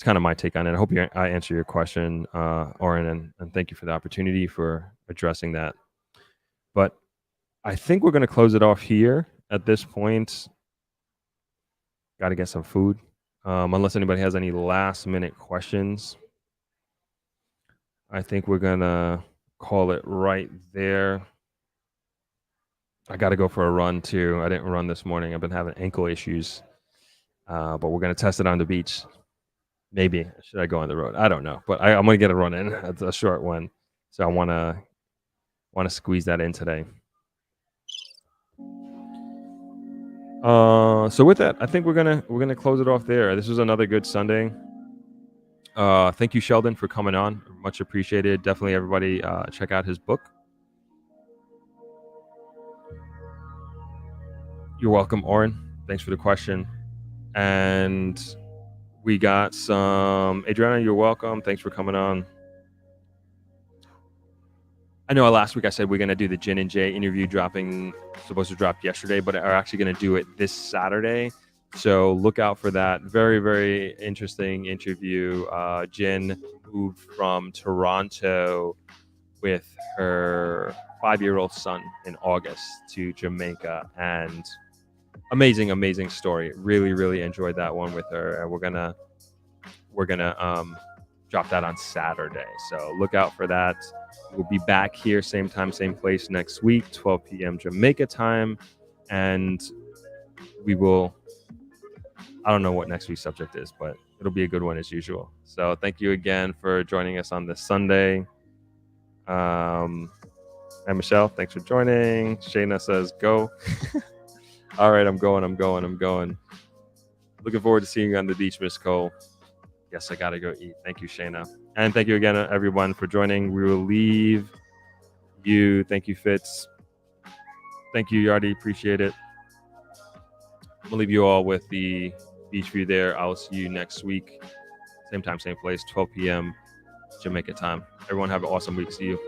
kind of my take on it. I hope I answer your question, Oren, and thank you for the opportunity for addressing that. But I think we're going to close it off here at this point. Got to get some food. Unless anybody has any last minute questions, I think we're going to call it right there. I got to go for a run too. I didn't run this morning. I've been having ankle issues, but we're going to test it on the beach. Maybe. Should I go on the road? I don't know, but I'm going to get a run in. It's a short one. So I want to squeeze that in today. So with that, I think we're gonna close it off there. This was another good Sunday. Thank you, Sheldon, for coming on. Much appreciated. Definitely, everybody, check out his book. You're welcome, Oren. Thanks for the question. And we got some Adriana. You're welcome. Thanks for coming on. I know last week I said we're going to do the Jin and Jay interview supposed to drop yesterday, but are actually going to do it this Saturday. So look out for that. Very, very interesting interview. Jin moved from Toronto with her 5-year-old son in August to Jamaica, and amazing story. Really, really enjoyed that one with her. And we're gonna drop that on Saturday. So look out for that. We'll be back here, same time, same place next week, 12 p.m. Jamaica time. And we will, I don't know what next week's subject is, but it'll be a good one as usual. So thank you again for joining us on this Sunday. And Michelle, thanks for joining. Shayna says, go. All right, I'm going. Looking forward to seeing you on the beach, Miss Cole. Yes, I got to go eat. Thank you, Shayna. And thank you again, everyone, for joining. We will leave you. Thank you, Fitz. Thank you, Yardi. Appreciate it. I'm going to leave you all with the beach view there. I'll see you next week. Same time, same place, 12 p.m. Jamaica time. Everyone have an awesome week. See you.